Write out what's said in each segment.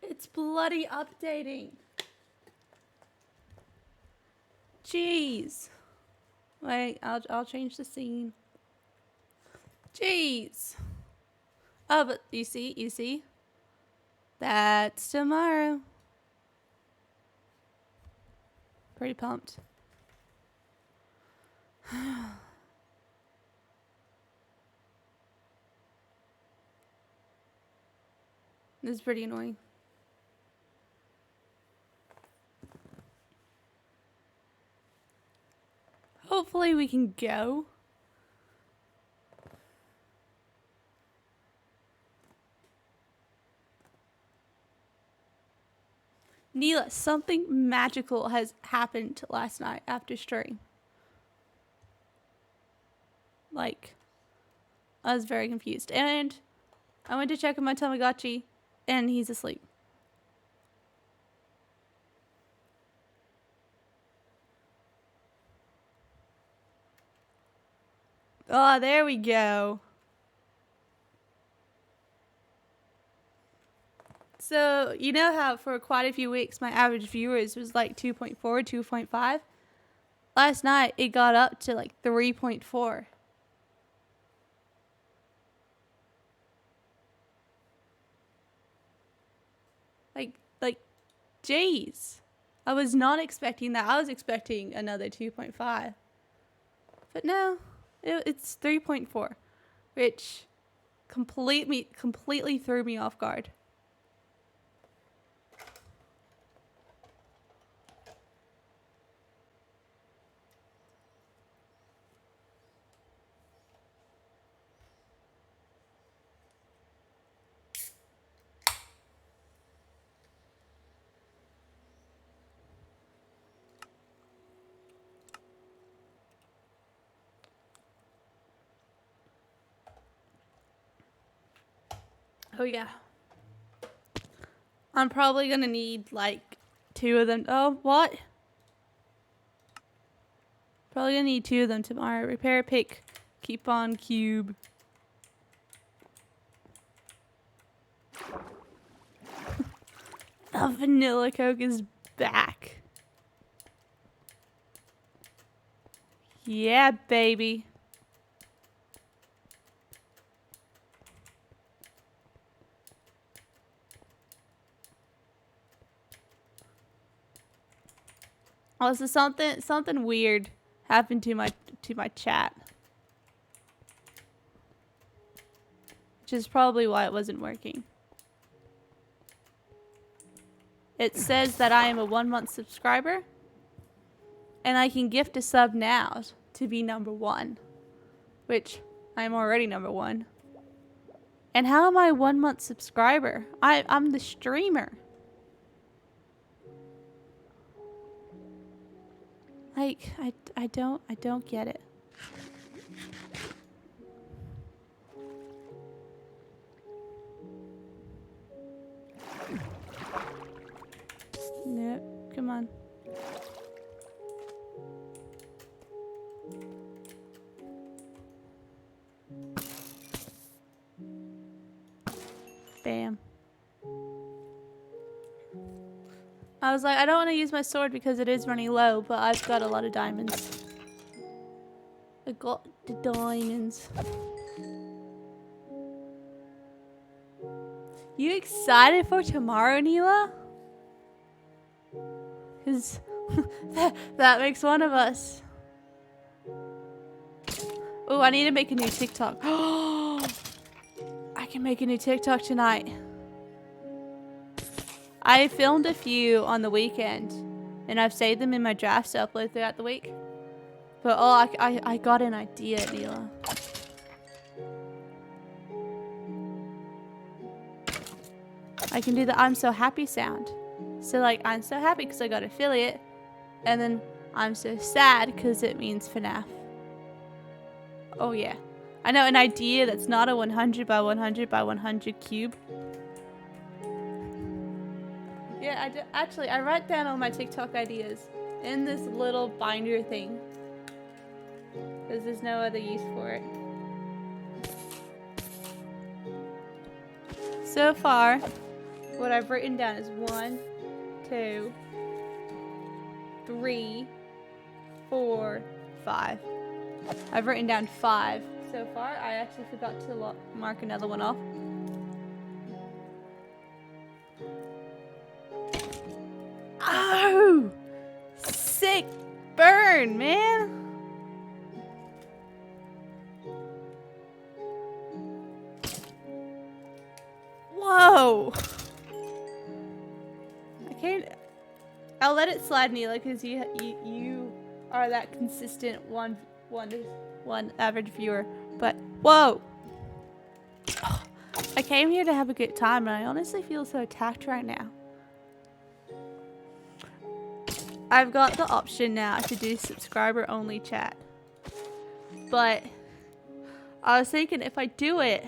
It's bloody updating. Jeez. Wait, I'll change the scene. Jeez. Oh, but you see? That's tomorrow. Pretty pumped. This is pretty annoying. Hopefully we can go. Neela, something magical has happened last night after stream. Like, I was very confused. And I went to check on my Tamagotchi, and he's asleep. Oh, there we go. So, you know how for quite a few weeks my average viewers was like 2.4, 2.5? Last night it got up to like 3.4. Like, jeez. I was not expecting that. I was expecting another 2.5. But no, it's 3.4, which completely threw me off guard. Oh yeah. I'm probably gonna need like 2 of them. Oh, what? Probably gonna need 2 of them tomorrow. Repair, pick, keep on, cube. The vanilla Coke is back. Yeah, baby. Also, something weird happened to my chat, which is probably why it wasn't working. It says that I am a 1-month subscriber, and I can gift a sub now to be number 1, which I'm already number 1. And how am I a 1-month subscriber? I'm the streamer. Like, I don't get it. Nope, come on. Bam. I was like, I don't want to use my sword because it is running low, but I've got a lot of diamonds. I got the diamonds. You excited for tomorrow, Neela? Because that makes one of us. Oh, I need to make a new TikTok. I can make a new TikTok tonight. I filmed a few on the weekend, and I've saved them in my drafts to upload throughout the week. But oh, I got an idea, Neela. I can do the I'm so happy sound. So like, I'm so happy because I got affiliate, and then I'm so sad because it means FNAF. Oh yeah. I know an idea that's not a 100 by 100 by 100 cube. Yeah, actually, I write down all my TikTok ideas in this little binder thing. Because there's no other use for it. So far, what I've written down is 1, 2, 3, 4, 5. I've written down 5 so far. I actually forgot to mark another one off. Oh! Sick burn, man! Whoa! I can't... I'll let it slide, Neela, because you are that consistent one average viewer. But, whoa! I came here to have a good time, and I honestly feel so attacked right now. I've got the option now to do subscriber-only chat. But I was thinking if I do it,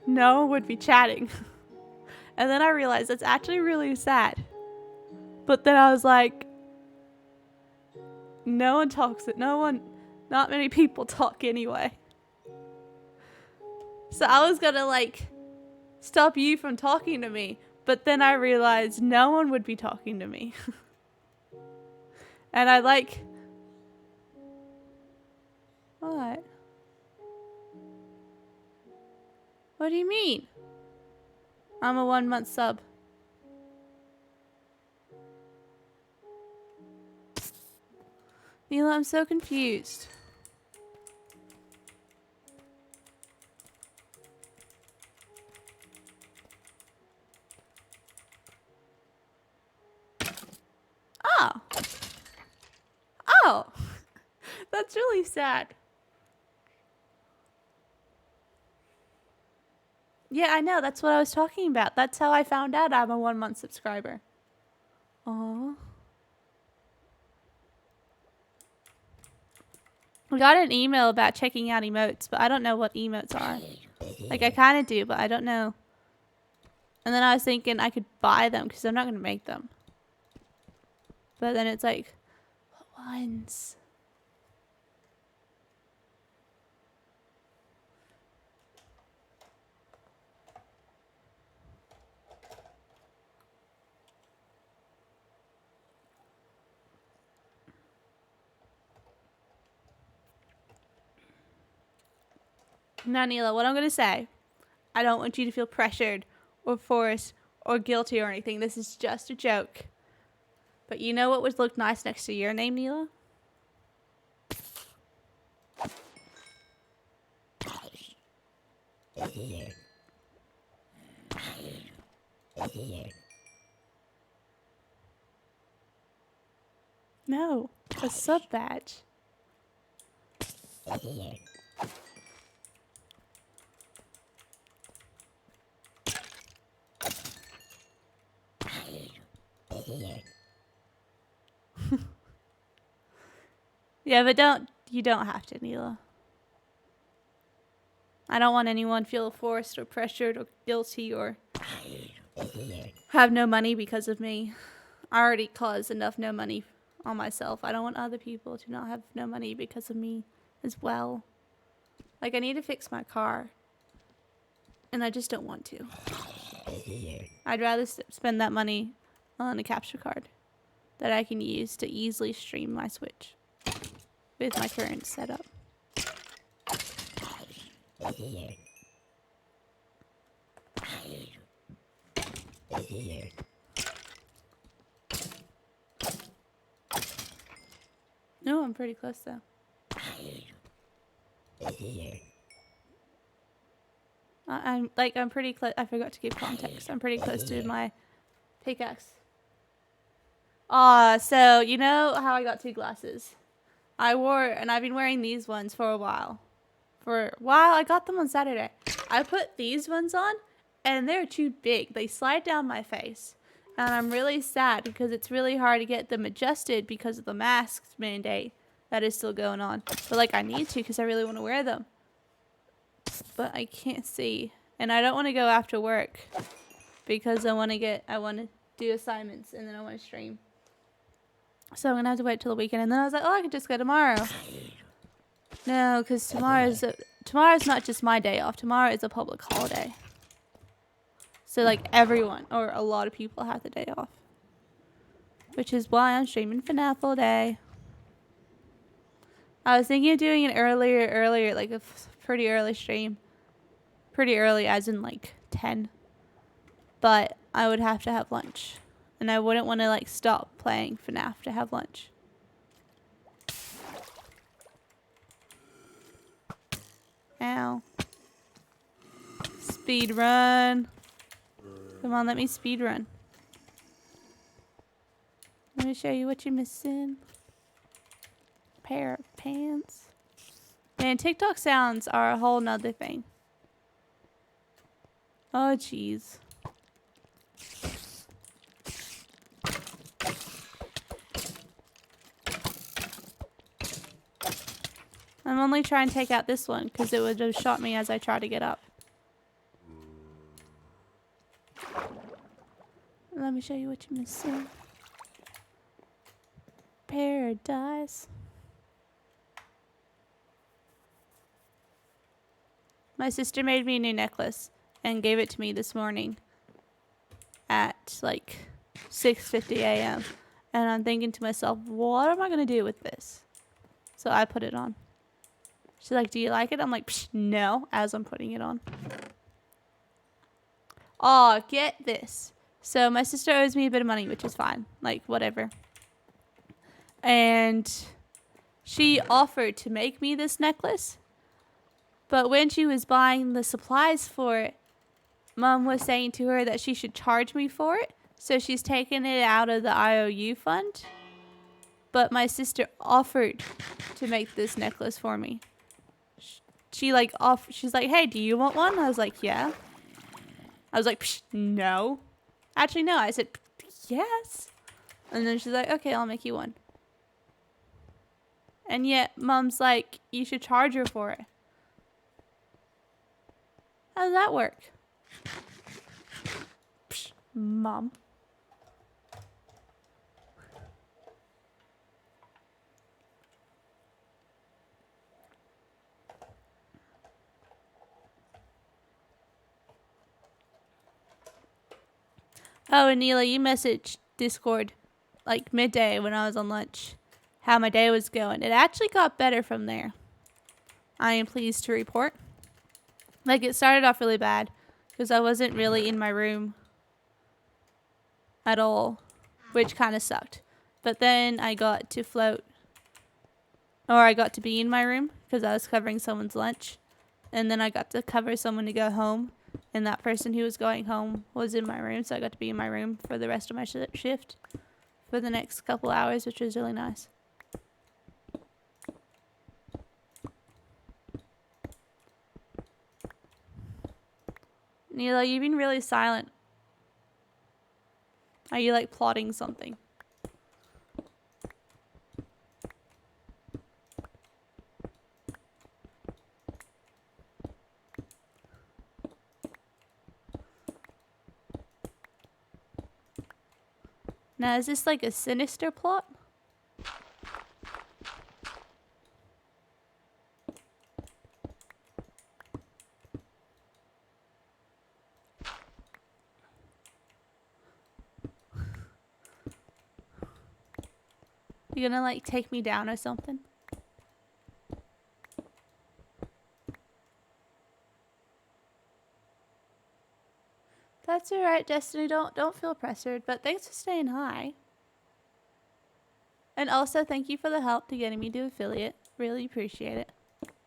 no one would be chatting. And then I realized that's actually really sad. But then I was like, no one talks it. Not many people talk anyway. So I was gonna like stop you from talking to me. But then I realized no one would be talking to me. And I like... What? What do you mean? I'm a 1-month sub. Neela, I'm so confused. Oh. Oh. That's really sad. Yeah, I know. That's what I was talking about. That's how I found out I'm a 1-month subscriber. Aww. We got an email about checking out emotes, but I don't know what emotes are. Like, I kind of do, but I don't know. And then I was thinking I could buy them because I'm not going to make them. But then it's like, what ones? Now, Neela, what I'm going to say, I don't want you to feel pressured or forced or guilty or anything. This is just a joke. But you know what would look nice next to your name, Neela? No, a sub badge. Yeah, but you don't have to, Neela. I don't want anyone feel forced or pressured or guilty or have no money because of me. I already caused enough no money on myself. I don't want other people to not have no money because of me as well. Like, I need to fix my car. And I just don't want to. I'd rather spend that money on a capture card that I can use to easily stream my Switch with my current setup. No, I'm pretty close though. I'm pretty close. I forgot to give context. I'm pretty close to my pickaxe. So you know how I got 2 glasses? I've been wearing these ones for a while. I got them on Saturday. I put these ones on and they're too big. They slide down my face. And I'm really sad because it's really hard to get them adjusted because of the masks mandate that is still going on. But like, I need to because I really want to wear them. But I can't see. And I don't want to go after work because I want to do assignments and then I want to stream. So I'm going to have to wait till the weekend. And then I was like, oh, I could just go tomorrow. No, because tomorrow's not just my day off. Tomorrow is a public holiday. So like everyone or a lot of people have the day off. Which is why I'm streaming FNAF all day. I was thinking of doing an earlier, like a pretty early stream. Pretty early as in like 10. But I would have to have lunch. And I wouldn't want to like stop playing FNAF to have lunch. Ow. Speed run. Come on, let me speed run. Let me show you what you're missing. Pair of pants. Man, TikTok sounds are a whole nother thing. Oh, jeez. I'm only trying to take out this one because it would have shot me as I tried to get up. Let me show you what you're missing. Paradise. My sister made me a new necklace and gave it to me this morning at like 6:50 a.m. And I'm thinking to myself, what am I going to do with this? So I put it on. She's like, do you like it? I'm like, psh, no, as I'm putting it on. Oh, get this. So my sister owes me a bit of money, which is fine. Like, whatever. And she offered to make me this necklace. But when she was buying the supplies for it, Mom was saying to her that she should charge me for it. So she's taken it out of the IOU fund. But my sister offered to make this necklace for me. She's like, hey, do you want one? I was like, yeah. I was like, psh, no. Actually, no. I said, yes. And then she's like, okay, I'll make you one. And yet, Mom's like, you should charge her for it. How does that work? Psh, Mom. Oh, and Neela, you messaged Discord like midday when I was on lunch how my day was going. It actually got better from there. I am pleased to report. Like, it started off really bad because I wasn't really in my room at all, which kind of sucked. But then I got to float, or I got to be in my room because I was covering someone's lunch. And then I got to cover someone to go home. And that person who was going home was in my room, so I got to be in my room for the rest of my shift for the next couple hours, which was really nice. Neela, you've been really silent. Are you like plotting something? Now, is this like a sinister plot? You gonna like take me down or something? That's alright, Destiny. Don't feel pressured, but thanks for staying high. And also thank you for the help to getting me to affiliate. Really appreciate it.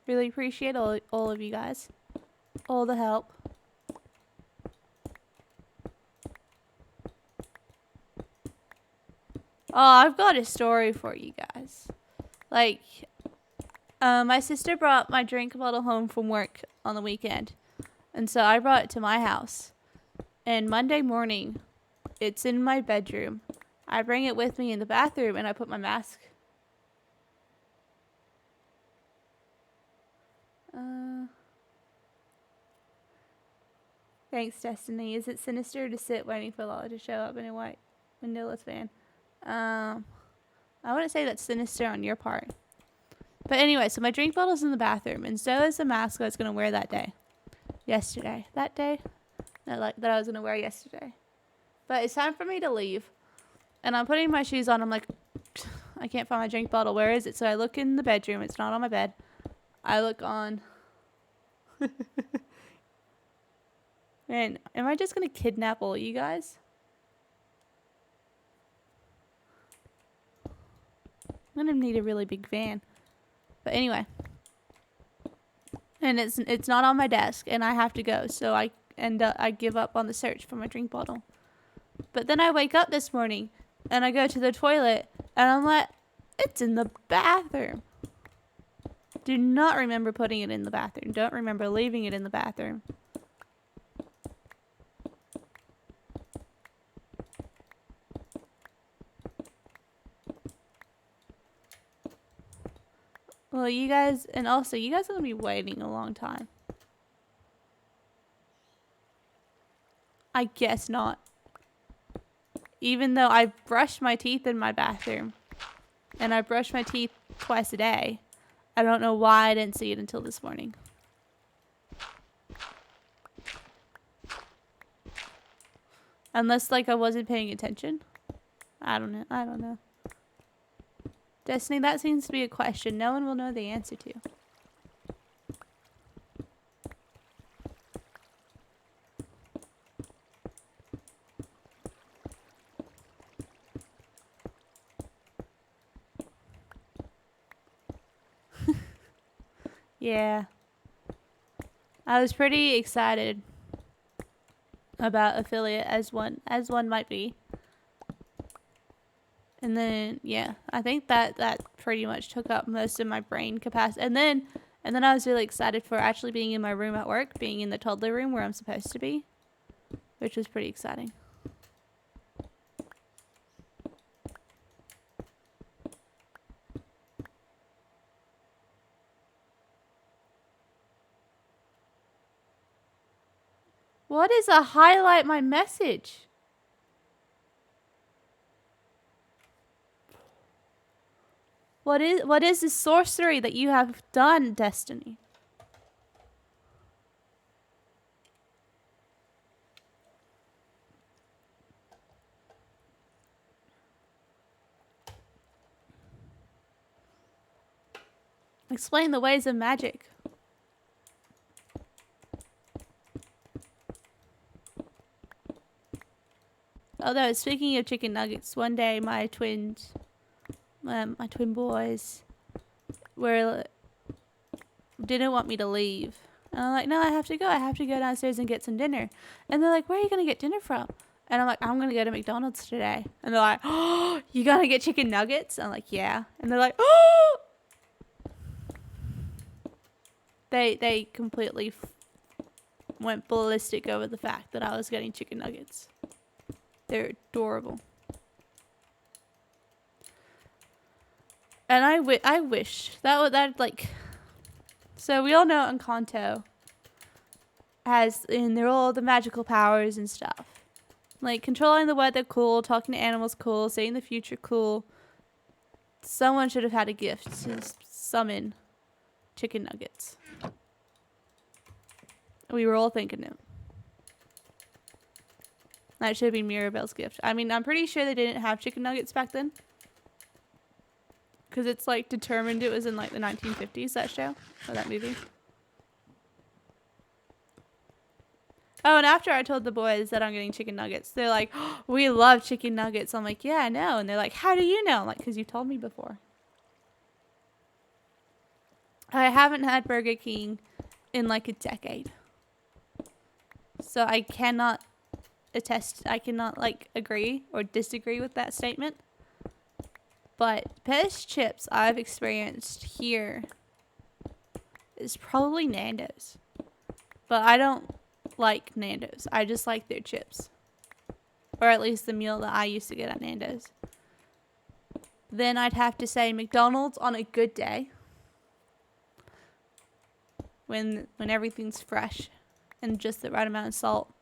Really appreciate all of you guys. All the help. Oh, I've got a story for you guys. Like, my sister brought my drink bottle home from work on the weekend. And so I brought it to my house. And Monday morning, it's in my bedroom. I bring it with me in the bathroom and I put my mask. Thanks, Destiny. Is it sinister to sit waiting for Lala to show up in a white windowless van? I wouldn't say that's sinister on your part. But anyway, so my drink bottle's in the bathroom, and so is the mask I was going to wear that day. Yesterday. That day? that I was gonna wear yesterday. But it's time for me to leave. And I'm putting my shoes on. I'm like, I can't find my drink bottle. Where is it? So I look in the bedroom. It's not on my bed. I look on. Man, am I just gonna kidnap all you guys? I'm gonna need a really big van. But anyway. And it's not on my desk, and I have to go. So I give up on the search for my drink bottle. But then I wake up this morning, and I go to the toilet, and I'm like, it's in the bathroom. Do not remember putting it in the bathroom. Don't remember leaving it in the bathroom. Well, you guys, and also, you guys are going to be waiting a long time. I guess not. Even though I brushed my teeth in my bathroom. And I brush my teeth twice a day. I don't know why I didn't see it until this morning. Unless, like, I wasn't paying attention. I don't know. Destiny, that seems to be a question no one will know the answer to. Yeah. I was pretty excited about affiliate as one might be. And then yeah, I think that pretty much took up most of my brain capacity. And then I was really excited for actually being in my room at work, being in the toddler room where I'm supposed to be, which was pretty exciting. What is a highlight my message? What is this sorcery that you have done, Destiny? Explain the ways of magic. Although, speaking of chicken nuggets, one day my twin boys didn't want me to leave. And I'm like, no, I have to go. I have to go downstairs and get some dinner. And they're like, where are you going to get dinner from? And I'm like, I'm going to go to McDonald's today. And they're like, oh, you going to get chicken nuggets? I'm like, yeah. And they're like, oh! They completely went ballistic over the fact that I was getting chicken nuggets. They're adorable. And I wish that like, so we all know Encanto has, and they're all the magical powers and stuff. Like controlling the weather, cool. Talking to animals, cool. Seeing the future, cool. Someone should have had a gift to summon chicken nuggets. We were all thinking it. That should be Mirabelle's gift. I mean, I'm pretty sure they didn't have chicken nuggets back then. Because it's like determined it was in like the 1950s, that show. Or that movie. Oh, and after I told the boys that I'm getting chicken nuggets, they're like, oh, we love chicken nuggets. I'm like, yeah, I know. And they're like, how do you know? I'm like, because you told me before. I haven't had Burger King in like a decade. So I cannot like agree or disagree with that statement. But best chips I've experienced here is probably Nando's. But I don't like Nando's. I just like their chips. Or at least the meal that I used to get at Nando's. Then I'd have to say McDonald's on a good day. When everything's fresh and just the right amount of salt.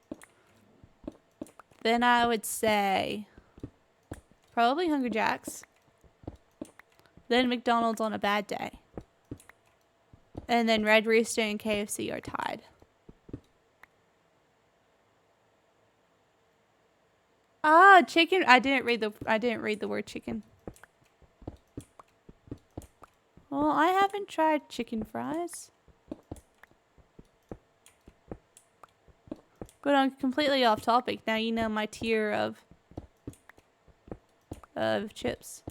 Then I would say probably Hungry Jack's. Then McDonald's on a bad day. And then Red Rooster and KFC are tied. Ah, chicken. I didn't read the word chicken. Well, I haven't tried chicken fries. But I'm completely off topic. Now you know my tier of chips.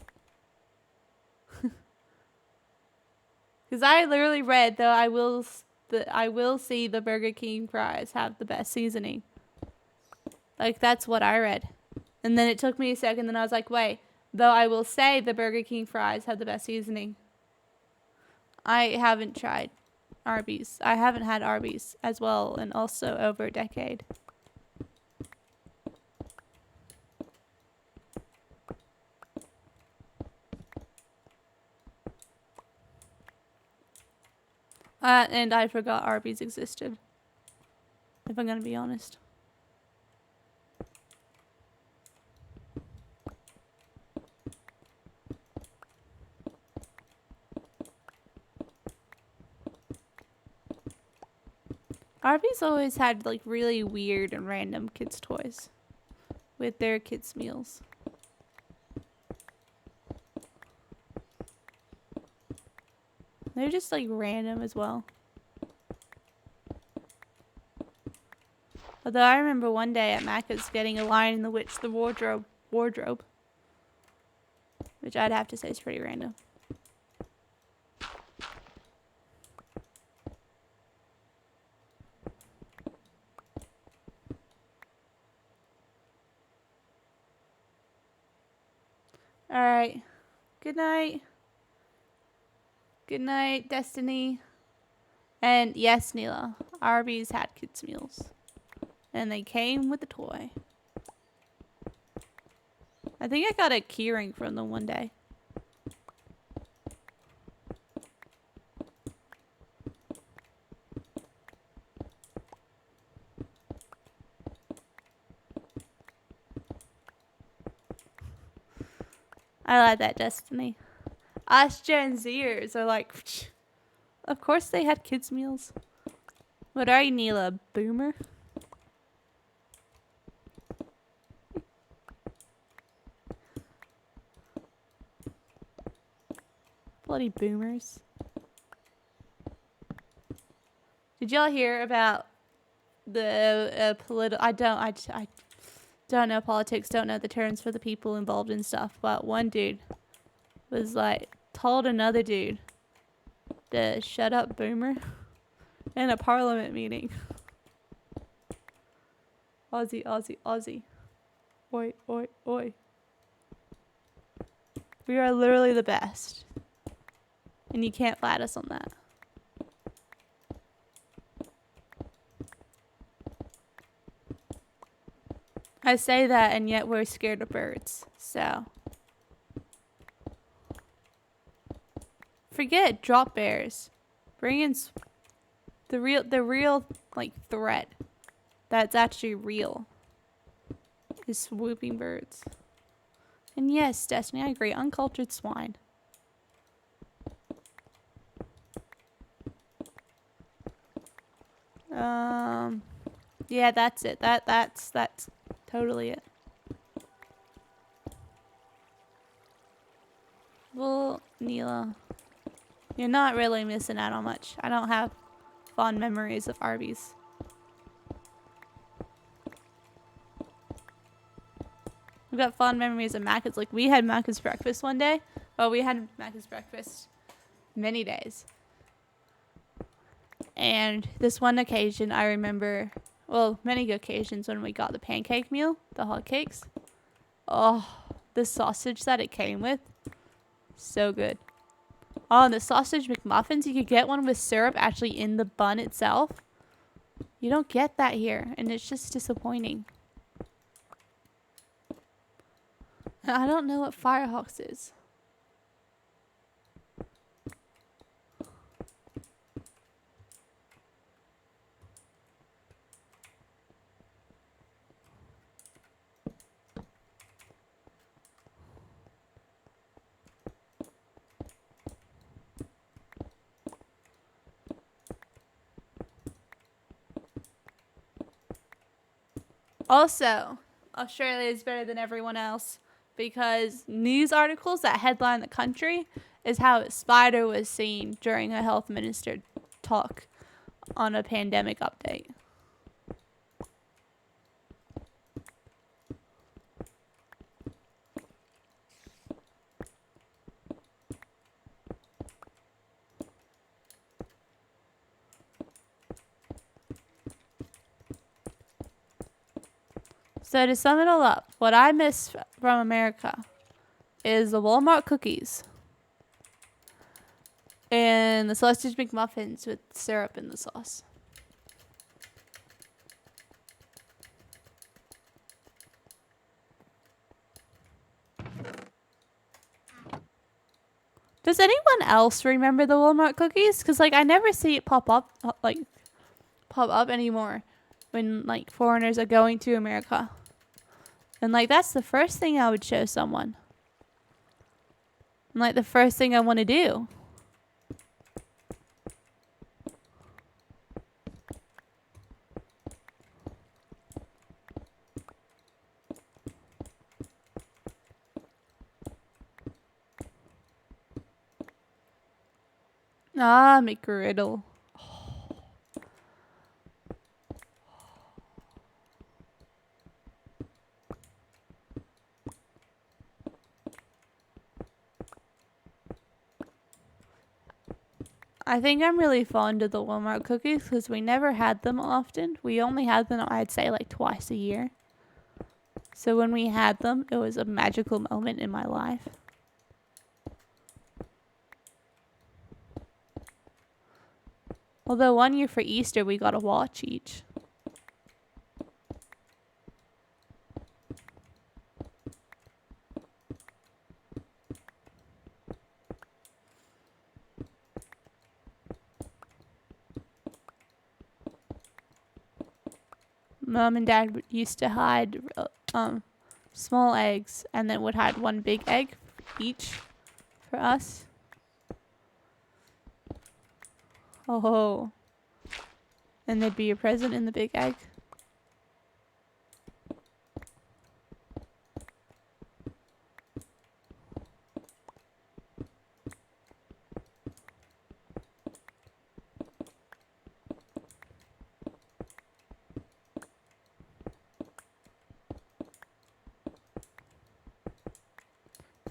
Because I literally read though I will see the Burger King fries have the best seasoning. Like that's what I read. And then it took me a second, then I was like, wait, though I will say the Burger King fries have the best seasoning. I haven't tried Arby's. I haven't had Arby's as well in also over a decade. And I forgot Arby's existed. If I'm gonna be honest. Arby's always had like really weird and random kids' toys with their kids' meals. They're just like random as well. Although I remember one day at Macca's getting a Lion in the Witch, the wardrobe. Which I'd have to say is pretty random. Alright. Good night. Good night, Destiny. And yes, Neela. Arby's had kids' meals. And they came with a toy. I think I got a keyring from them one day. I like that, Destiny. Us Gen Zers are like, psh, of course they had kids' meals. What are you, Neela? Boomer? Bloody boomers. Did y'all hear about the political... I don't know politics, don't know the terms for the people involved in stuff, but one dude was like, told another dude to shut up, boomer, in a parliament meeting. Aussie, Aussie, Aussie. Oi, oi, oi. We are literally the best. And you can't fight us on that. I say that and yet we're scared of birds, so. Forget drop bears. Bring in the real like threat that's actually real is swooping birds. And yes, Destiny, I agree. Uncultured swine. Yeah, that's it. That's totally it. Well, Neela, you're not really missing out on much. I don't have fond memories of Arby's. I've got fond memories of Macca's. Like, we had Macca's breakfast one day. Well, we had Macca's breakfast many days. And this one occasion, I remember, well, many occasions when we got the pancake meal, the hot cakes. Oh, the sausage that it came with. So good. Oh, and the sausage McMuffins, you could get one with syrup actually in the bun itself. You don't get that here, and it's just disappointing. I don't know what Firehawks is. Also, Australia is better than everyone else because news articles that headline the country is how a spider was seen during a health minister talk on a pandemic update. So to sum it all up, what I miss from America is the Walmart cookies and the sausage McMuffins with syrup in the sauce. Does anyone else remember the Walmart cookies? Because, like, I never see it pop up anymore when, like, foreigners are going to America. And, like, that's the first thing I would show someone. And, like, the first thing I want to do. Ah, McGriddle. I think I'm really fond of the Walmart cookies because we never had them often. We only had them, I'd say, like twice a year. So when we had them, it was a magical moment in my life. Although one year for Easter, we got a watch each. Mom and Dad used to hide small eggs and then would hide one big egg each for us. Oh. And there'd be a present in the big egg.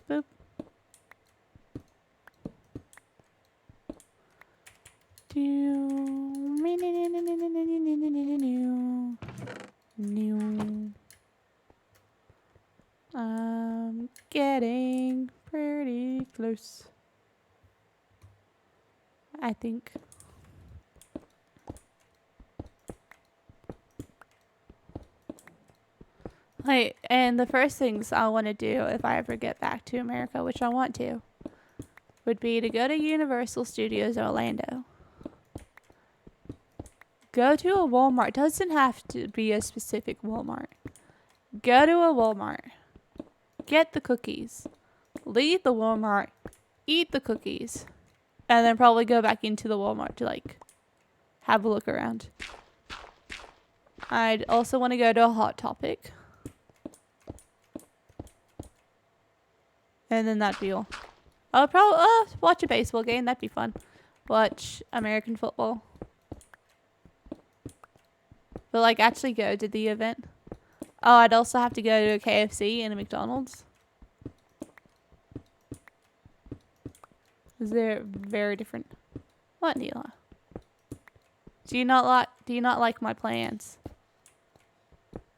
Boop. I'm getting pretty close, I think. Like, and the first things I want to do if I ever get back to America, which I want to, would be to go to Universal Studios Orlando. Go to a Walmart. Doesn't have to be a specific Walmart. Go to a Walmart. Get the cookies. Leave the Walmart. Eat the cookies. And then probably go back into the Walmart to, like, have a look around. I'd also want to go to a Hot Topic. And then that'd be all. I'll probably watch a baseball game. That'd be fun. Watch American football. But, like, actually go to the event. Oh, I'd also have to go to a KFC and a McDonald's. They're very different. What, Neela? Do you not like my plans?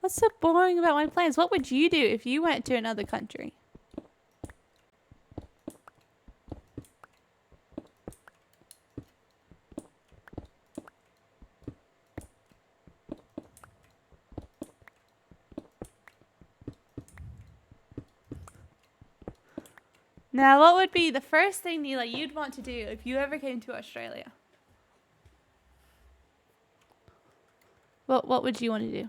What's so boring about my plans? What would you do if you went to another country? Now, what would be the first thing, Neela, you'd want to do if you ever came to Australia? What would you want to do?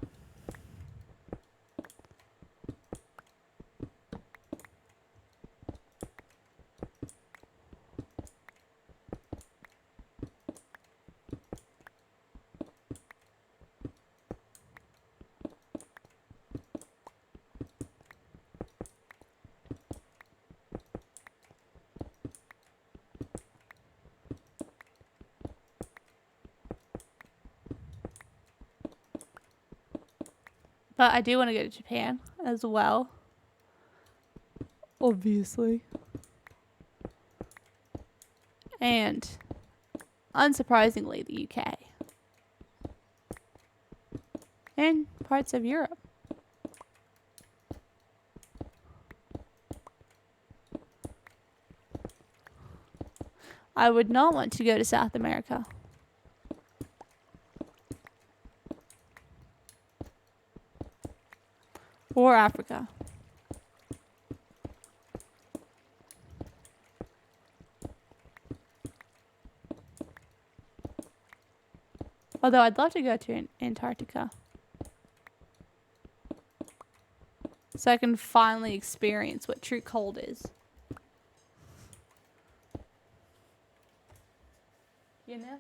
But I do want to go to Japan as well. Obviously. And unsurprisingly, the UK. And parts of Europe. I would not want to go to South America. Or Africa. Although I'd love to go to Antarctica. So I can finally experience what true cold is. You know?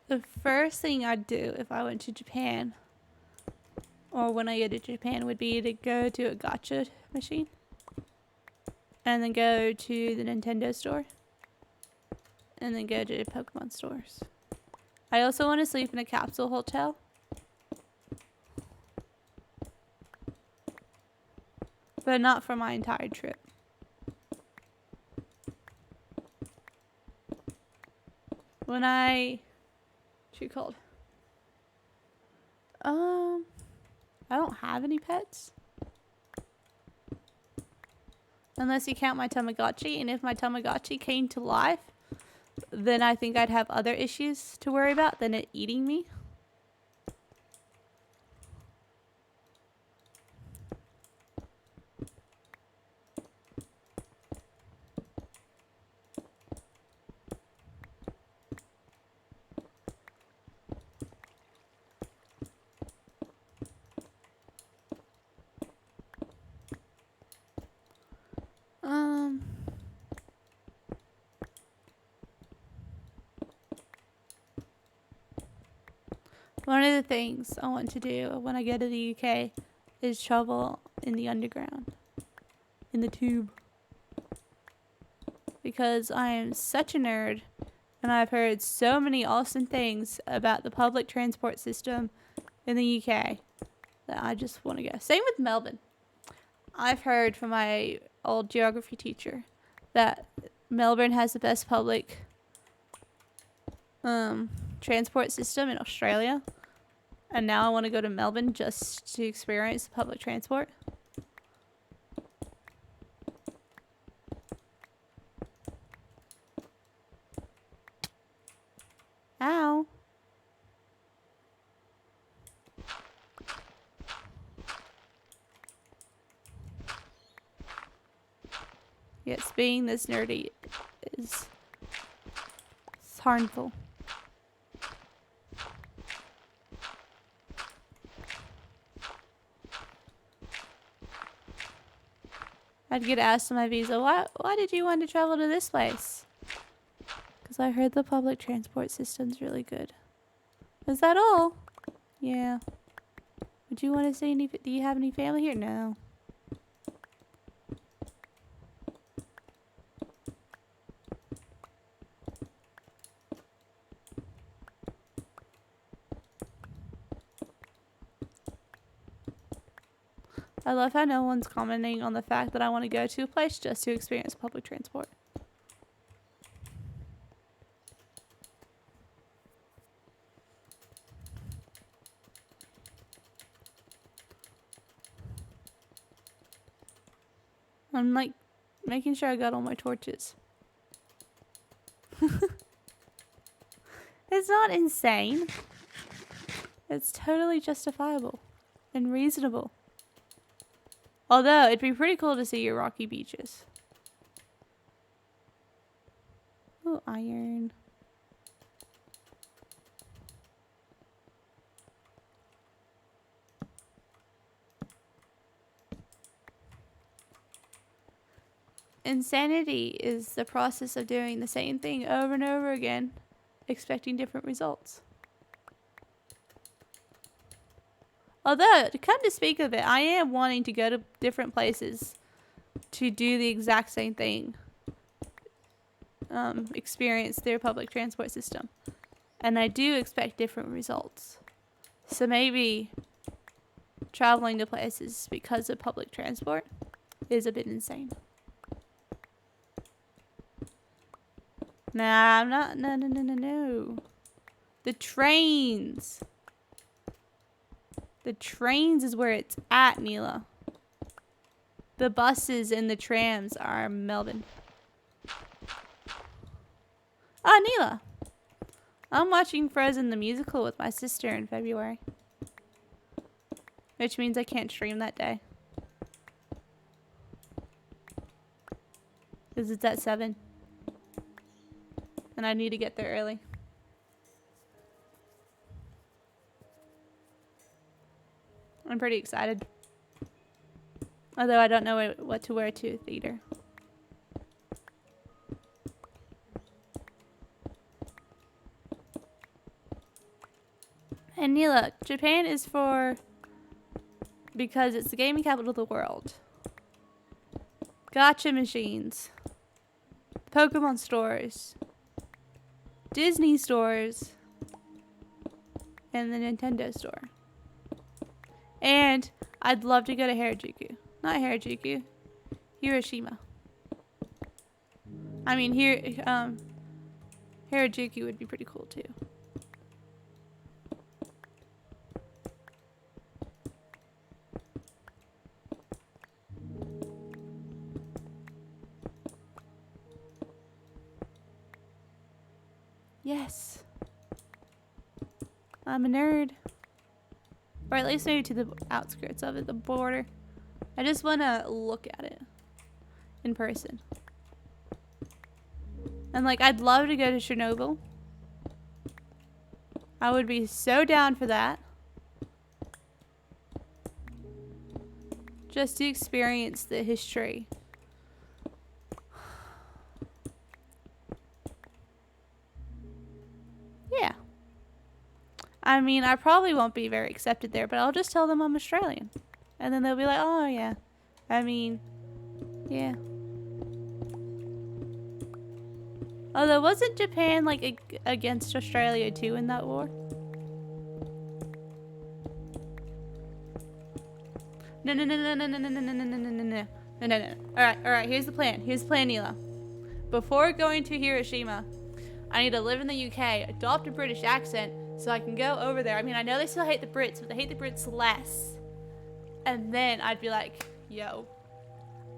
The first thing I'd do if I went to Japan, or when I go to Japan, would be to go to a gacha machine. And then go to the Nintendo store. And then go to Pokemon stores. I also want to sleep in a capsule hotel. But not for my entire trip. When I... Too cold. I don't have any pets. Unless you count my Tamagotchi. And if my Tamagotchi came to life, then I think I'd have other issues to worry about than it eating me. One of the things I want to do when I go to the UK is travel in the underground. In the tube. Because I am such a nerd and I've heard so many awesome things about the public transport system in the UK that I just want to go. Same with Melbourne. I've heard from my old geography teacher that Melbourne has the best public transport system in Australia. And now I want to go to Melbourne just to experience public transport. Ow. Yes, being this nerdy is harmful. I'd get asked on my visa, why did you want to travel to this place? Because I heard the public transport system's really good. Is that all? Yeah. Would you want to say do you have any family here? No. I love how no one's commenting on the fact that I want to go to a place just to experience public transport. I'm like making sure I got all my torches. It's not insane. It's totally justifiable and reasonable. Although, it'd be pretty cool to see your rocky beaches. Ooh, iron. insanity is the process of doing the same thing over and over again, expecting different results. Although, to come to speak of it, I am wanting to go to different places to do the exact same thing. Experience their public transport system. And I do expect different results. So maybe traveling to places because of public transport is a bit insane. Nah, I'm not. No. The trains. The trains is where it's at, Neela. The buses and the trams are Melbourne. Ah, Neela. I'm watching Frozen the musical with my sister in February. Which means I can't stream that day. Because it's at 7. And I need to get there early. I'm pretty excited. Although I don't know what to wear to a theater. And Neela, Japan is because it's the gaming capital of the world. Gacha machines. Pokemon stores. Disney stores. And the Nintendo store. And I'd love to go to Harajuku. Not Harajuku. Hiroshima. I mean, Harajuku would be pretty cool too. Yes. I'm a nerd. Or at least maybe to the outskirts of it, the border. I just want to look at it in person. And like, I'd love to go to Chernobyl. I would be so down for that. Just to experience the history. Yeah. I mean, I probably won't be very accepted there, but I'll just tell them I'm Australian. And then they'll be like, oh, yeah. I mean, yeah. Although, wasn't Japan, like, against Australia, too, in that war? No. Alright, here's the plan. Here's the plan, Neela. Before going to Hiroshima, I need to live in the UK, adopt a British accent, so I can go over there. I mean, I know they still hate the Brits, but they hate the Brits less. And then I'd be like, yo,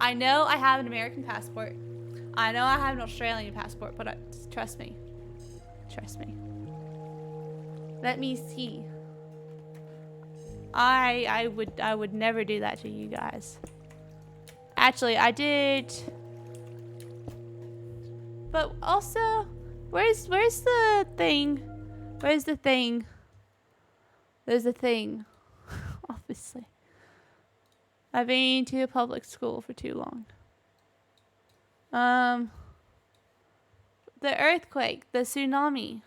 I know I have an American passport. I know I have an Australian passport, but trust me. Trust me. Let me see. I would never do that to you guys. Actually, I did. But also, where's the thing? Where's the thing? There's a thing. Obviously. I've been to a public school for too long. The earthquake, the tsunami.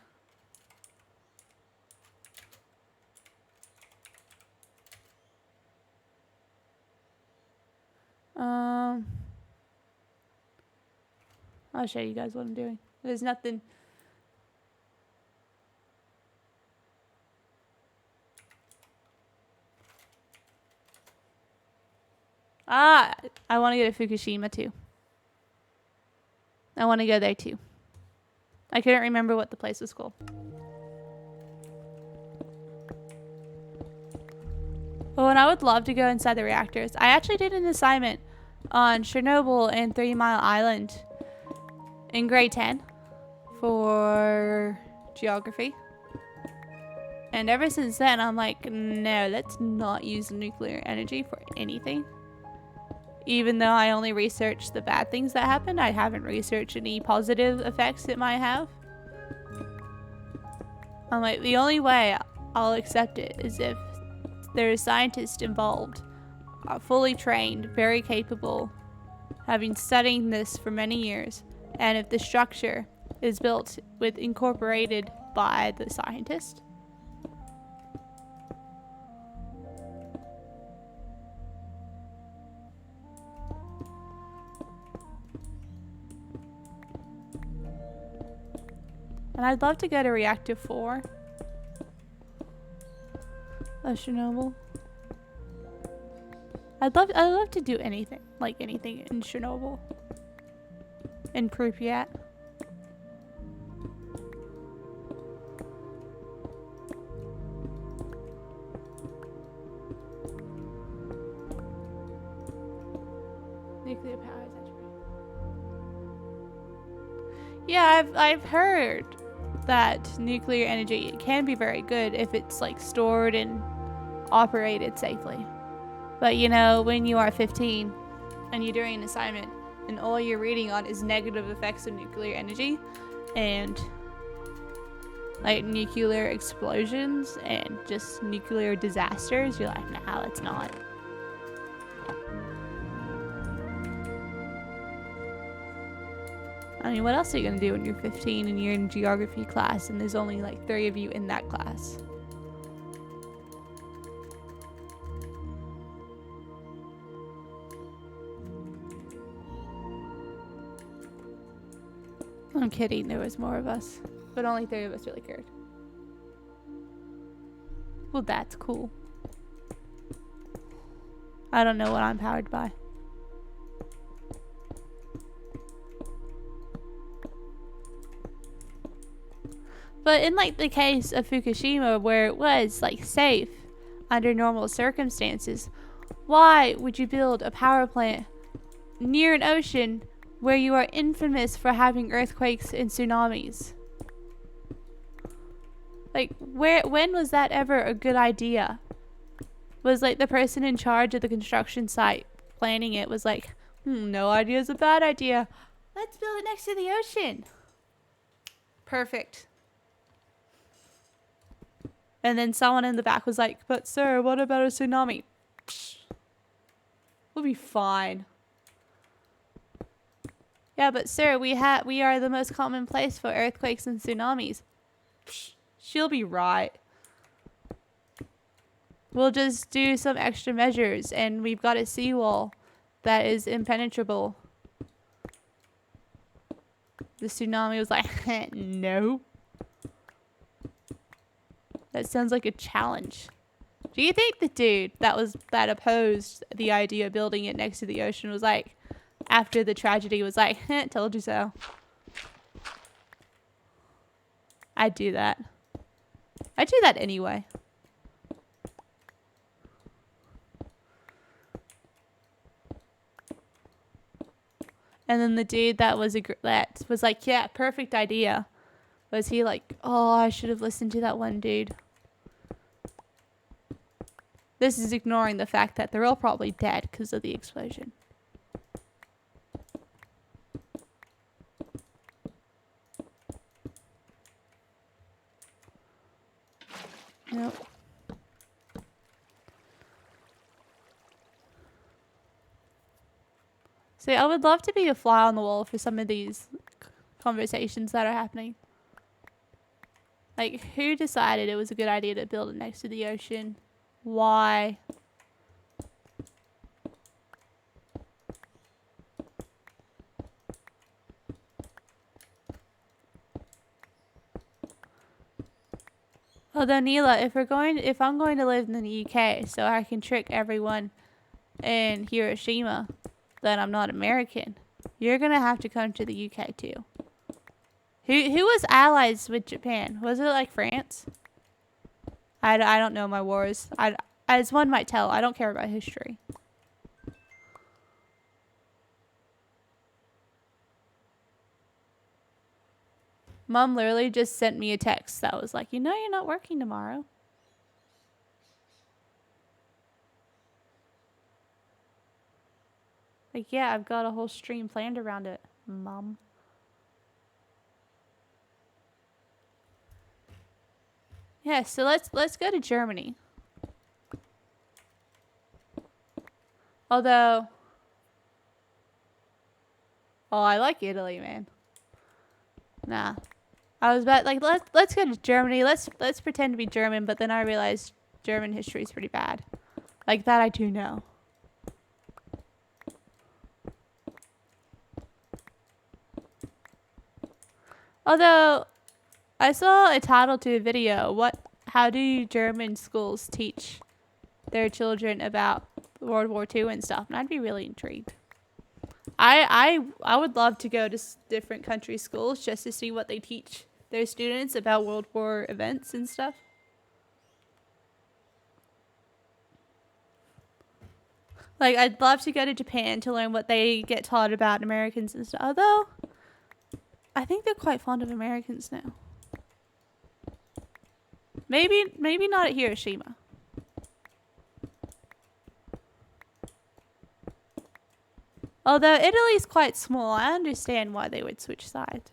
I'll show you guys what I'm doing. There's nothing. I want to go to Fukushima too. I want to go there too. I couldn't remember what the place was called. Oh, and I would love to go inside the reactors. I actually did an assignment on Chernobyl and 3 Mile Island in grade 10 for geography. And ever since then, I'm like, no, let's not use nuclear energy for anything. Even though I only researched the bad things that happened, I haven't researched any positive effects it might have. I'm like, the only way I'll accept it is if there's scientists involved, fully trained, very capable, have been studying this for many years, and if the structure is built with incorporated by the scientist. And I'd love to go to Reactor 4 of Chernobyl. I'd love to do anything, like anything in Chernobyl. In Pripyat. Nuclear power is actually. Yeah, I've heard that nuclear energy can be very good if it's like stored and operated safely. But you know, when you are 15 and you're doing an assignment and all you're reading on is negative effects of nuclear energy and like nuclear explosions and just nuclear disasters, you're like, nah, that's not. I mean, what else are you gonna do when you're 15 and you're in geography class and there's only like 3 of you in that class? I'm kidding, there was more of us, but only 3 of us really cared. Well, that's cool. I don't know what I'm powered by. But in like the case of Fukushima, where it was like safe under normal circumstances, why would you build a power plant near an ocean where you are infamous for having earthquakes and tsunamis? Like, when was that ever a good idea? Was like the person in charge of the construction site planning it was like, no idea is a bad idea. Let's build it next to the ocean. Perfect. And then someone in the back was like, but sir, what about a tsunami? Psh, we'll be fine. Yeah, but sir, we are the most common place for earthquakes and tsunamis. Psh, she'll be right. We'll just do some extra measures and we've got a seawall that is impenetrable. The tsunami was like, no. That sounds like a challenge. Do you think the dude that opposed the idea of building it next to the ocean was like, after the tragedy was like, told you so? I'd do that. I'd do that anyway. And then the dude that was like, yeah, perfect idea. Was he like, oh, I should have listened to that one dude. This is ignoring the fact that they're all probably dead because of the explosion. Nope. See, I would love to be a fly on the wall for some of these conversations that are happening. Like, who decided it was a good idea to build it next to the ocean? Why? Although, Neela, if I'm going to live in the UK so I can trick everyone in Hiroshima that I'm not American, you're gonna have to come to the UK too. Who was allies with Japan? Was it like France? I don't know my wars. As one might tell, I don't care about history. Mom literally just sent me a text that was like, you know you're not working tomorrow. Like, yeah, I've got a whole stream planned around it, Mom. Yeah, so let's go to Germany. Although Oh, I like Italy, man. Nah. I was about like let's go to Germany. Let's pretend to be German, but then I realized German history is pretty bad. Like that I do know. Although I saw a title to a video, how do German schools teach their children about World War II and stuff? And I'd be really intrigued. I would love to go to different country schools just to see what they teach their students about World War events and stuff. Like, I'd love to go to Japan to learn what they get taught about Americans and stuff. Although, I think they're quite fond of Americans now. Maybe not at Hiroshima. Although Italy's quite small, I understand why they would switch sides.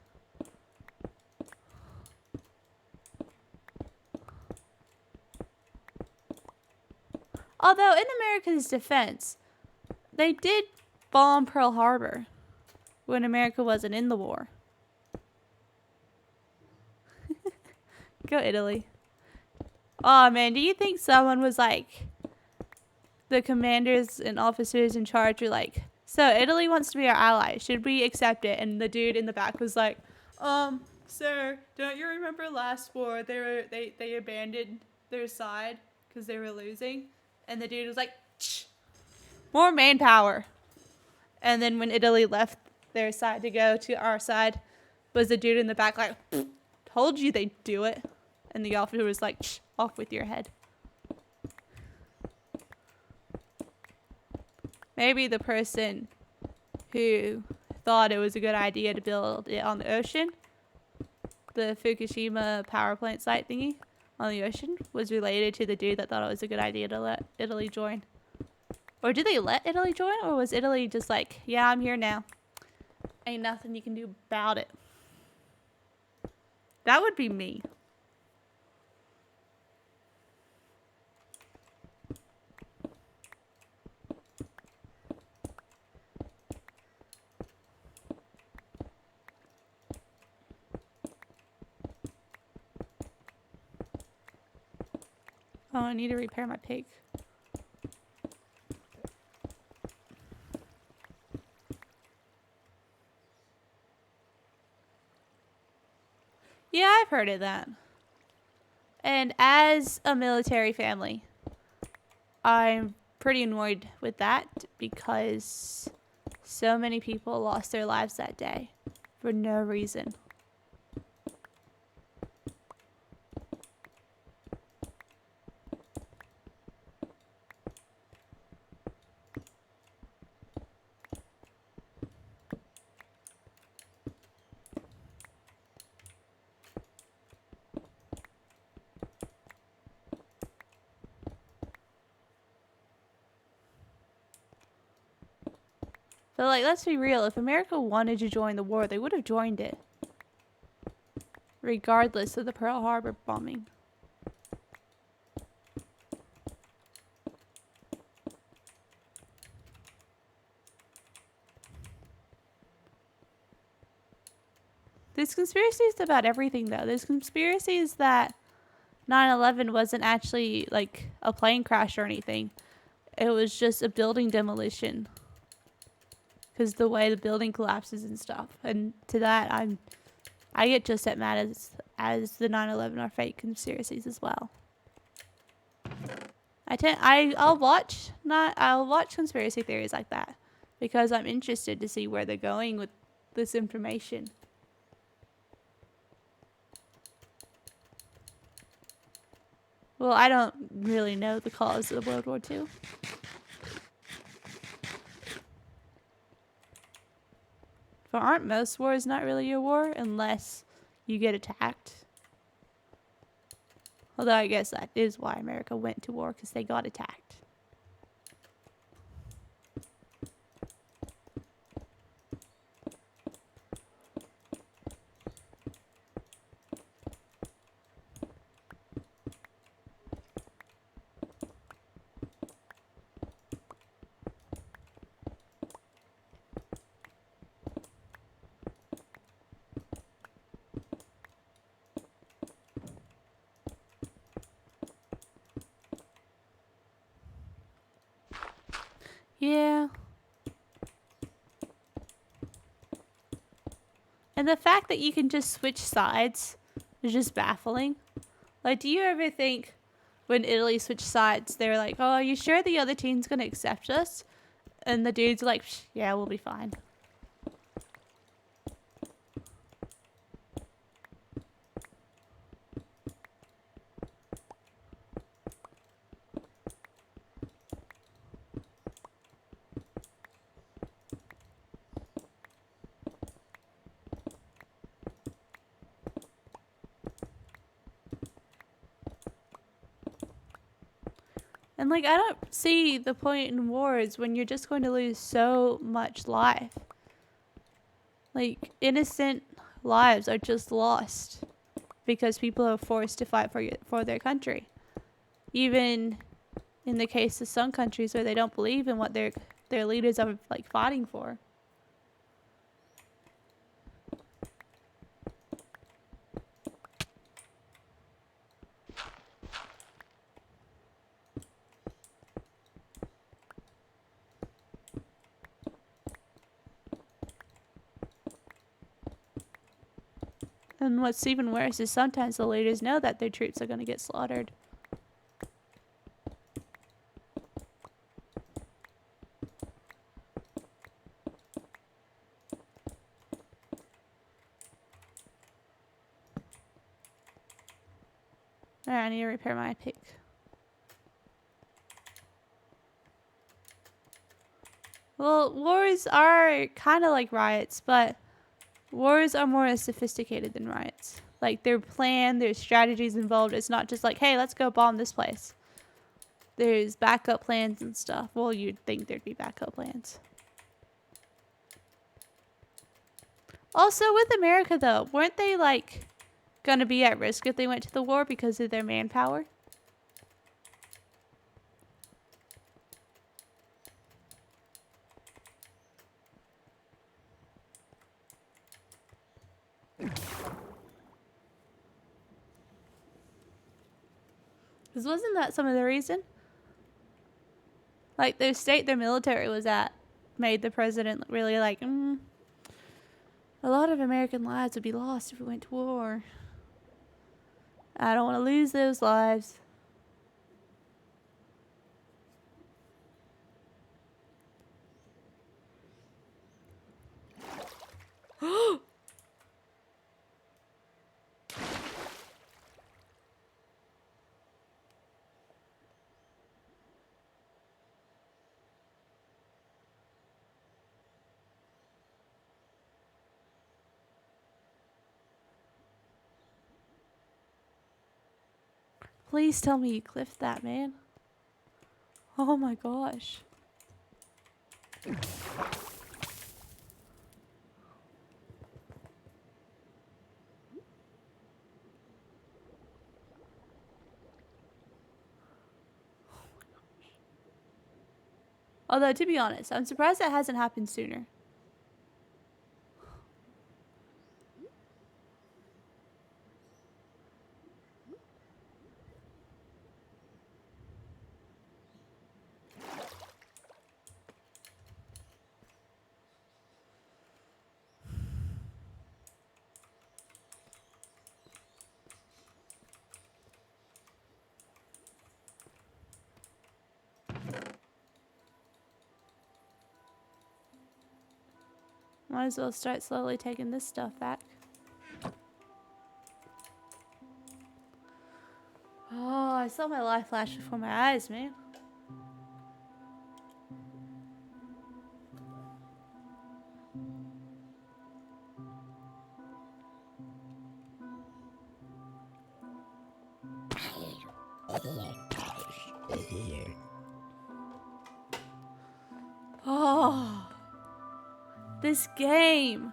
Although, in America's defense, they did bomb Pearl Harbor when America wasn't in the war. Go Italy. Oh man, do you think someone was like, the commanders and officers in charge were like, so Italy wants to be our ally, should we accept it? And the dude in the back was like, sir, don't you remember last war they abandoned their side because they were losing? And the dude was like, more manpower. And then when Italy left their side to go to our side, was the dude in the back like, told you they'd do it. And the officer was like, off with your head. Maybe the person who thought it was a good idea to build it on the ocean, the Fukushima power plant site thingy on the ocean, was related to the dude that thought it was a good idea to let Italy join. Or did they let Italy join? Or was Italy just like, yeah, I'm here now. Ain't nothing you can do about it. That would be me. Oh, I need to repair my pig. Yeah, I've heard of that. And as a military family, I'm pretty annoyed with that because so many people lost their lives that day for no reason. But like, let's be real, if America wanted to join the war, they would have joined it. Regardless of the Pearl Harbor bombing. There's conspiracies about everything though. There's conspiracies that 9/11 wasn't actually like a plane crash or anything. It was just a building demolition. Because the way the building collapses and stuff. And to that, I get just as mad as the 9/11 are fake conspiracies as well. I'll watch conspiracy theories like that because I'm interested to see where they're going with this information. Well, I don't really know the cause of World War II. But aren't most wars not really a war unless you get attacked? Although I guess that is why America went to war, because they got attacked. Yeah. And the fact that you can just switch sides is just baffling. Like, do you ever think when Italy switched sides, they were like, oh, are you sure the other team's going to accept us? And the dude's like, yeah, we'll be fine. And, like, I don't see the point in wars when you're just going to lose so much life. Like, innocent lives are just lost because people are forced to fight for their country. Even in the case of some countries where they don't believe in what their leaders are, like, fighting for. And what's even worse is sometimes the leaders know that their troops are going to get slaughtered. Alright, I need to repair my pick. Well, wars are kind of like riots, but wars are more sophisticated than riots. Like, they're planned, there's strategies involved. It's not just like, hey, let's go bomb this place. There's backup plans and stuff. Well, you'd think there'd be backup plans. Also, with America, though, weren't they, like, gonna be at risk if they went to the war because of their manpower? Because wasn't that some of the reason? Like, the state their military was at made the president really like, a lot of American lives would be lost if we went to war. I don't want to lose those lives. Please tell me you clipped that, man. Oh my gosh. Although, to be honest, I'm surprised that hasn't happened sooner. Might as well start slowly taking this stuff back. Oh, I saw my life flash before my eyes, man. Oh, this game.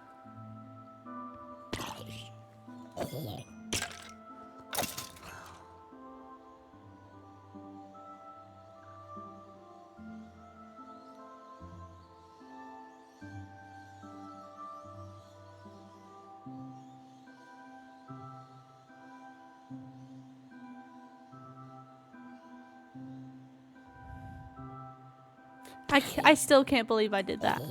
I still can't believe I did that.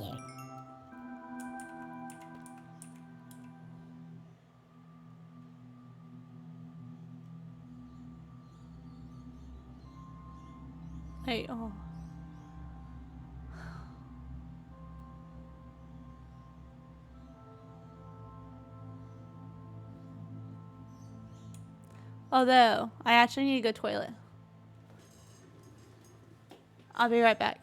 Hey, oh. Although, I actually need to go toilet. I'll be right back.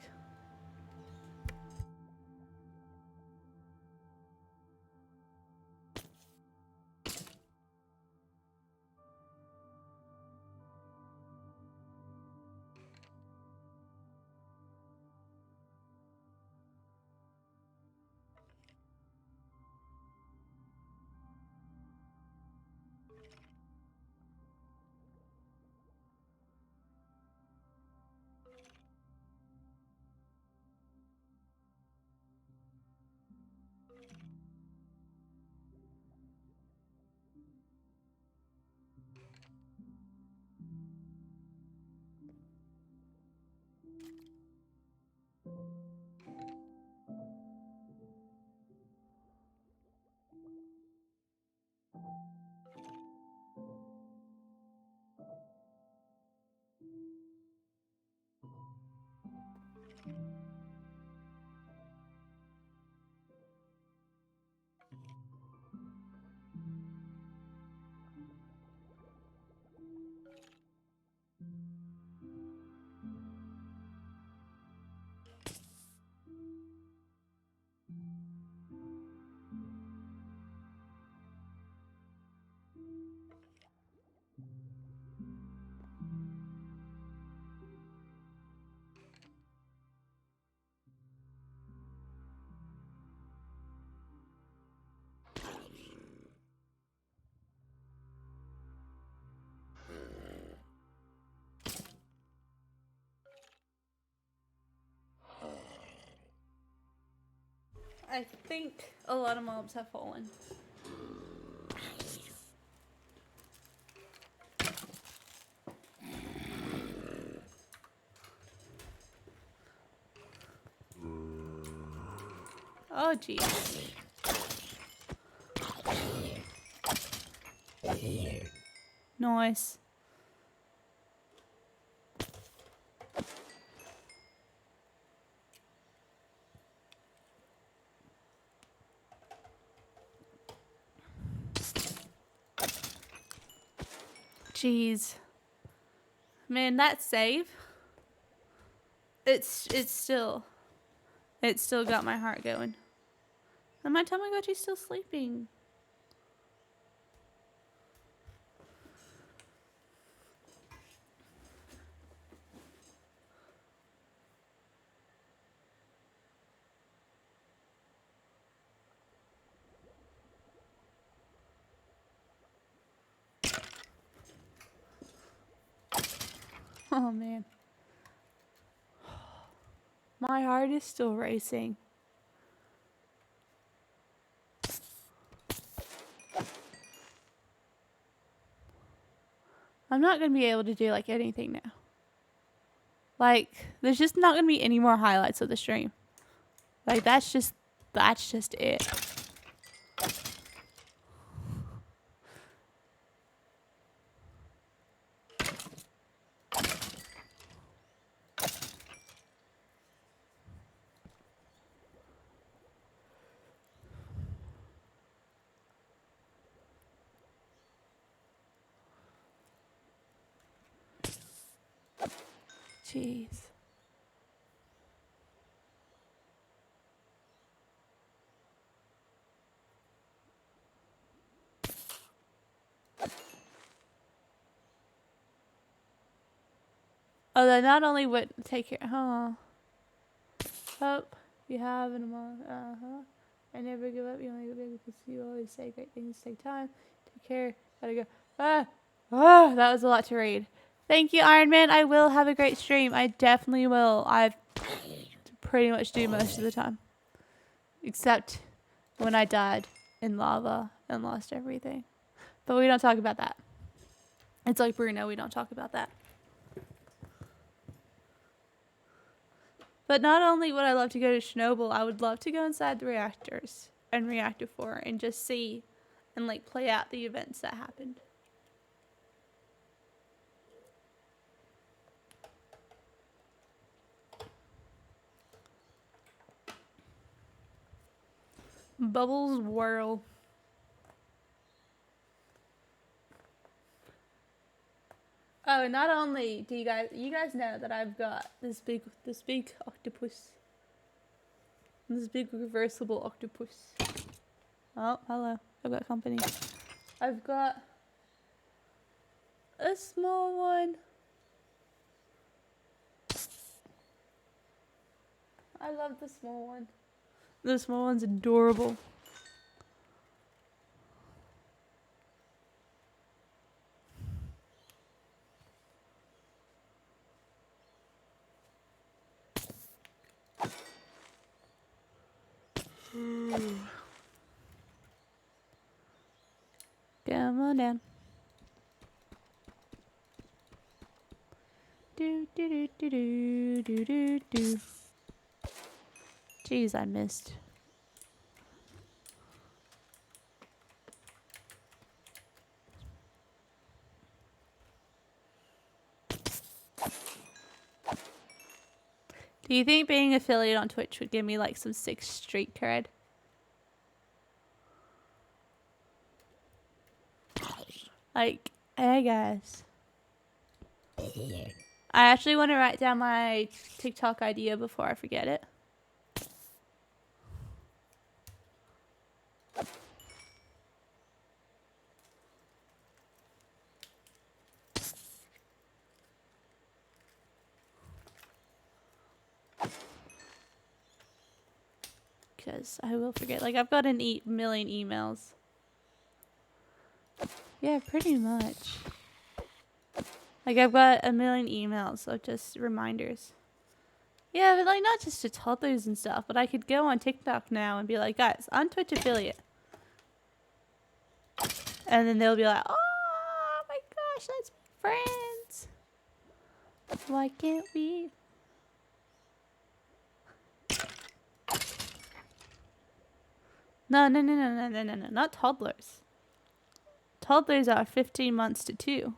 I think a lot of mobs have fallen. Oh, jeez. Nice. Jeez. Man, that save. It's still got my heart going. And my Tamagotchi's still sleeping. Oh man. My heart is still racing. I'm not gonna be able to do like anything now. Like, there's just not gonna be any more highlights of the stream. Like, that's just it. Jeez. Although not only would take care, hope you have in a month. I never give up. You only go big because you always say great things. Take time. Take care. Gotta go. That was a lot to read. Thank you, Iron Man. I will have a great stream. I definitely will. I pretty much do most of the time, except when I died in lava and lost everything. But we don't talk about that. It's like Bruno. We don't talk about that. But not only would I love to go to Chernobyl, I would love to go inside the reactors and reactor 4 and just see and like play out the events that happened. Bubbles whirl. Oh, and not only do you guys know that I've got this big octopus. This big reversible octopus. Oh, hello. I've got company. I've got a small one. I love the small one. The small one's adorable. Come on down. Do do do do do do do do. Jeez, I missed. Do you think being affiliate on Twitch would give me like some 6th Street cred? Like, hey guys. I actually want to write down my TikTok idea before I forget it. Because I will forget. Like, I've got an million emails. Yeah, pretty much. Like, I've got a million emails of just reminders. Yeah, but like, not just to toddlers and stuff, but I could go on TikTok now and be like, guys, I'm Twitch affiliate. And then they'll be like, oh my gosh, let's be friends. Why can't we? No, not toddlers. Toddlers are 15 months to 2.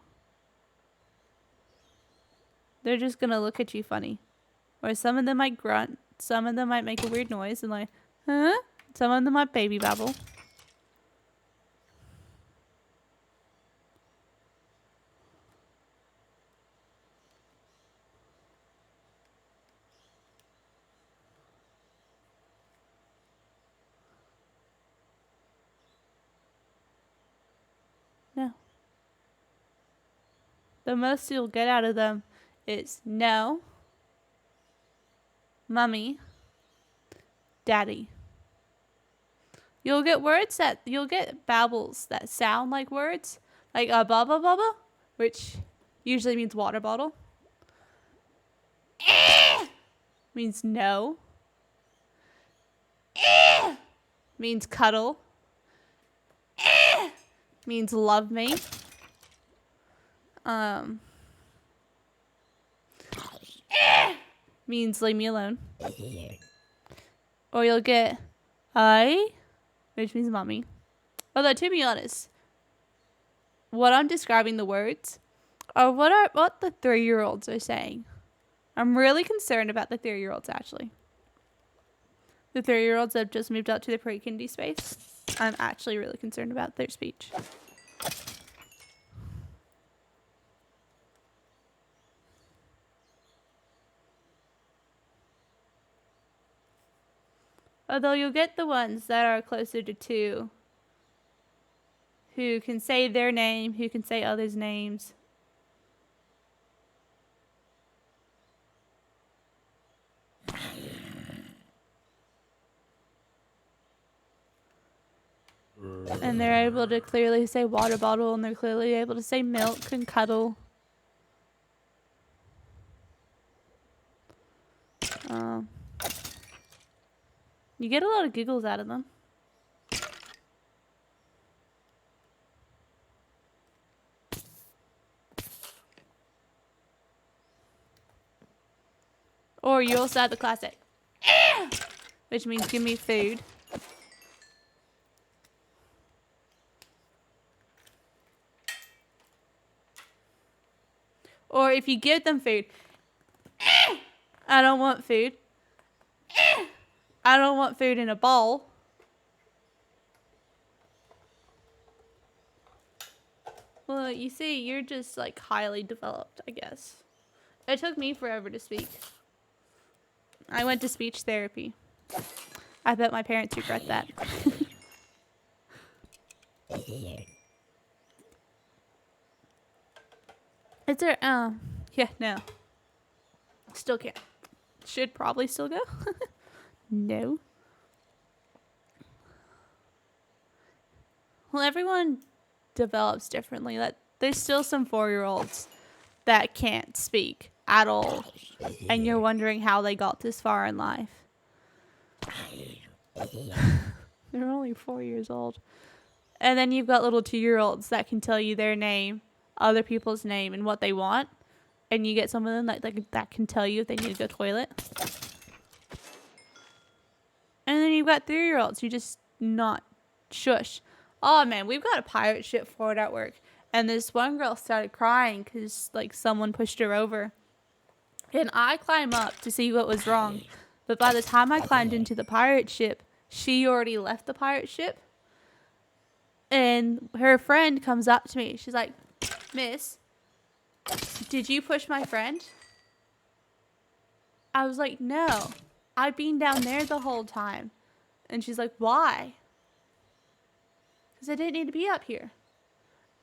They're just gonna look at you funny. Or some of them might grunt. Some of them might make a weird noise and like, huh? Some of them might baby babble. No. The most you'll get out of them is no, mummy, daddy. You'll get babbles that sound like words, like a baba baba, which usually means water bottle. Means no. Means cuddle. Means love me. Means leave me alone. Or you'll get I, which means mommy. Although to be honest, what I'm describing the words are what the 3-year-olds are saying. I'm really concerned about the 3-year-olds actually. The 3-year-olds that have just moved up to the pre-kindy space. I'm actually really concerned about their speech. Although you'll get the ones that are closer to 2, who can say their name, who can say others' names. And they're able to clearly say water bottle, and they're clearly able to say milk and cuddle. You get a lot of giggles out of them. Or you also have the classic, which means give me food. Or if you give them food, I don't want food. I don't want food in a bowl. Well, you see, you're just like highly developed, I guess. It took me forever to speak. I went to speech therapy. I bet my parents regret that. Is there, yeah, no. Still can't. Should probably still go. No. Well, everyone develops differently. That there's still some 4-year-olds that can't speak at all, and you're wondering how they got this far in life. They're only 4 years old. And then you've got little 2-year-olds that can tell you their name, other people's name, and what they want. And you get some of them that can tell you if they need to go toilet. And then you've got 3-year-olds who just not shush. Oh man, we've got a pirate ship forward at work. And this one girl started crying because like someone pushed her over. And I climb up to see what was wrong. But by the time I climbed into the pirate ship, she already left the pirate ship. And her friend comes up to me. She's like, "Miss, did you push my friend?" I was like, "No, I've been down there the whole time." And she's like, "Why?" Because I didn't need to be up here.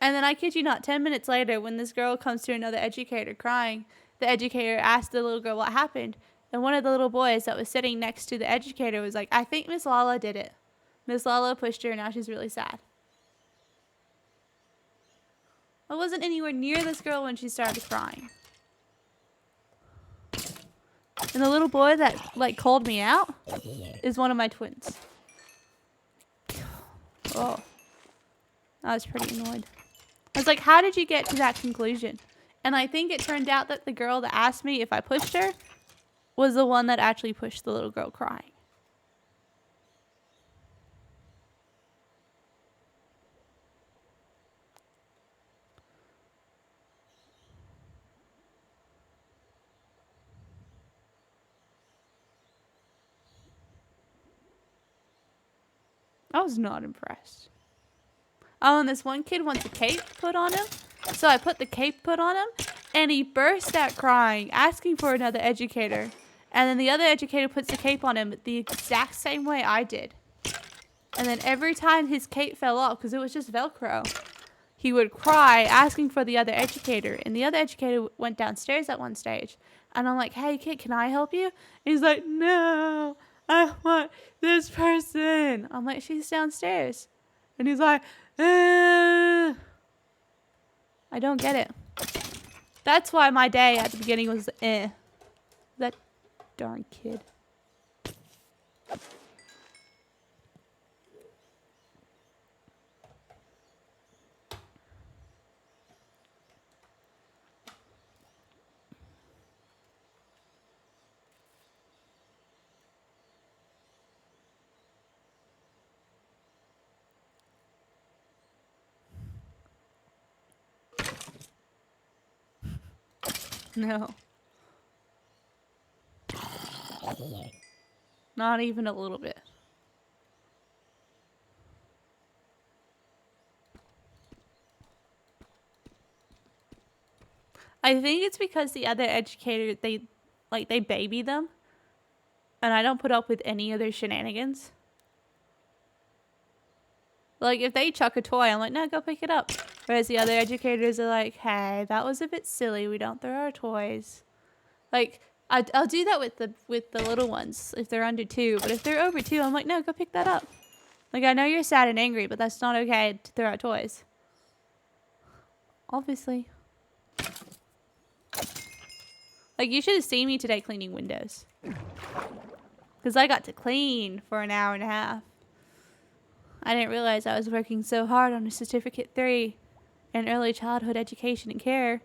And then I kid you not, 10 minutes later, when this girl comes to another educator crying, the educator asked the little girl what happened. And one of the little boys that was sitting next to the educator was like, "I think Miss Lala did it. Miss Lala pushed her and now she's really sad." I wasn't anywhere near this girl when she started crying. And the little boy that like called me out is one of my twins. Oh, I was pretty annoyed. I was like, "How did you get to that conclusion?" And I think it turned out that the girl that asked me if I pushed her was the one that actually pushed the little girl crying. I was not impressed. Oh, and this one kid wants a cape put on him. So I put the cape put on him, and he burst out crying, asking for another educator. And then the other educator puts the cape on him the exact same way I did. And then every time his cape fell off, because it was just Velcro, he would cry, asking for the other educator. And the other educator went downstairs at one stage. And I'm like, "Hey, kid, can I help you?" And he's like, "No, I want this person." I'm like, "She's downstairs." And he's like, I don't get it. That's why my day at the beginning was that darn kid. No. Not even a little bit. I think it's because the other educator, they baby them. And I don't put up with any of their shenanigans. Like, if they chuck a toy, I'm like, "No, go pick it up." Whereas the other educators are like, "Hey, that was a bit silly. We don't throw our toys." Like, I'll do that with the little ones if they're under 2. But if they're over 2, I'm like, "No, go pick that up." Like, I know you're sad and angry, but that's not okay to throw out toys. Obviously. Like, you should have seen me today cleaning windows. Because I got to clean for an hour and a half. I didn't realize I was working so hard on a Certificate 3 in early childhood education and care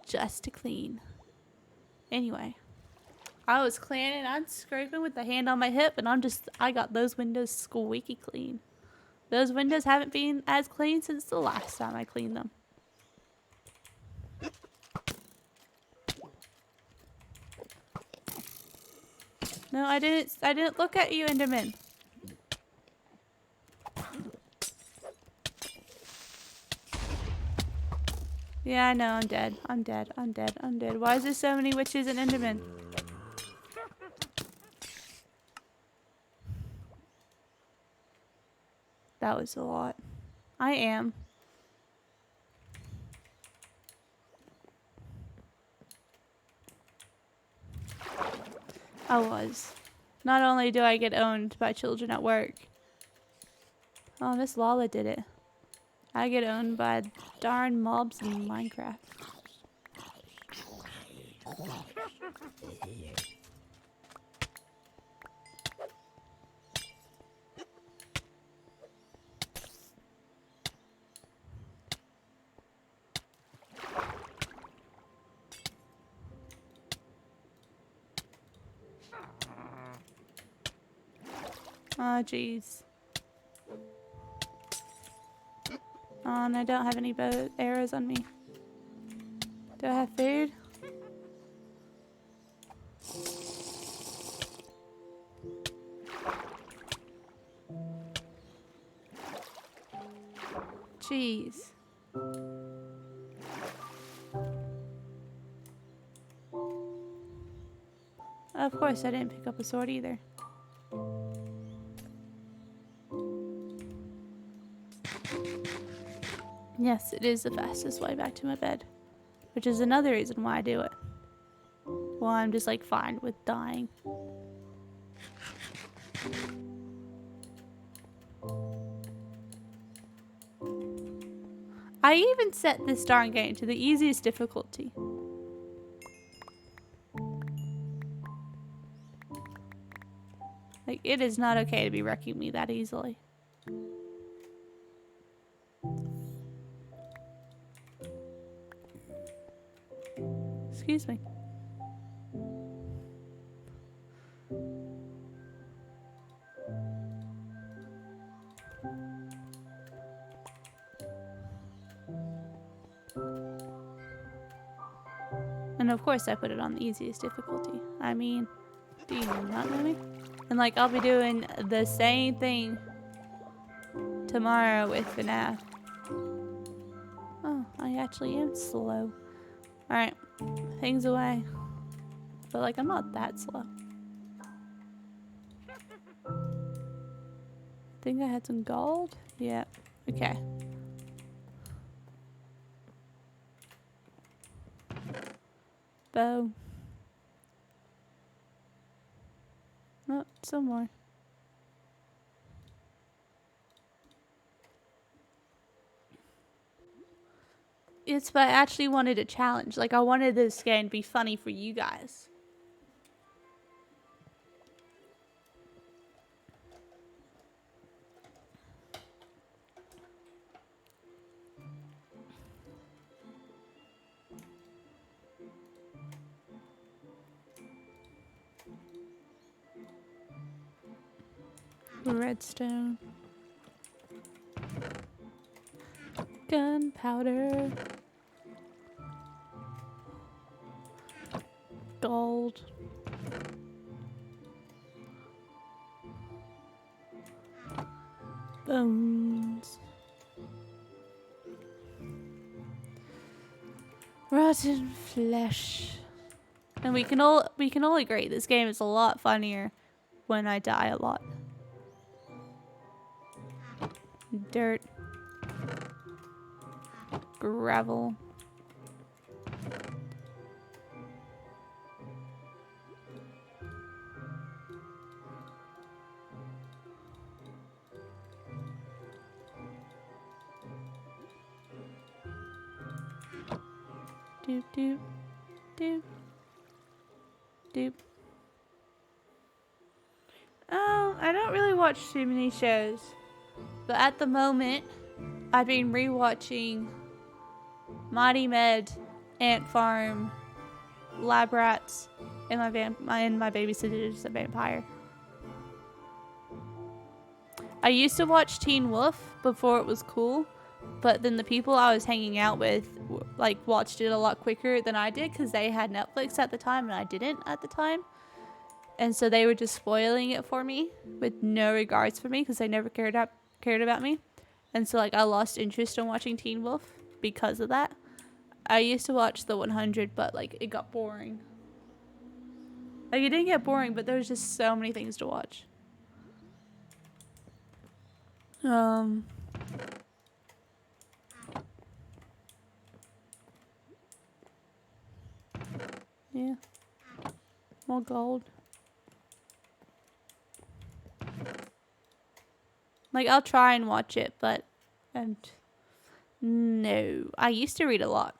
just to clean. Anyway. I was cleaning, I'm scraping with the hand on my hip, and I got those windows squeaky clean. Those windows haven't been as clean since the last time I cleaned them. No, I didn't look at you, Enderman. Yeah, I know, I'm dead. I'm dead. I'm dead. I'm dead. Why is there so many witches and Endermen? That was a lot. I am. I was. Not only do I get owned by children at work. Oh, Miss Lala did it. I get owned by darn mobs in Minecraft. Oh, jeez. Oh, and I don't have any bow arrows on me. Do I have food? Jeez. Of course, I didn't pick up a sword either. Yes, it is the fastest way back to my bed. Which is another reason why I do it. Well, I'm just like fine with dying. I even set this darn game to the easiest difficulty. Like, it is not okay to be wrecking me that easily. Excuse me. And of course I put it on the easiest difficulty. I mean, do you not know me? And like, I'll be doing the same thing tomorrow with FNAF. Oh, I actually am slow. Alright, things away. But like, I'm not that slow. I think I had some gold? Yeah. Okay. Bow. Oh, some more. It's but I actually wanted a challenge. Like, I wanted this game to be funny for you guys. Redstone. Gunpowder. Gold. Bones. Rotten flesh. And we can all agree this game is a lot funnier when I die a lot. Dirt. Gravel. Doop doop doop doop. Oh, I don't really watch too many shows, but at the moment, I've been rewatching Mighty Med, Ant Farm, lab rats, and my babysitter is a vampire. I used to watch Teen Wolf before it was cool, but then the people I was hanging out with like watched it a lot quicker than I did because they had Netflix at the time and I didn't at the time. And so they were just spoiling it for me with no regards for me because they never cared about me. And so like I lost interest in watching Teen Wolf because of that. I used to watch the 100, but like it got boring. Like it didn't get boring, but there was just so many things to watch. Yeah. More gold. Like I'll try and watch it, but no. I used to read a lot.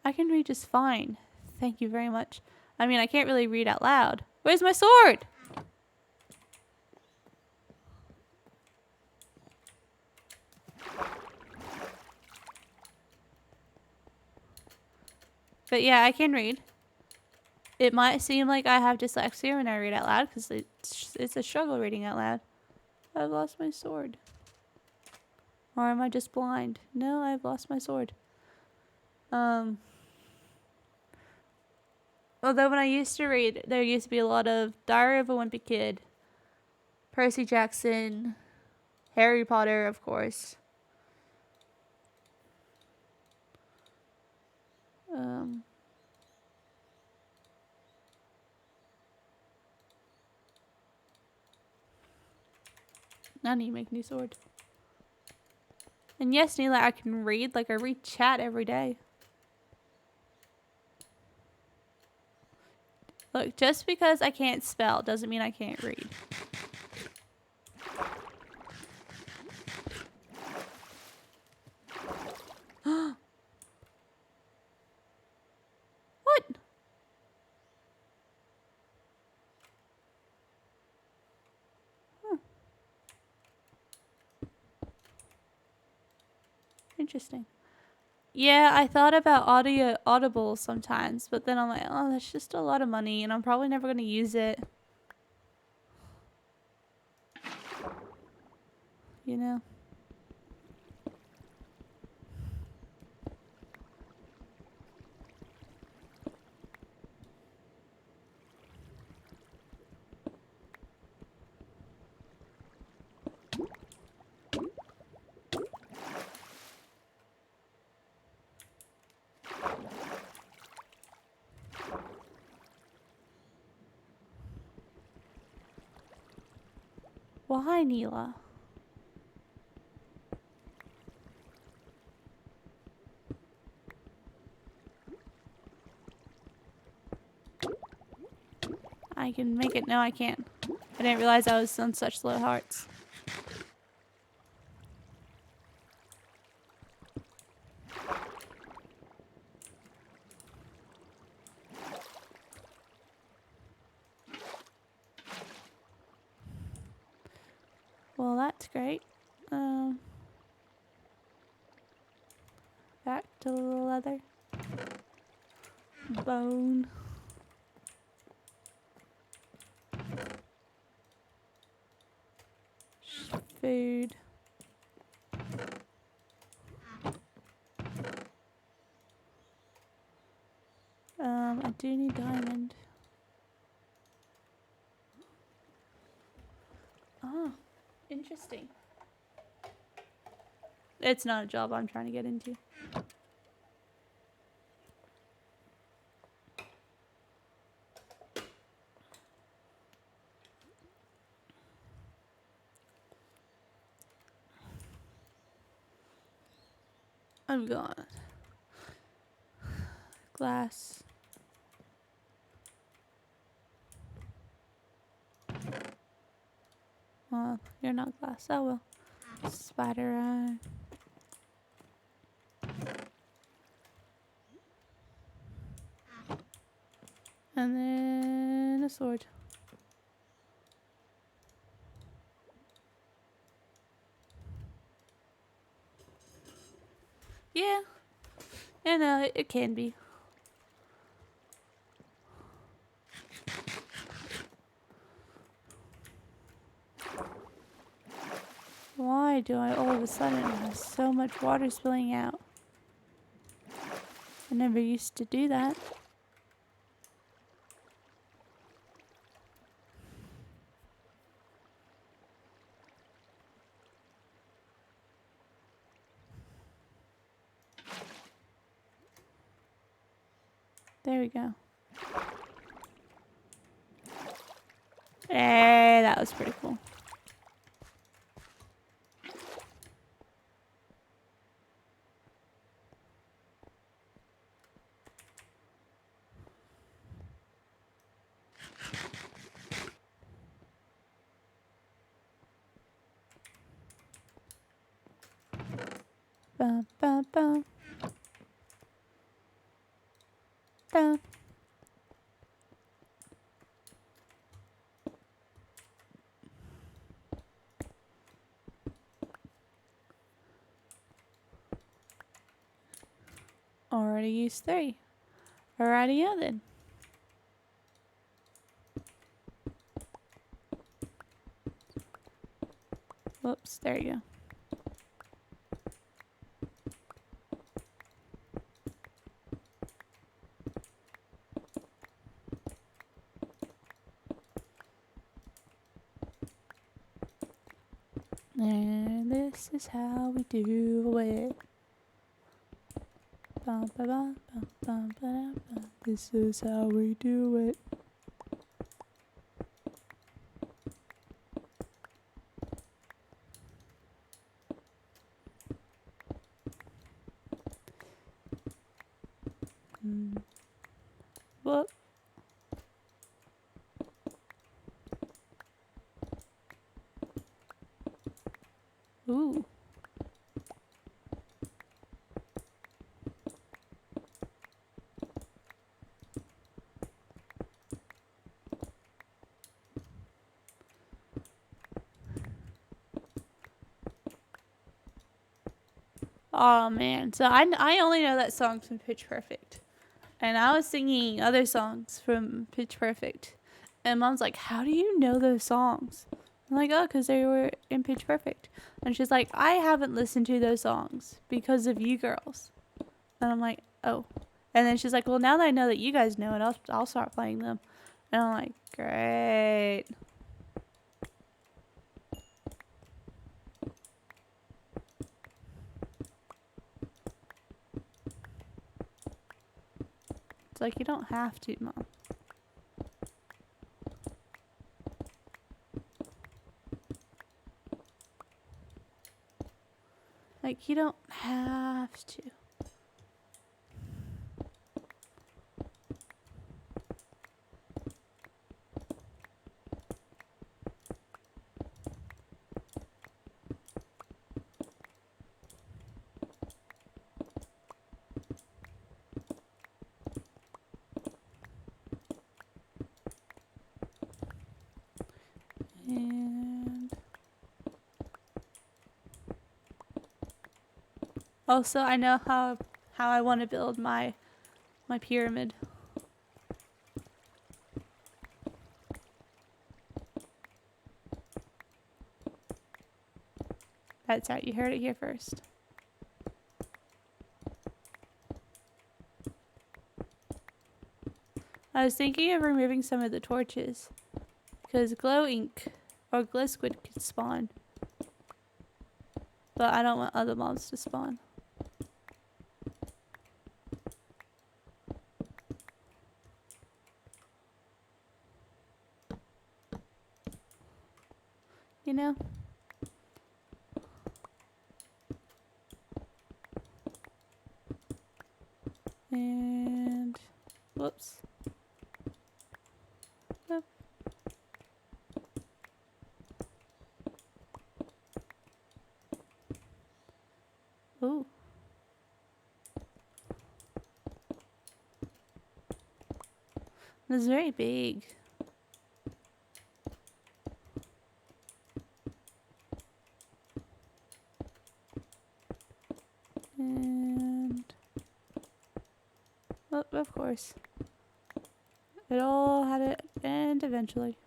I can read just fine. Thank you very much. I mean, I can't really read out loud. Where's my sword? But yeah, I can read. It might seem like I have dyslexia when I read out loud because it's a struggle reading out loud. I've lost my sword. Or am I just blind? No, I've lost my sword. Although when I used to read, there used to be a lot of Diary of a Wimpy Kid, Percy Jackson, Harry Potter, of course. I need to make a new sword. And yes, Neela, I can read. Like, I read chat every day. Look, just because I can't spell doesn't mean I can't read. What? Interesting. Yeah, I thought about Audible sometimes, but then I'm like, oh, that's just a lot of money, and I'm probably never going to use it. You know? Why, Neela? I can make it. No, I can't. I didn't realize I was on such low hearts. Well, that's great. Back to the leather. Bone. Food. I do need diamond. Ah, interesting. It's not a job I'm trying to get into. I'm gone. Glass. Well, you're not glass. Oh well. Spider eye. And then a sword. Yeah. You know, it can be. Why do I all of a sudden have so much water spilling out? I never used to do that. There we go. Hey, that was pretty cool. Bum, bum, bum. Bum. Already used 3. Alrighty then. Whoops, there you go. And this is how we do it. Bum, ba, ba, bum, bum, ba, da, ba. This is how we do it. Whoop. Ooh. Oh man, so I only know that song from Pitch Perfect, and I was singing other songs from Pitch Perfect, and Mom's like, "How do you know those songs?" I'm like, "Oh, because they were in Pitch Perfect," and she's like, "I haven't listened to those songs because of you girls," and I'm like, "Oh," and then she's like, "Well, now that I know that you guys know it, I'll start playing them," and I'm like, "Great." It's like you don't have to, Mom. Like, you don't have to. And also, I know how I want to build my pyramid. That's right, you heard it here first. I was thinking of removing some of the torches, because glow ink or glow squid could spawn. But I don't want other mobs to spawn. You know? And whoops. Whoop. Ooh. It's very big. And Oh, of course. It all had to end eventually.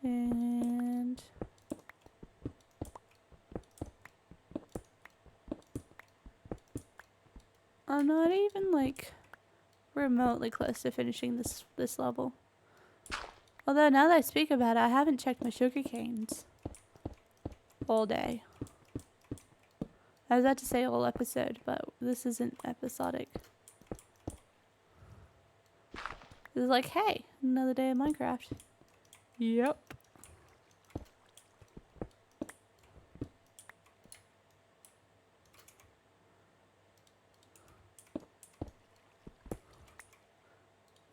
And I'm not even like remotely close to finishing this level. Although now that I speak about it, I haven't checked my sugar canes all day. I was about to say all episode, but this isn't episodic. It was like, hey, another day of Minecraft. Yep.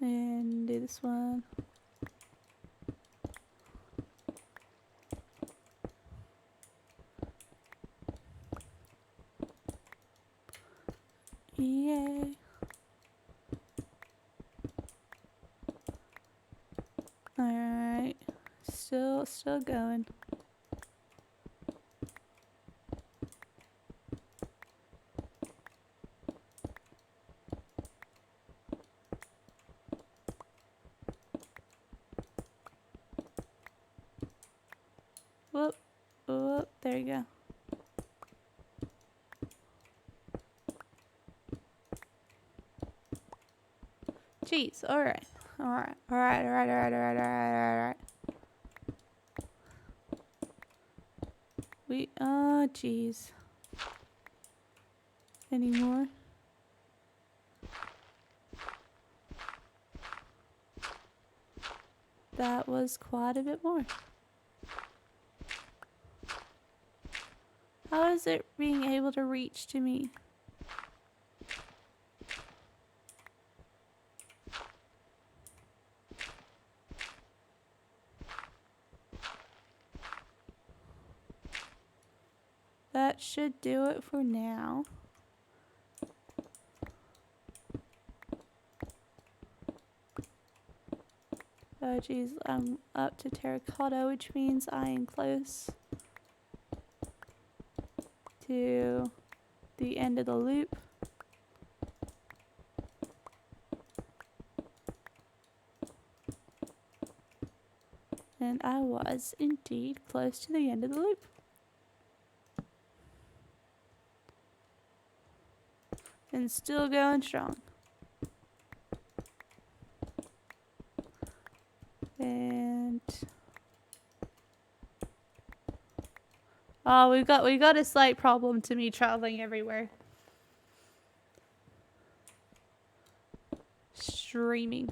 And do this one. Yay. Alright. Still going. Whoop. Whoop. There you go. Jeez. Alright. Alright. Jeez. Any more? That was quite a bit more. How is it being able to reach to me? That should do it for now. Oh geez, I'm up to terracotta, which means I am close to the end of the loop. And I was indeed close to the end of the loop. And still going strong. And oh, we got a slight problem to me traveling everywhere. Streaming.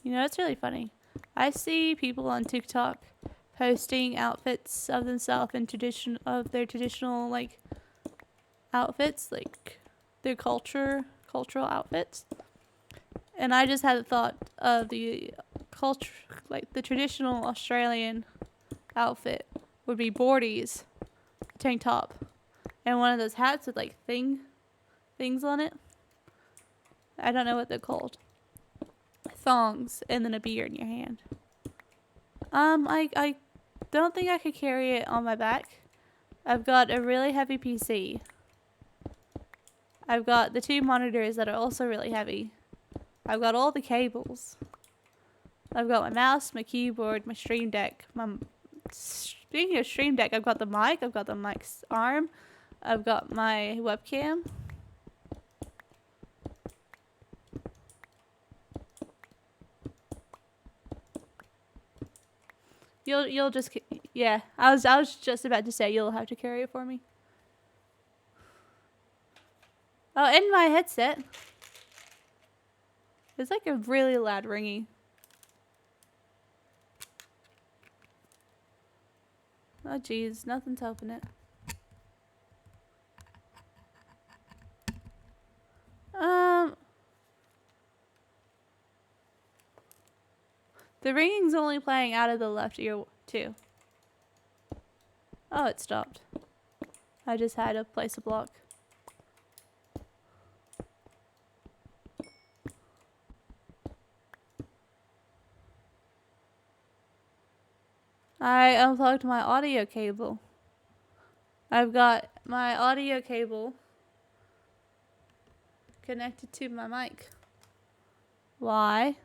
You know, it's really funny. I see people on TikTok posting outfits of themselves in their traditional like outfits, like their cultural outfits. And I just had a thought of the culture, like the traditional Australian outfit would be boardies, tank top, and one of those hats with like things on it. I don't know what they're called. Thongs, and then a beer in your hand. I don't think I could carry it on my back. I've got a really heavy PC. I've got the 2 monitors that are also really heavy. I've got all the cables. I've got my mouse, my keyboard, my stream deck. Speaking of stream deck, I've got the mic, I've got the mic's arm, I've got my webcam. You'll just, yeah, I was just about to say you'll have to carry it for me. Oh, and my headset. It's like a really loud ringing. Oh geez, nothing's helping it. The ringing's only playing out of the left ear too. Oh, it stopped. I just had to place a block. I unplugged my audio cable. I've got my audio cable connected to my mic. Why?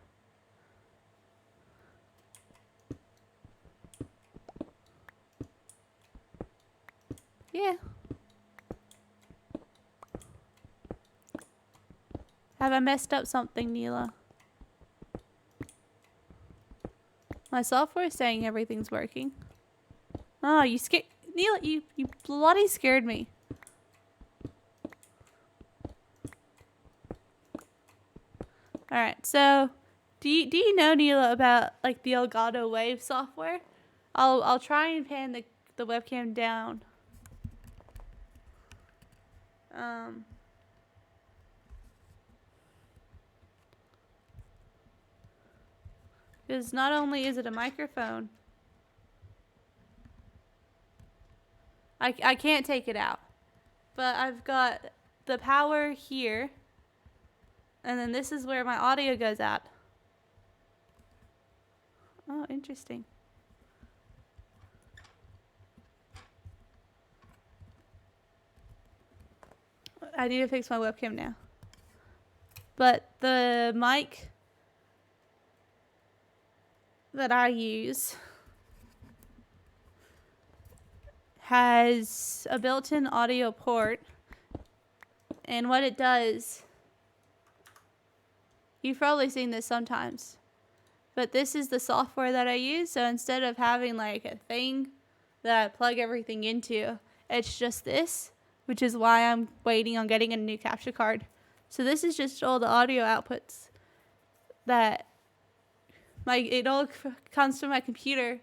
Yeah. Have I messed up something, Neela? My software is saying everything's working. Oh, you scared... Neela, you bloody scared me. Alright, so... Do you know, Neela, about, like, the Elgato Wave software? I'll try and pan the webcam down. Because not only is it a microphone, I can't take it out, but I've got the power here, and then this is where my audio goes out. Oh, interesting. I need to fix my webcam now. But the mic that I use has a built-in audio port, and what it does, you've probably seen this sometimes, but this is the software that I use. So instead of having like a thing that I plug everything into, it's just this, which is why I'm waiting on getting a new capture card. So this is just all the audio outputs that it all comes from my computer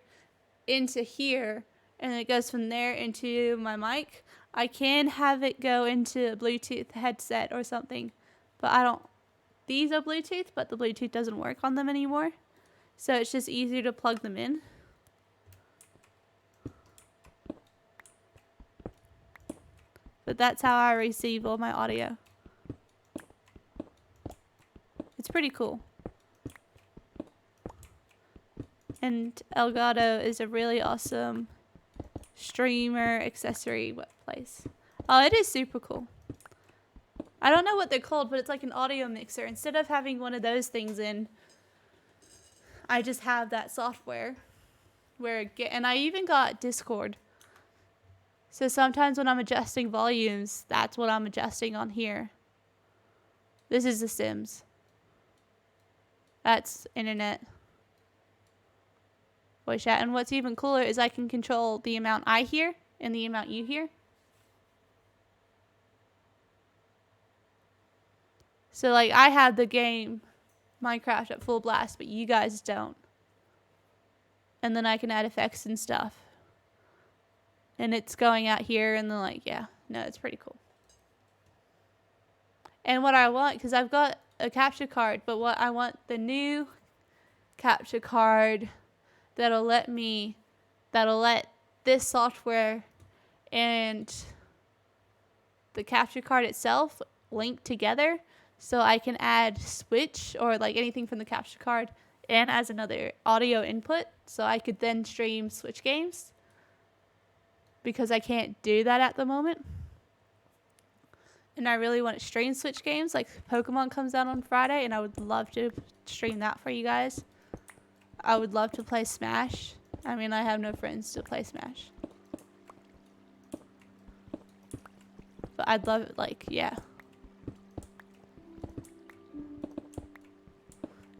into here, and it goes from there into my mic. I can have it go into a Bluetooth headset or something, but I don't. These are Bluetooth, but the Bluetooth doesn't work on them anymore. So it's just easier to plug them in. But that's how I receive all my audio. It's pretty cool. And Elgato is a really awesome streamer accessory place. Oh, it is super cool. I don't know what they're called, but it's like an audio mixer. Instead of having one of those things in, I just have that software and I even got Discord. So sometimes when I'm adjusting volumes, that's what I'm adjusting on here. This is The Sims. That's internet voice chat. And what's even cooler is I can control the amount I hear and the amount you hear. So like I have the game Minecraft at full blast, but you guys don't. And then I can add effects and stuff. And it's going out here, and then like, yeah, no, it's pretty cool. And what I want, because I've got a capture card, but what I want, the new capture card that'll let this software and the capture card itself link together, so I can add Switch or like anything from the capture card and as another audio input, so I could then stream Switch games, because I can't do that at the moment. And I really want to stream Switch games, like Pokemon comes out on Friday, and I would love to stream that for you guys. I would love to play Smash. I mean, I have no friends to play Smash. But I'd love it, like, yeah.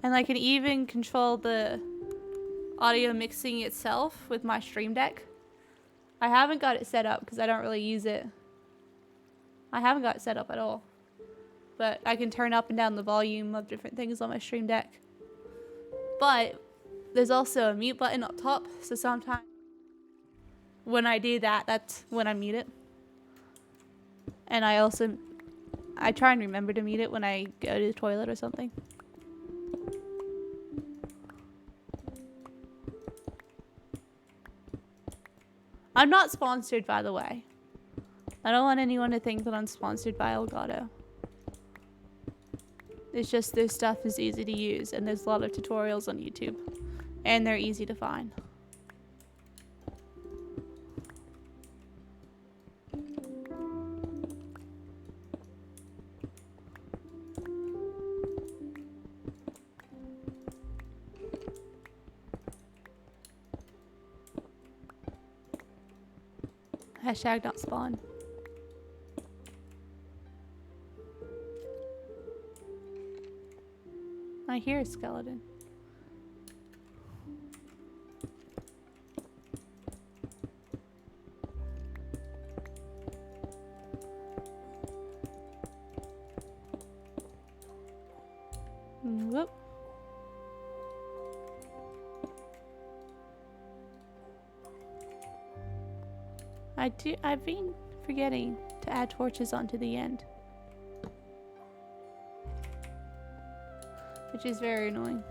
And I can even control the audio mixing itself with my Stream Deck. I haven't got it set up because I don't really use it. I haven't got it set up at all. But I can turn up and down the volume of different things on my Stream Deck. But there's also a mute button up top, so sometimes when I do that, that's when I mute it. And I try and remember to mute it when I go to the toilet or something. I'm not sponsored, by the way. I don't want anyone to think that I'm sponsored by Elgato. It's just this stuff is easy to use, and there's a lot of tutorials on YouTube. And they're easy to find. Hashtag not spawn. I hear a skeleton. Whoop. I've been forgetting to add torches onto the end. Which is very annoying.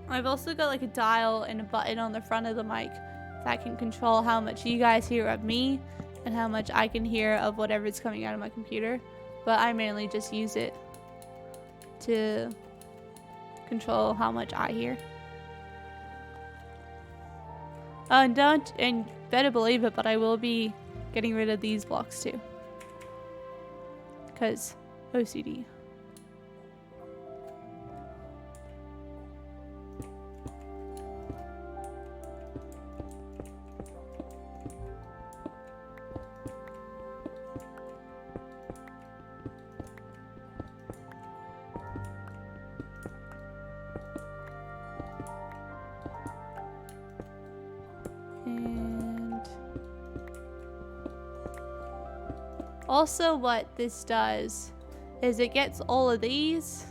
I've also got like a dial and a button on the front of the mic that can control how much you guys hear of me and how much I can hear of whatever's coming out of my computer. But I mainly just use it to control how much I hear. And better believe it, but I will be getting rid of these blocks too. Because OCD. Also, what this does is it gets all of these.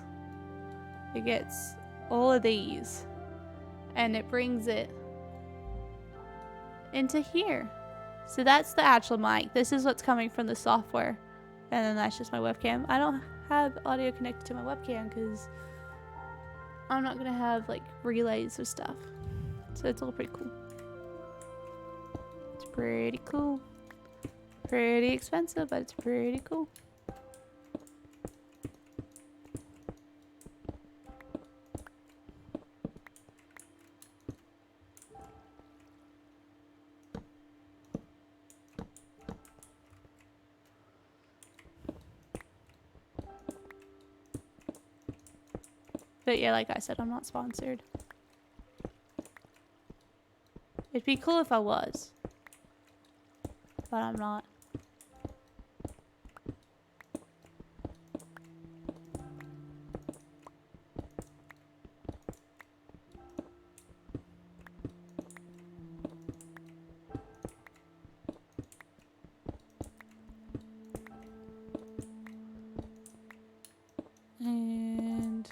It gets all of these. And it brings it into here. So that's the actual mic. This is what's coming from the software. And then that's just my webcam. I don't have audio connected to my webcam because I'm not going to have like relays or stuff. So it's all pretty cool. It's pretty cool. Pretty expensive, but it's pretty cool. But yeah, like I said, I'm not sponsored. It'd be cool if I was. But I'm not. And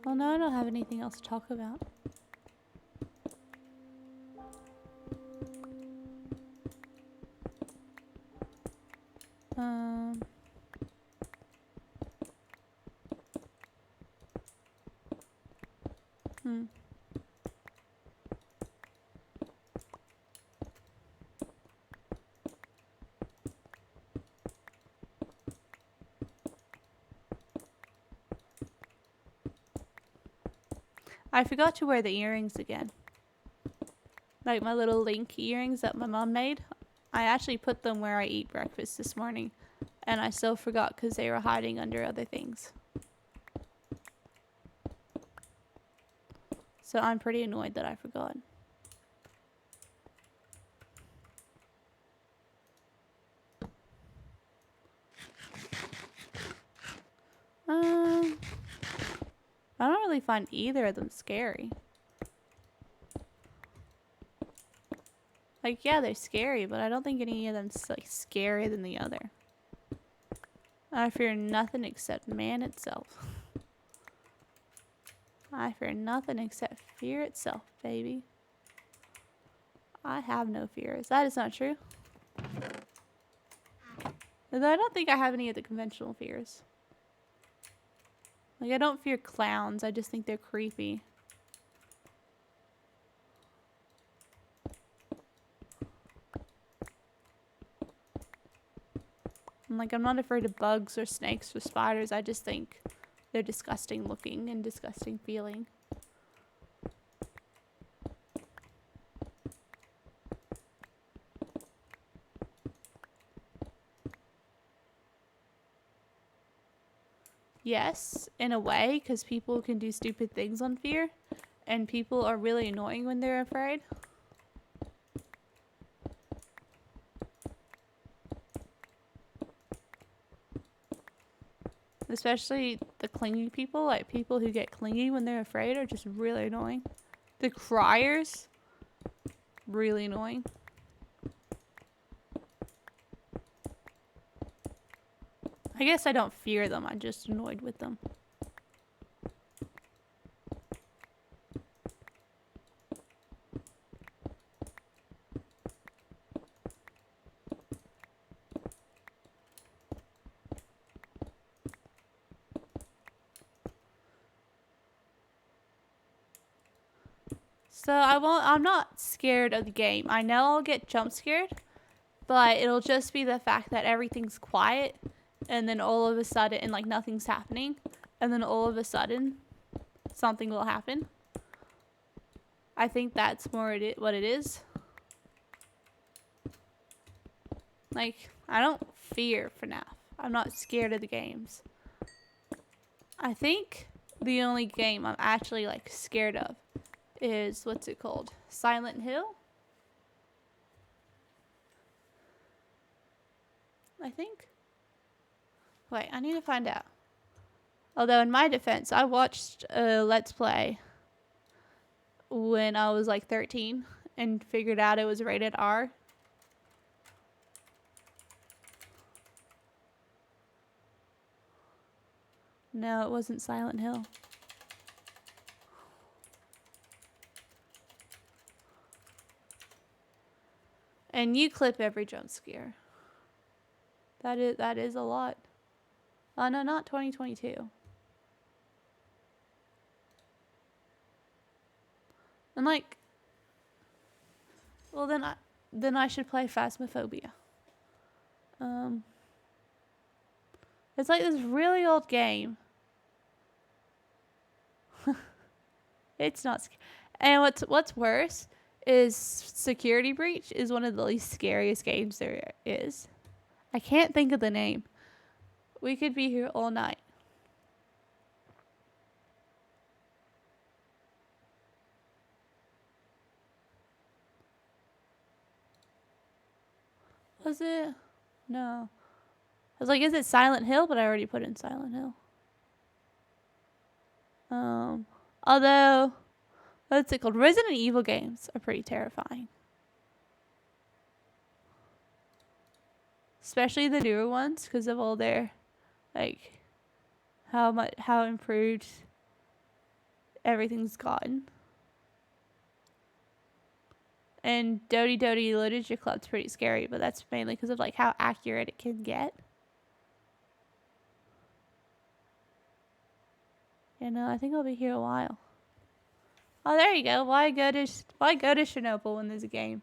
well, no, I don't have anything else to talk about. I forgot to wear the earrings again. Like my little link earrings that my mom made. I actually put them where I eat breakfast this morning. And I still forgot because they were hiding under other things. So I'm pretty annoyed that I forgot. I don't really find either of them scary. Like, yeah, they're scary, but I don't think any of them's like scarier than the other. I fear nothing except man itself. I fear nothing except fear itself, baby. I have no fears. That is not true. Although I don't think I have any of the conventional fears. Like, I don't fear clowns. I just think they're creepy. And, like, I'm not afraid of bugs or snakes or spiders. I just think they're disgusting looking and disgusting feeling. Yes, in a way, because people can do stupid things on fear. And people are really annoying when they're afraid. Especially the clingy people. Like, people who get clingy when they're afraid are just really annoying. The criers, really annoying. I guess I don't fear them. I'm just annoyed with them. So I'm not scared of the game. I know I'll get jump scared, but it'll just be the fact that everything's quiet and then all of a sudden, and like nothing's happening, and then all of a sudden something will happen. I think that's more what it is. Like, I don't fear FNAF. I'm not scared of the games. I think the only game I'm actually like scared of is, what's it called? Silent Hill? I think. Wait, I need to find out. Although in my defense, I watched a Let's Play when I was like 13 and figured out it was rated R. No, it wasn't Silent Hill. And you clip every jump scare. That is a lot. Oh no, not 2022. And like, well then I should play Phasmophobia. It's like this really old game. It's not and what's worse is Security Breach is one of the least scariest games there is. I can't think of the name. We could be here all night. Was it? No. I was like, is it Silent Hill? But I already put in Silent Hill. Although, what's it called? Resident Evil games are pretty terrifying. Especially the newer ones, because of all their, like, how improved everything's gotten. And Dodie Dodie Literature Club's pretty scary, but that's mainly because of like how accurate it can get. You know, I think I'll be here a while. Oh, there you go. Why go to Chernobyl when there's a game?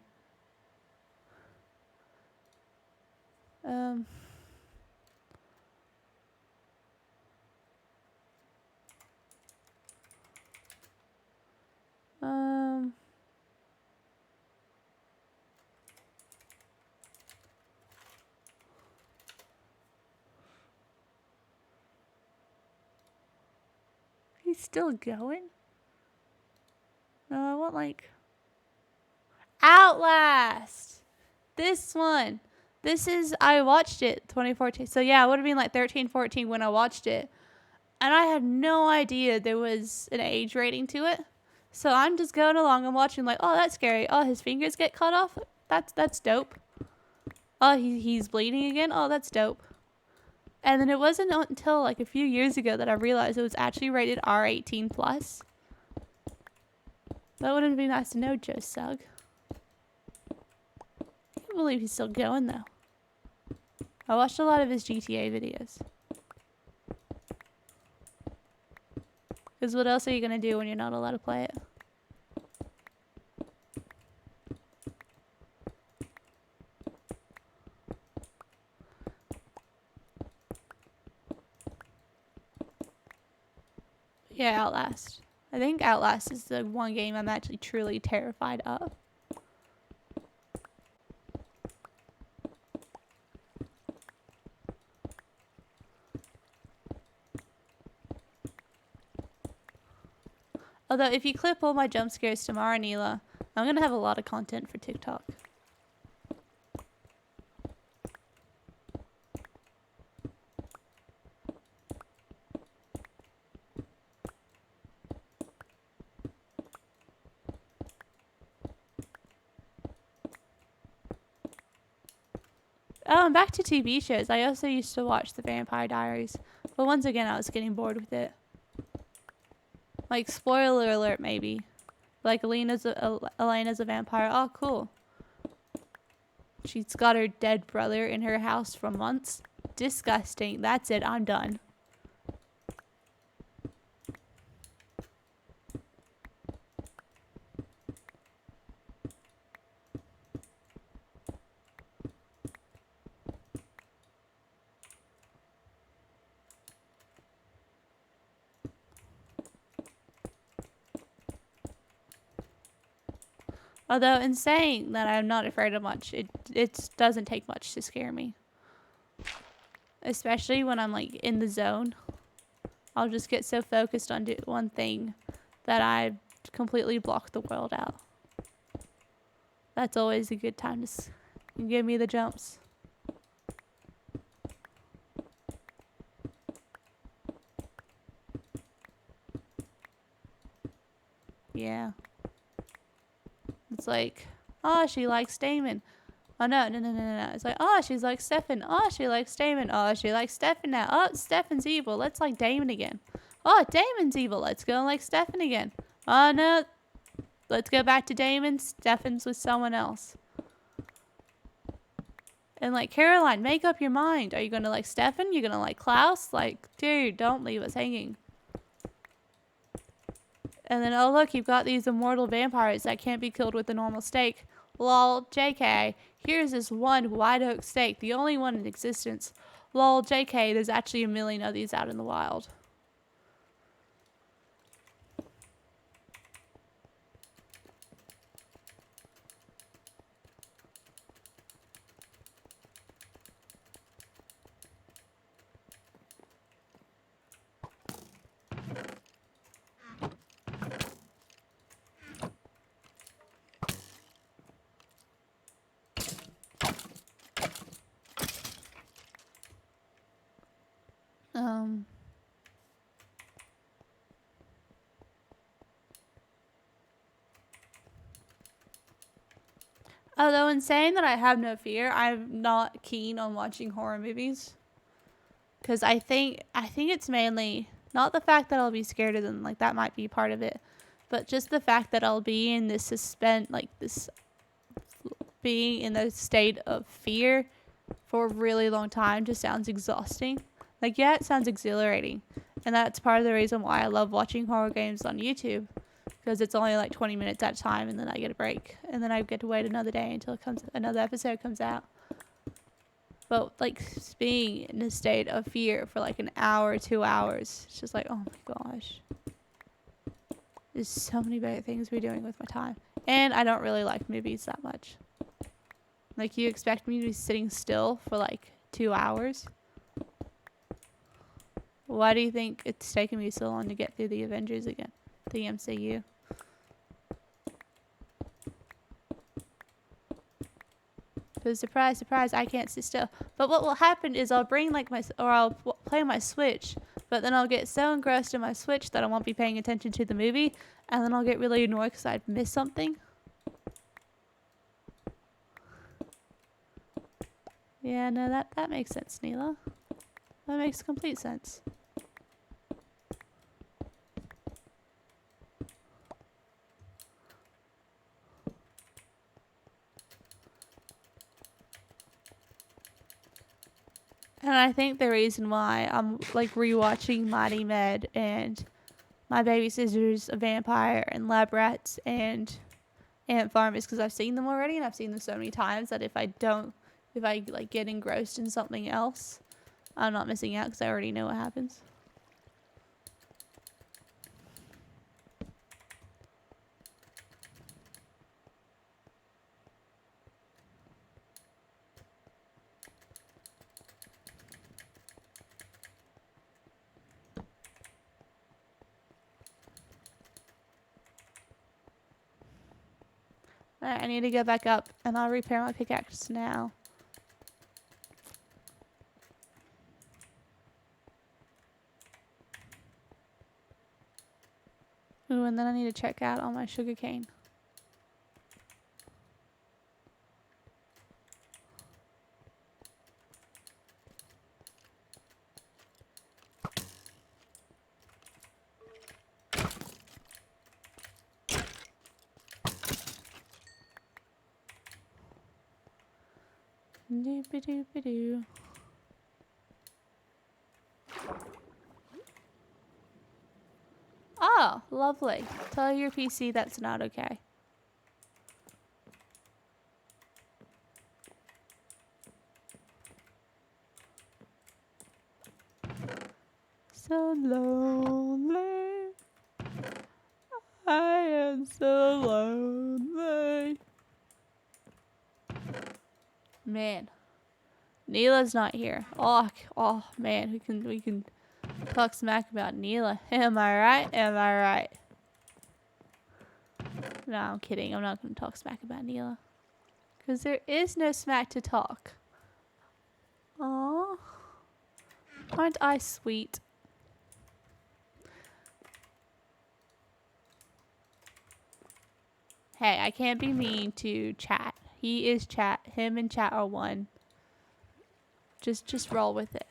He's still going? No, I want like Outlast. This one. I watched it 2014. So yeah, it would have been like 13, 14 when I watched it. And I had no idea there was an age rating to it. So I'm just going along and watching like, oh, that's scary. Oh, his fingers get cut off. That's dope. Oh, he's bleeding again. Oh, that's dope. And then it wasn't until like a few years ago that I realized it was actually rated R18+. That would be nice to know, Joe Sugg. I can't believe he's still going though. I watched a lot of his GTA videos. Because what else are you going to do when you're not allowed to play it? Yeah, Outlast. I think Outlast is the one game I'm actually truly terrified of. Although, if you clip all my jump scares tomorrow, Neela, I'm going to have a lot of content for TikTok. Oh, and back to TV shows. I also used to watch The Vampire Diaries. But once again, I was getting bored with it. Like, spoiler alert, maybe. Like, Elena's a vampire. Oh, cool. She's got her dead brother in her house for months. Disgusting. That's it. I'm done. Although, in saying that I'm not afraid of much, it doesn't take much to scare me. Especially when I'm, like, in the zone. I'll just get so focused on one thing that I completely block the world out. That's always a good time to give me the jumps. Yeah. It's like, oh, she likes Damon. Oh, no. It's like, oh, she's like Stefan. Oh, she likes Damon. Oh, she likes Stefan now. Oh, Stefan's evil. Let's like Damon again. Oh, Damon's evil. Let's go like Stefan again. Oh, no. Let's go back to Damon. Stefan's with someone else. And like, Caroline, make up your mind. Are you going to like Stefan? You're going to like Klaus? Like, dude, don't leave us hanging. And then, oh, look, you've got these immortal vampires that can't be killed with a normal stake. Lol, JK. Here's this one white oak stake, the only one in existence. Lol, JK, there's actually a million of these out in the wild. Although in saying that I have no fear, I'm not keen on watching horror movies. Because I think it's mainly not the fact that I'll be scared of them, like that might be part of it, but just the fact that I'll be in this suspense, like this being in a state of fear for a really long time just sounds exhausting. Like, yeah, it sounds exhilarating. And that's part of the reason why I love watching horror games on YouTube. Because it's only like 20 minutes at a time and then I get a break. And then I get to wait another day until another episode comes out. But like being in a state of fear for like an hour, 2 hours, it's just like, oh my gosh. There's so many better things we're doing with my time. And I don't really like movies that much. Like, you expect me to be sitting still for like 2 hours? Why do you think it's taken me so long to get through the Avengers again? The MCU. Because surprise, surprise, I can't sit still. But what will happen is I'll bring like I'll play my Switch, but then I'll get so engrossed in my Switch that I won't be paying attention to the movie, and then I'll get really annoyed because I've missed something. Yeah, no, that makes sense, Neela. That makes complete sense. And I think the reason why I'm like rewatching Mighty Med and my baby sister's a vampire and lab rats and ant farmers, because I've seen them already and I've seen them so many times that if I like get engrossed in something else, I'm not missing out because I already know what happens. Alright, I need to go back up and I'll repair my pickaxe now. Ooh, and then I need to check out all my sugarcane. Doop-a-doop-a-doo. Oh, lovely. Tell your PC that's not okay. So lonely. I am so lonely. Man. Neela's not here. Oh man, we can talk smack about Neela. Am I right? Am I right? No, I'm kidding. I'm not going to talk smack about Neela. Because there is no smack to talk. Aww. Aren't I sweet? Hey, I can't be mean to Chat. He is Chat. Him and Chat are one. Just roll with it.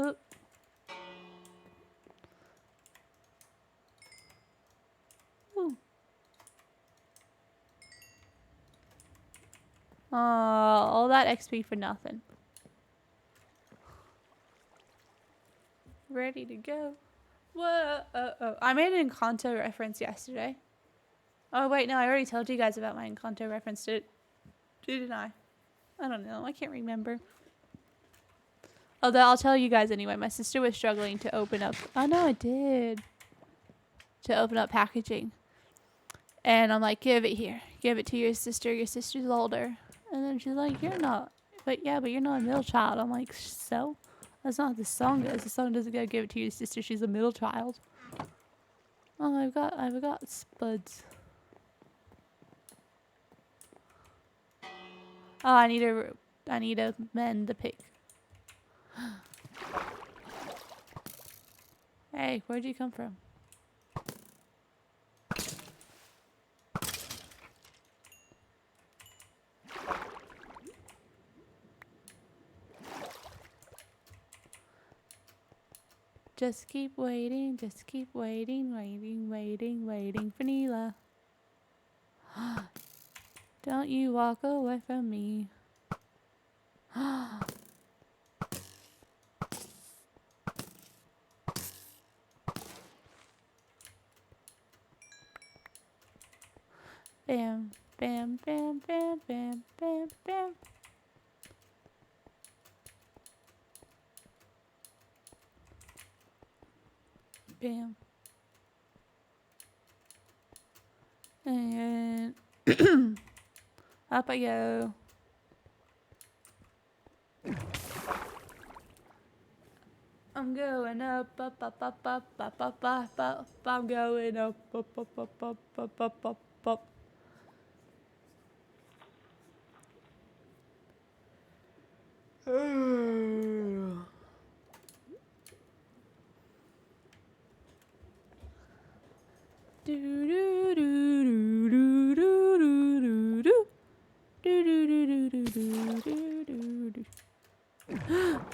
Oop. Ooh. Oh, all that XP for nothing. Ready to go. Whoa. I made an Encanto reference yesterday. Oh, wait, no, I already told you guys about my Encanto reference, didn't I? I don't know. I can't remember. Although I'll tell you guys anyway. My sister was struggling to open up. Oh, no, I did. To open up packaging. And I'm like, give it here. Give it to your sister. Your sister's older. And then she's like, you're not. But yeah, but you're not a middle child. I'm like, so? That's not how the song goes. The song doesn't go give it to your sister. She's a middle child. Oh, I've got spuds. Oh, I need to mend the pick. Hey, where'd you come from? Just keep waiting waiting for Neela. Don't you walk away from me. Bam, bam, bam, bam, bam, bam, bam. Bam. And up I go. I'm going up. I'm going up.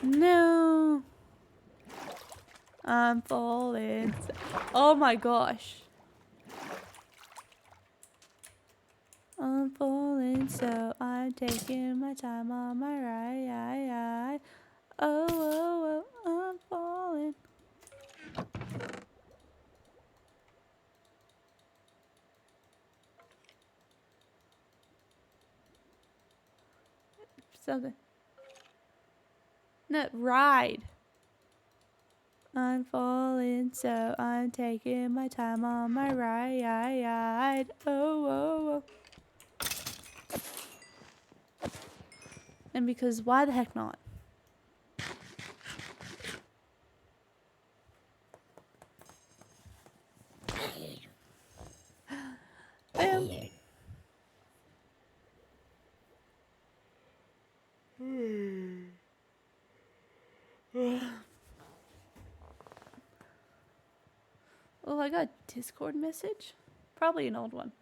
No. I'm falling. Oh my gosh. I'm falling, so I'm taking my time on my ride. oh, oh, I'm falling. Something. No, ride. I'm falling, so I'm taking my time on my ride. Oh, oh, oh. And because why the heck not? Bam. Oh, I got a Discord message. Probably an old one.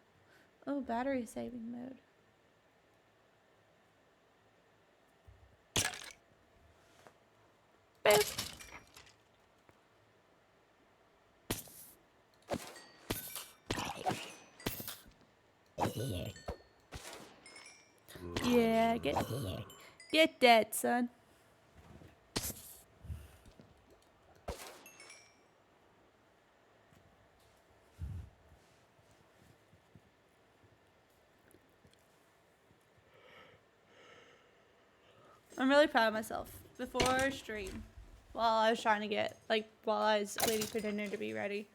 Oh, battery saving mode. Bam. Yeah, get dead, son. I'm really proud of myself. Before stream, while I was trying to get, like, while I was waiting for dinner to be ready,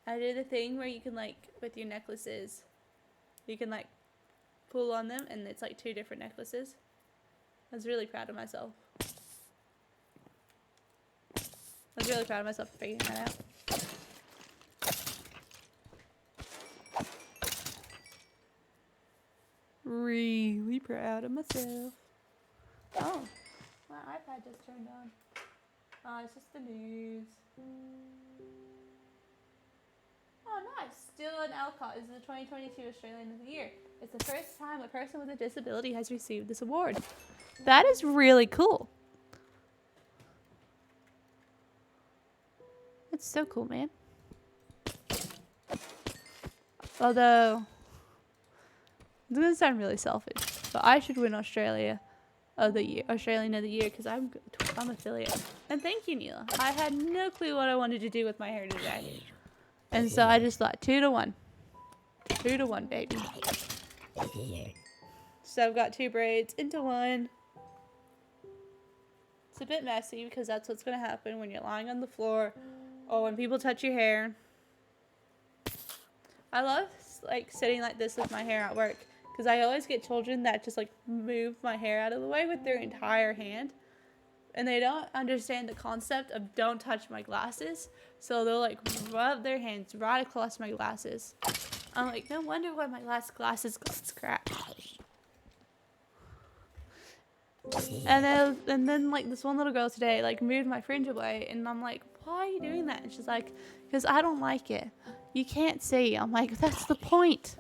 I did a thing where you can, like, with your necklaces, you can, like, pull on them and it's like 2 different necklaces. I was really proud of myself. I was really proud of myself for figuring that out. Really proud of myself. Oh, my iPad just turned on. Oh, it's just the news. Oh, nice. Dylan Alcott is the 2022 Australian of the Year. It's the first time a person with a disability has received this award. That is really cool. That's so cool, man. Although, it's gonna sound really selfish, but I should win Australian of the Year, because I'm affiliate. And thank you, Neela. I had no clue what I wanted to do with my hair today, and so I just thought 2 to 1, 2 to 1, baby. So I've got 2 braids into 1. It's a bit messy because that's what's gonna happen when you're lying on the floor or when people touch your hair. I love like sitting like this with my hair at work because I always get children that just like move my hair out of the way with their entire hand, and they don't understand the concept of don't touch my glasses, so they'll like rub their hands right across my glasses. I'm like, no wonder why my last glasses got scratched. And then like this one little girl today like moved my fringe away, and I'm like, why are you doing that? And she's like, because I don't like it. You can't see. I'm like, that's the point.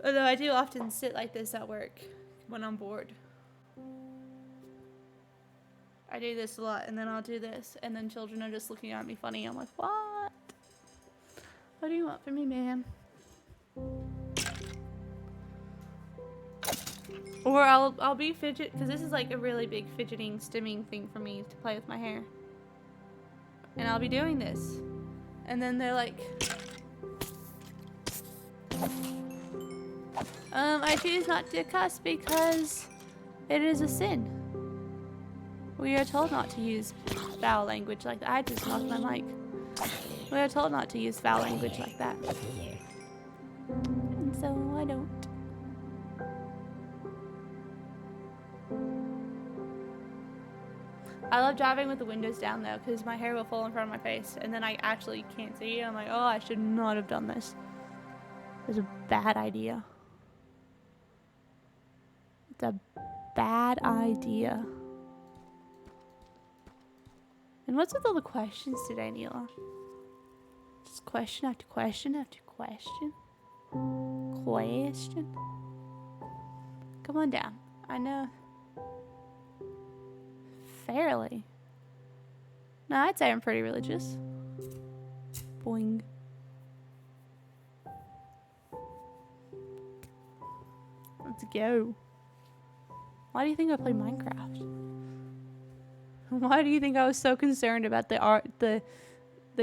Although I do often sit like this at work when I'm bored. I do this a lot, and then I'll do this, and then children are just looking at me funny. I'm like, what? What do you want from me, man? Or I'll be fidget, because this is like a really big fidgeting, stimming thing for me to play with my hair. And I'll be doing this. And then they're like, I choose not to cuss because it is a sin. We are told not to use foul language like that. I just knocked my mic. We are told not to use foul language like that. And so I don't. I love driving with the windows down though, because my hair will fall in front of my face and then I actually can't see. I'm like, oh, I should not have done this. It was a bad idea. It's a bad idea. And what's with all the questions today, Neela? Just question after question after question. Question. Come on down. I know. Fairly. No, I'd say I'm pretty religious. Boing. Let's go. Why do you think I play Minecraft? Why do you think I was so concerned about the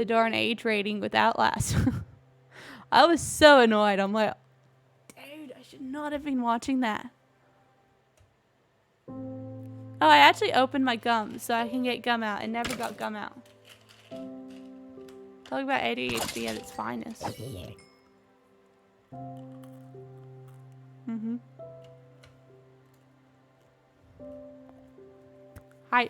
darn age rating with Outlast? I was so annoyed. I'm like, dude, I should not have been watching that. Oh, I actually opened my gum so I can get gum out. I never got gum out. Talk about ADHD at its finest. Mm-hmm. Hi.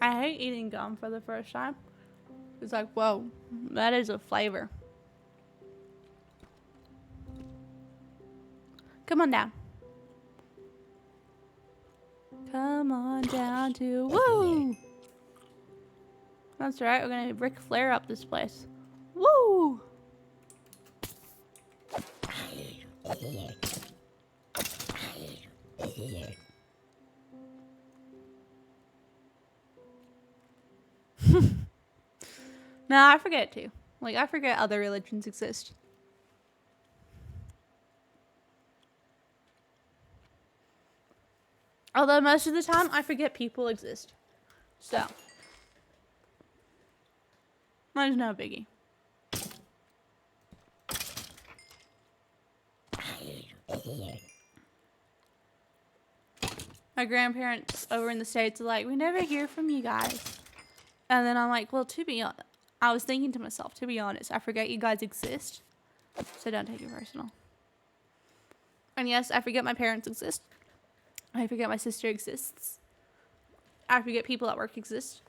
I hate eating gum for the first time. It's like, whoa, that is a flavor. Come on down. Come on down to woo. That's right. We're gonna Ric Flair up this place. Woo. No, I forget too. Like, I forget other religions exist. Although most of the time, I forget people exist. So, mine's no biggie. My grandparents over in the States are like, we never hear from you guys. And then I'm like, well, to be honest, I was thinking to myself, to be honest, I forget you guys exist. So don't take it personal. And yes, I forget my parents exist. I forget my sister exists. I forget people at work exist.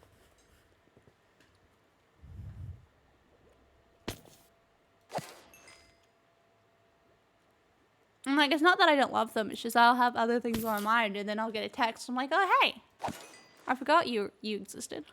I'm like, it's not that I don't love them. It's just I'll have other things on my mind, and then I'll get a text. I'm like, oh, hey, I forgot you existed.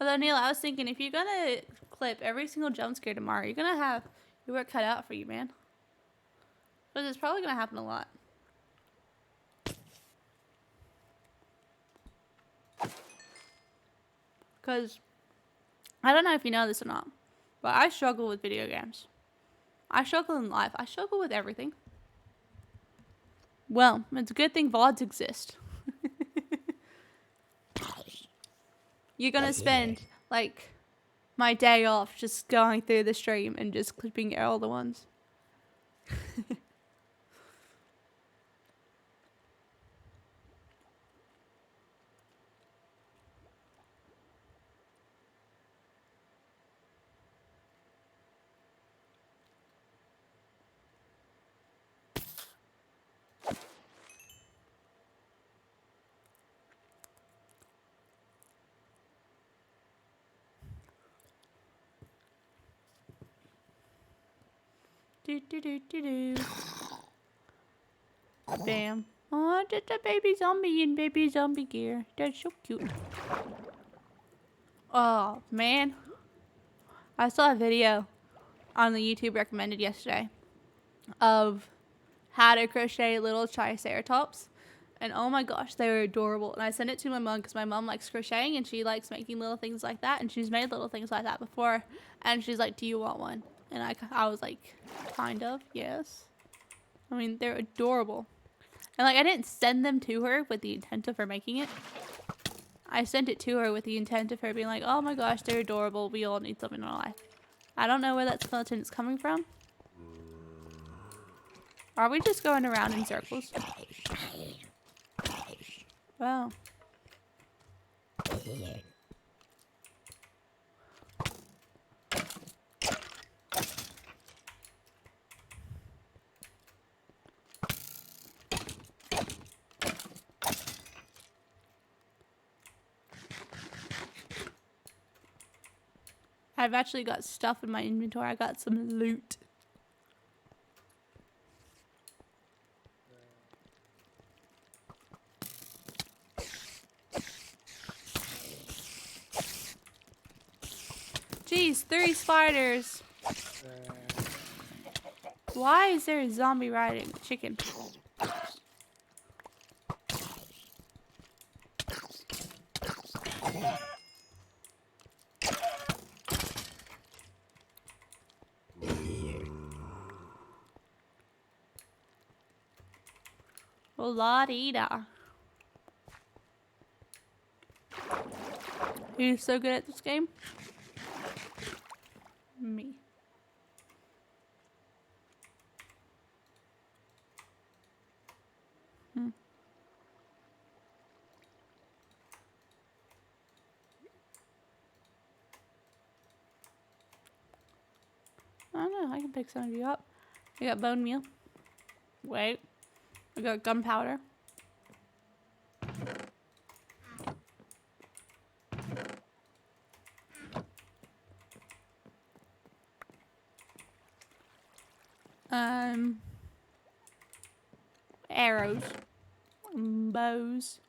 Although, Neil, I was thinking, if you're gonna clip every single jump scare tomorrow, you're gonna have your work cut out for you, man. Because it's probably gonna happen a lot. Because, I don't know if you know this or not, but I struggle with video games. I struggle in life. I struggle with everything. Well, it's a good thing VODs exist. You're gonna spend, like, my day off just going through the stream and just clipping all the ones. Do do do do do. Bam. Oh, just a baby zombie in baby zombie gear. That's so cute. Oh, man. I saw a video on the YouTube recommended yesterday of how to crochet little triceratops. And oh my gosh, they were adorable. And I sent it to my mom because my mom likes crocheting and she likes making little things like that. And she's made little things like that before. And she's like, do you want one? And I was like, kind of, yes. I mean, they're adorable. And like, I didn't send them to her with the intent of her making it. I sent it to her with the intent of her being like, oh my gosh, they're adorable. We all need them in our life. I don't know where that skeleton is coming from. Are we just going around in circles? Wow. I've actually got stuff in my inventory. I got some loot. Jeez, 3 spiders. Why is there a zombie riding a chicken? Oh, la-dee-da. Who's so good at this game? Me. I don't know. I can pick some of you up. I got bone meal. Wait. I got gunpowder. Arrows. Bows.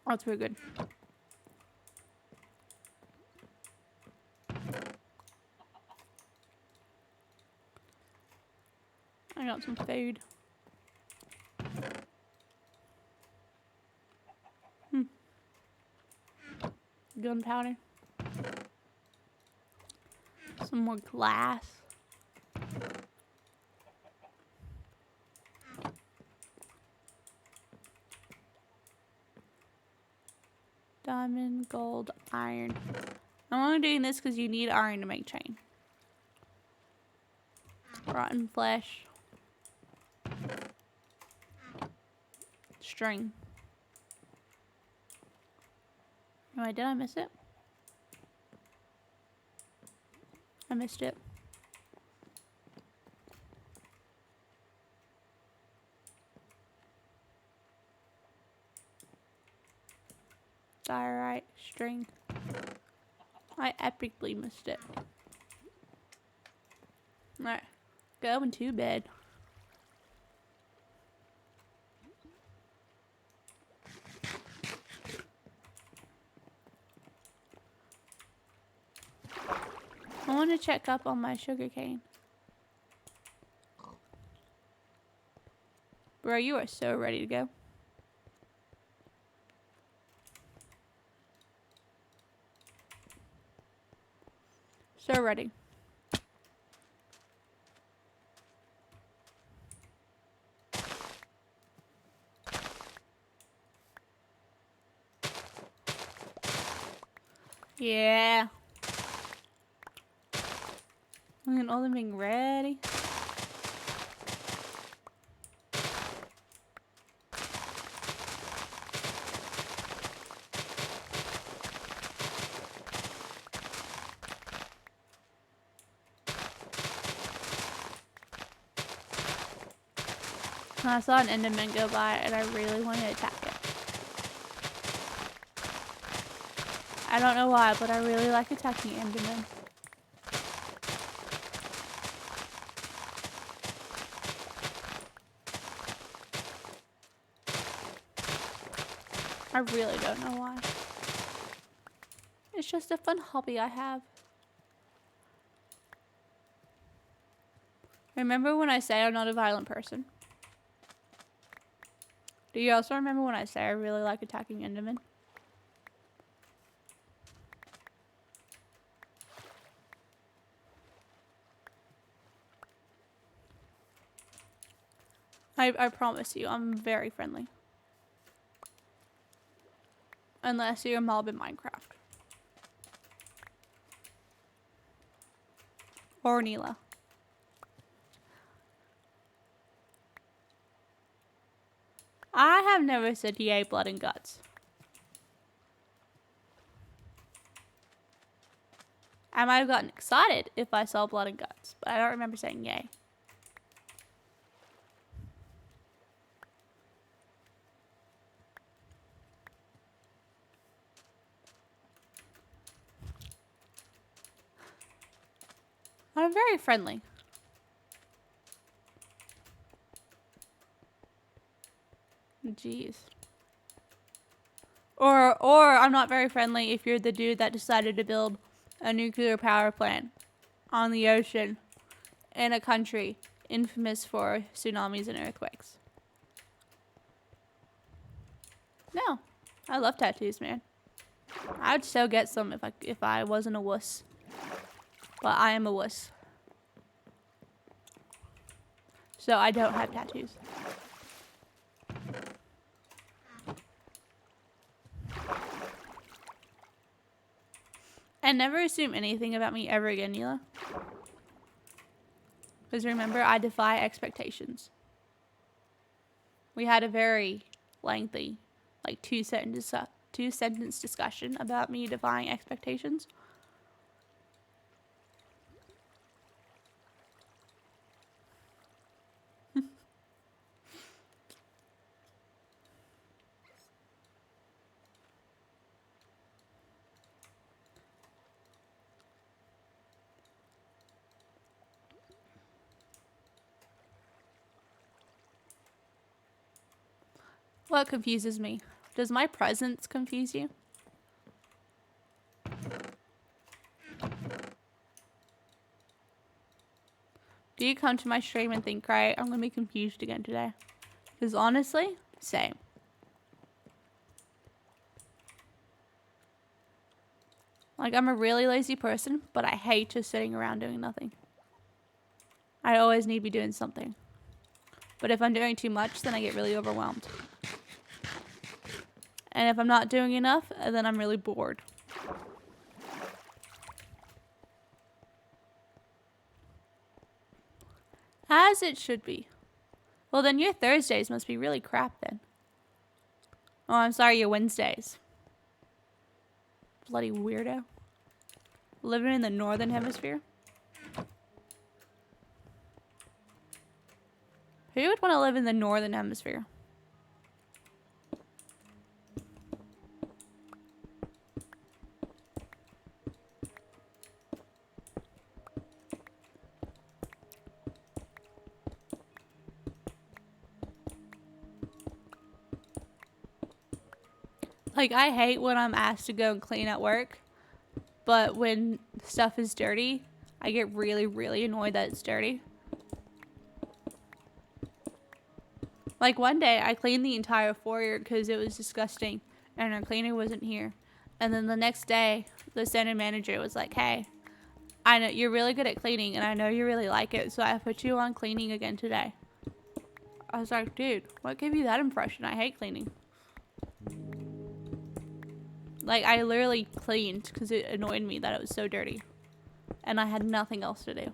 That's pretty good. I got some food. Gunpowder. Some more glass. Diamond, gold, iron. I'm only doing this because you need iron to make chain. Rotten flesh. String. Oh, did I miss it? I missed it. Diorite, string. I epically missed it. Alright. Going to bed. I want to check up on my sugarcane. Bro, you are so ready to go. So ready. Yeah. Look at all them being ready. I saw an Enderman go by and I really wanted to attack it. I don't know why, but I really like attacking Endermen. I really don't know why. It's just a fun hobby I have. Remember when I say I'm not a violent person? Do you also remember when I say I really like attacking Endermen? I promise you, I'm very friendly. Unless you're a mob in Minecraft. Or Neela. I have never said yay, blood and guts. I might have gotten excited if I saw blood and guts, but I don't remember saying yay. I'm very friendly. Jeez. Or I'm not very friendly if you're the dude that decided to build a nuclear power plant on the ocean in a country infamous for tsunamis and earthquakes. No. I love tattoos, man. I'd still get some if I wasn't a wuss. But I am a wuss. So I don't have tattoos. And never assume anything about me ever again, Neela. Because remember, I defy expectations. We had a very lengthy, like two sentence discussion about me defying expectations. What confuses me? Does my presence confuse you? Do you come to my stream and think, right, I'm going to be confused again today? Because honestly, same. Like, I'm a really lazy person, but I hate just sitting around doing nothing. I always need to be doing something. But if I'm doing too much, then I get really overwhelmed. And if I'm not doing enough, then I'm really bored. As it should be. Well, then your Thursdays must be really crap then. Oh, I'm sorry, your Wednesdays. Bloody weirdo. Living in the northern hemisphere? Who would want to live in the northern hemisphere? Like, I hate when I'm asked to go and clean at work, but when stuff is dirty, I get really, really annoyed that it's dirty. Like, one day, I cleaned the entire foyer because it was disgusting, and our cleaner wasn't here. And then the next day, the center manager was like, hey, I know you're really good at cleaning, and I know you really like it, so I put you on cleaning again today. I was like, dude, what gave you that impression? I hate cleaning. Like, I literally cleaned because it annoyed me that it was so dirty. And I had nothing else to do.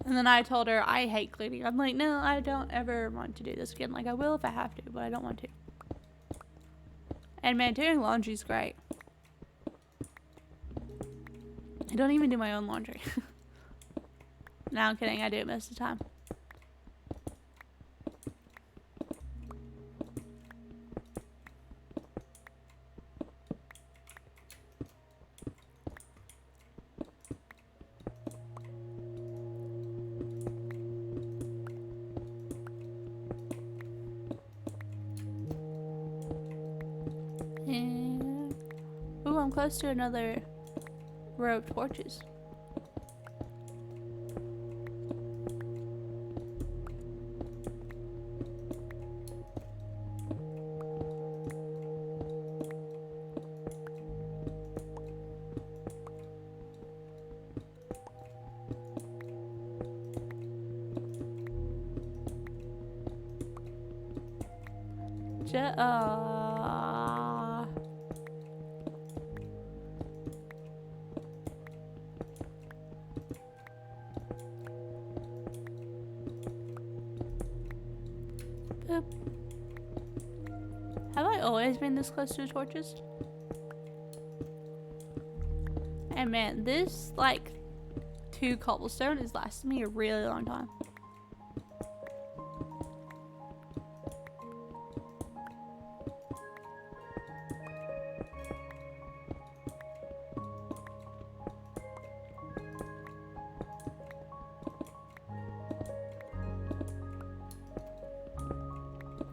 And then I told her I hate cleaning. I'm like, no, I don't ever want to do this again. Like, I will if I have to, but I don't want to. And man, doing laundry's great. I don't even do my own laundry. No, I'm kidding. I do it most of the time. And ooh, I'm close to another row of torches. always been this close to the torches? And man, this like 2 cobblestone is lasting me a really long time.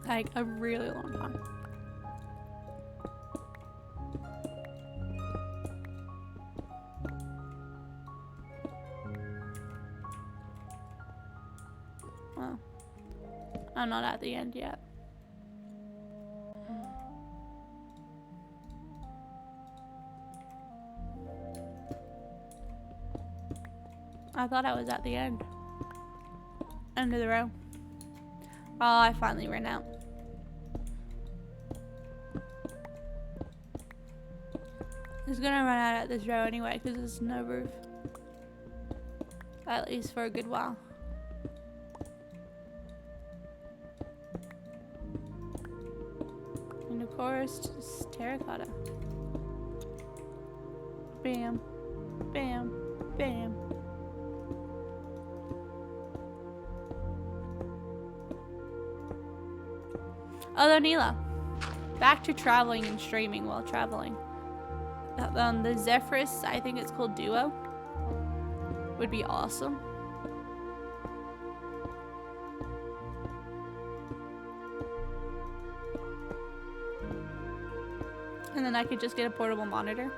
Like a really long time. Well, I'm not at the end yet. I thought I was at the end. End of the row. Oh, I finally ran out. It's gonna run out at this row anyway because there's no roof. At least for a good while. And of course, just terracotta. Bam. Bam. Bam. Although Neela, back to traveling and streaming while traveling. The Zephyrus, I think it's called Duo, would be awesome. And then I could just get a portable monitor.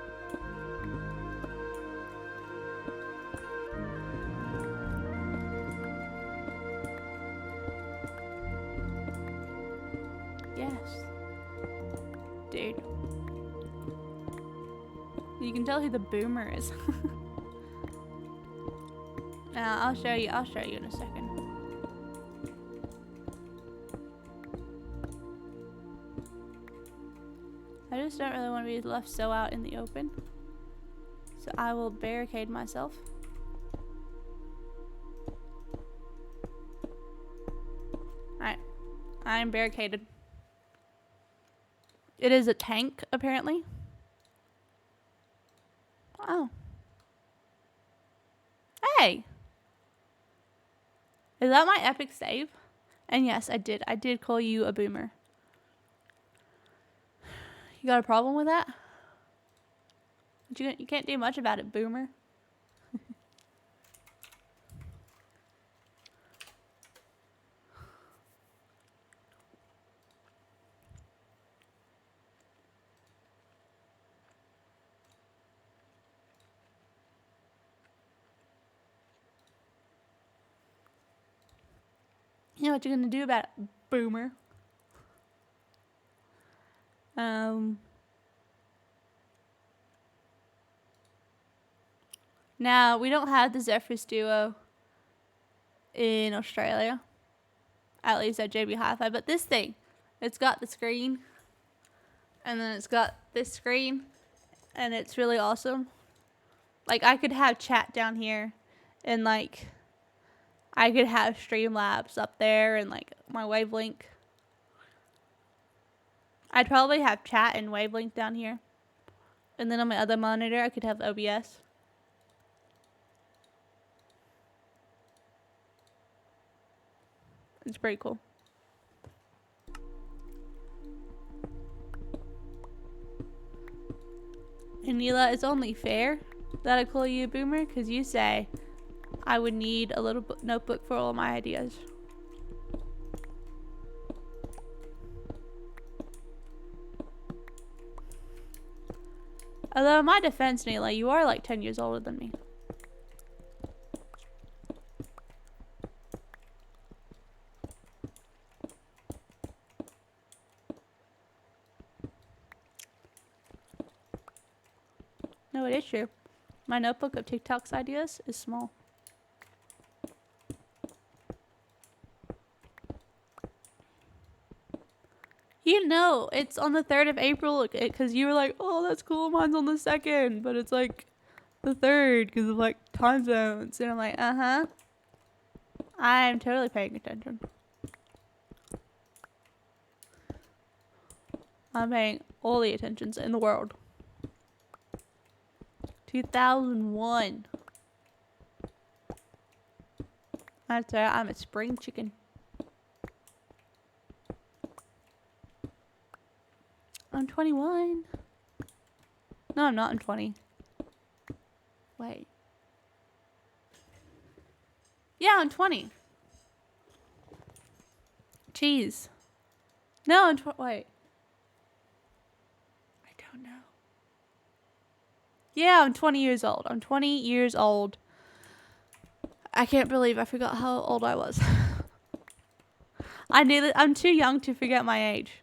Yes. Dude. You can tell who the boomer is. I'll show you in a second. I just don't really want to be left so out in the open. So I will barricade myself. Alright. I am barricaded. It is a tank, apparently. Oh. Hey! Is that my epic save? And yes, I did. I did call you a boomer. You got a problem with that? You can't do much about it, boomer. You know what you're gonna do about it, boomer? Now, we don't have the Zephyrus Duo in Australia. At least at JB Hi-Fi. But this thing, it's got the screen. And then it's got this screen. And it's really awesome. Like, I could have chat down here. And, like, I could have Streamlabs up there and, like, my Wavelink. I'd probably have chat and Wavelink down here. And then on my other monitor, I could have OBS. It's pretty cool. And Neela, it's only fair that I call you a boomer because you say I would need a little notebook for all my ideas. Although in my defense, Neela, you are like 10 years older than me. No, it is true. My notebook of TikTok's ideas is small. You know, it's on the 3rd of April because you were like, oh, that's cool. Mine's on the 2nd. But it's like the 3rd because of like time zones. And I'm like, uh-huh. I'm totally paying attention. I'm paying all the attentions in the world. 2001. That's right, I'm a spring chicken. I'm 21. No, I'm not. I'm 20. Wait. Yeah, I'm 20. Jeez. No, I'm wait. I don't know. Yeah, I'm 20 years old. I'm 20 years old. I can't believe I forgot how old I was. I'm too young to forget my age.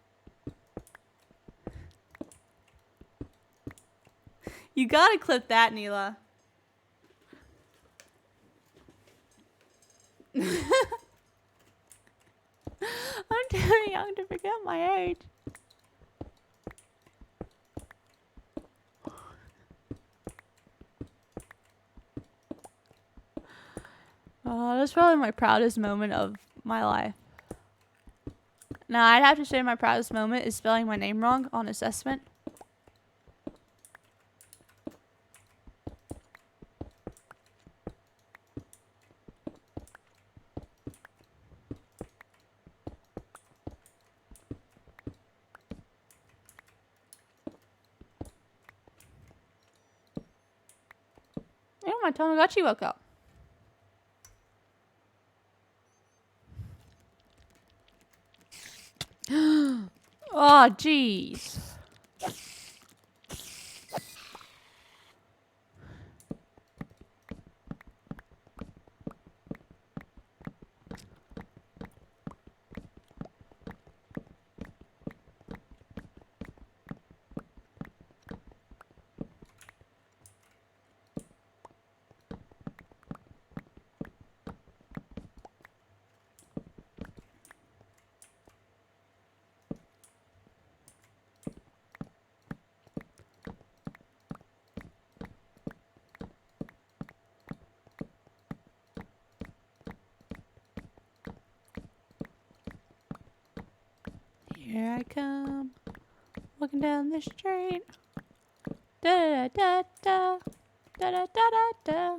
You gotta clip that, Neela. I'm too young to forget my age. That's probably my proudest moment of my life. Now, I'd have to say my proudest moment is spelling my name wrong on assessment. Yeah, my Tamagotchi woke up. Oh, jeez. Here I come, walking down the street. Da da da da da da da da da.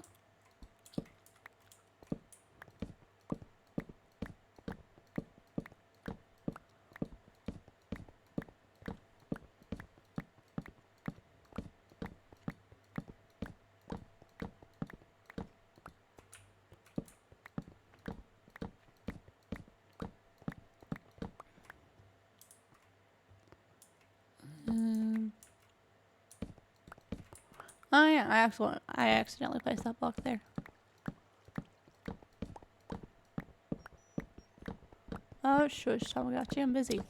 Oh yeah, I accidentally placed that block there. Oh shush, Tamagotchi, I'm busy.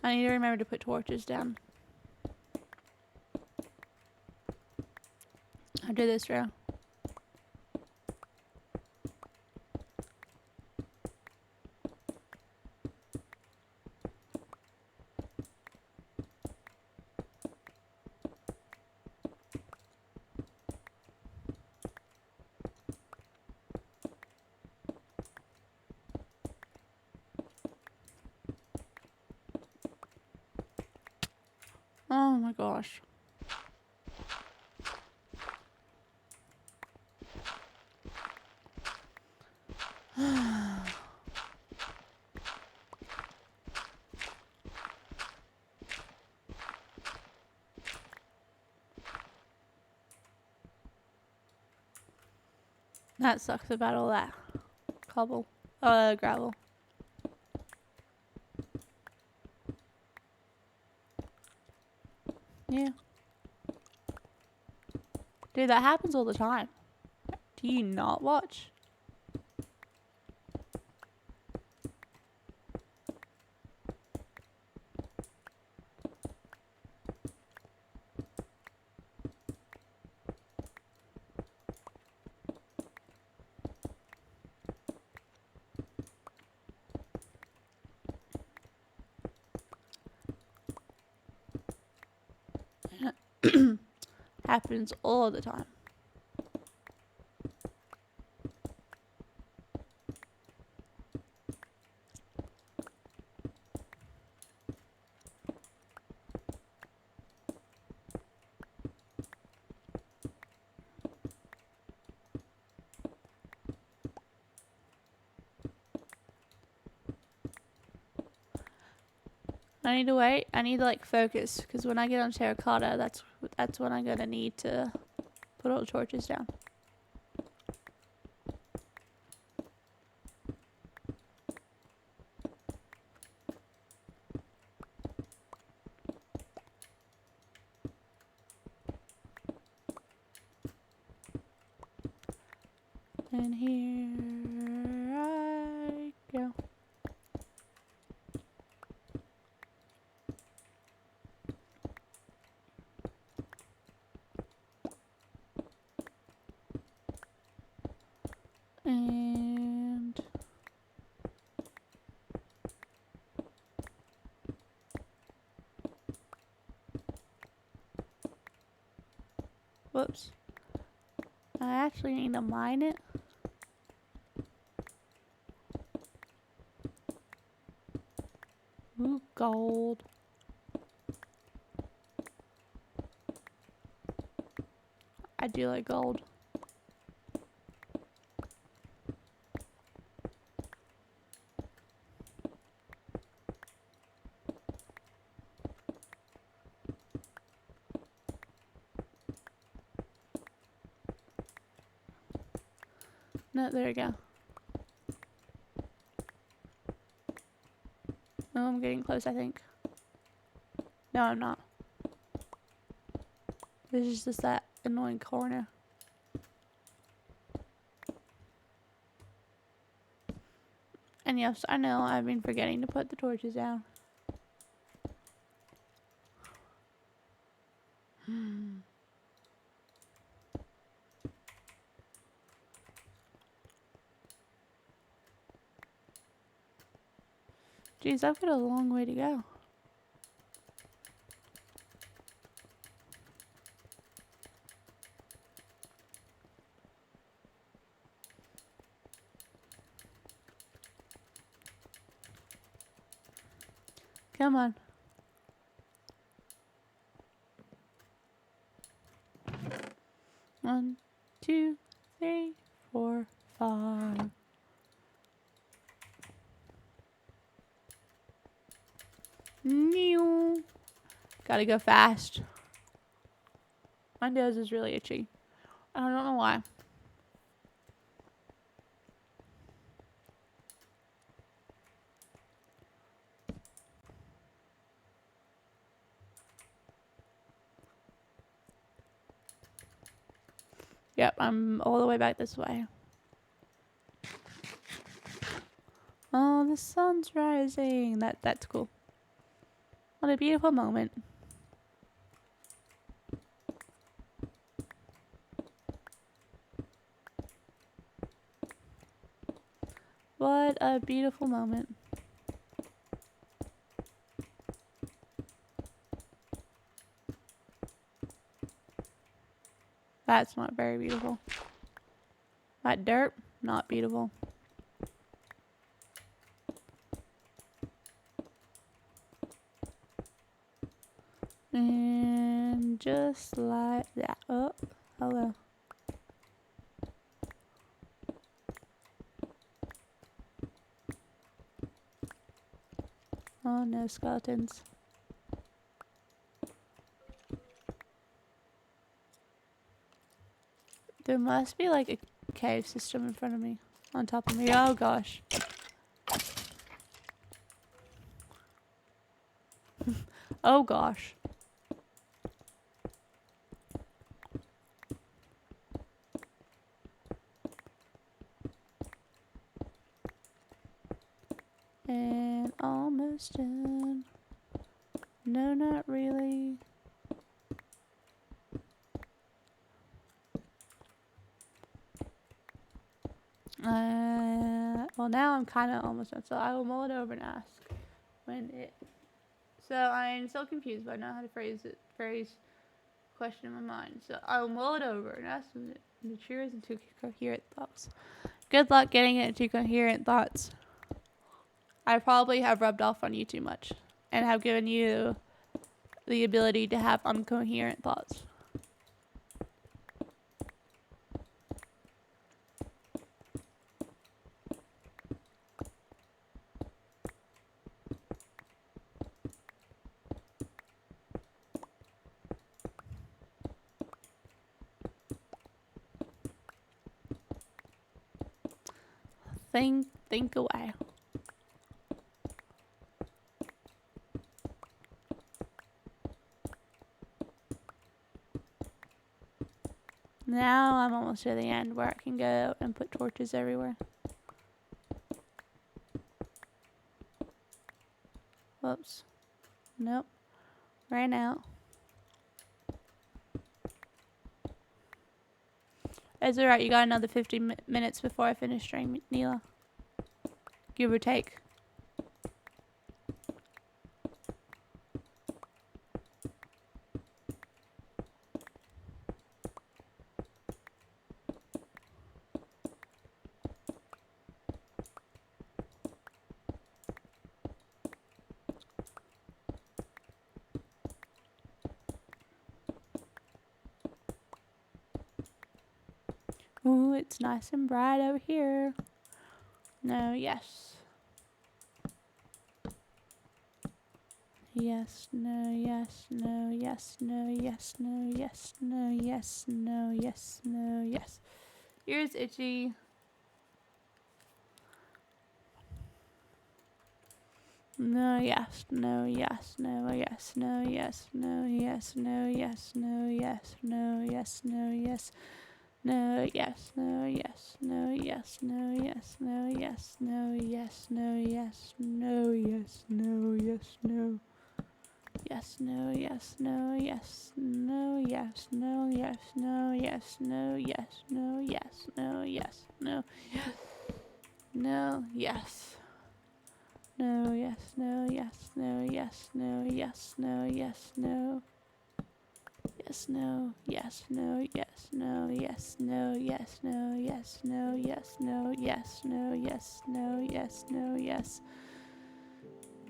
I need to remember to put torches down. I'll do this row. Oh my gosh. That sucks about all that gravel. Yeah. Dude, that happens all the time. Do you not watch? Happens all the time. I need to wait. I need to like focus because when I get on terracotta, that's when I'm gonna need to put all the torches down. And here I go. And whoops. I actually need to mine it. Ooh, gold. I do like gold. No, there we go. Oh, I'm getting close, I think. No, I'm not. This is just that annoying corner. And yes, I know I've been forgetting to put the torches down. Jeez, I've got a long way to go. Come on. One, two, three, 4, 5. Meow. Gotta go fast. My nose is really itchy. I don't know why. Yep, I'm all the way back this way. Oh, the sun's rising. That's cool. What a beautiful moment. What a beautiful moment. That's not very beautiful. That dirt, not beautiful. And just like that. Oh, hello. Oh no, skeletons. There must be like a cave system in front of me. On top of me. Oh gosh. Oh gosh. And almost done. No, not really. Well, now I'm kind of almost done, so I will mull it over and ask when it. So I'm still confused, but I know how to phrase question in my mind. So I'll mull it over and ask them to cheers into coherent thoughts. Good luck getting it into coherent thoughts. I probably have rubbed off on you too much and have given you the ability to have incoherent thoughts. Think away. Now I'm almost to the end where I can go and put torches everywhere. Whoops. Nope. Right now. It's alright, you got another 50 minutes before I finish stream, Neela. Give or take. Ooh, it's nice and bright over here. No, yes. Yes, no, yes, no, yes, no, yes, no, yes, no, yes, no, yes, no, yes. Ears itchy. No, yes, no, yes, no, yes, no, yes, no, yes, no, yes, no, yes, no, yes, no, yes. No, yes, no, yes, no, yes, no, yes, no, yes, no, yes, no, yes, no, yes, no, yes, no. Yes, no, yes, no, yes, no, yes, no, yes, no, yes, no, yes, no, yes, no, yes, no, no, yes. No, yes, no, yes, no, yes, no, yes, no, yes, no. Yes, no, yes, no, yes, no, yes, no, yes, no, yes, no, yes, no, yes, no, yes, no, yes, no, yes.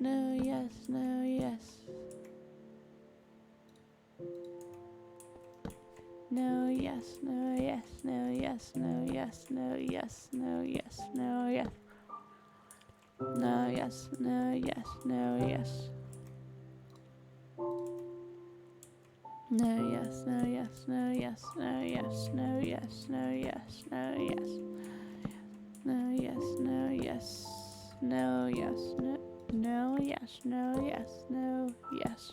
No, yes, no, yes. No, yes, no, yes, no, yes, no, yes, no, yes, no, yes, no, yes. No, yes, no, yes, no, yes. No, yes, no, yes, no, yes, no, yes, no, yes, no, yes, no, yes. No, yes, no, yes. No, yes, no. No, yes, no, yes, no, yes.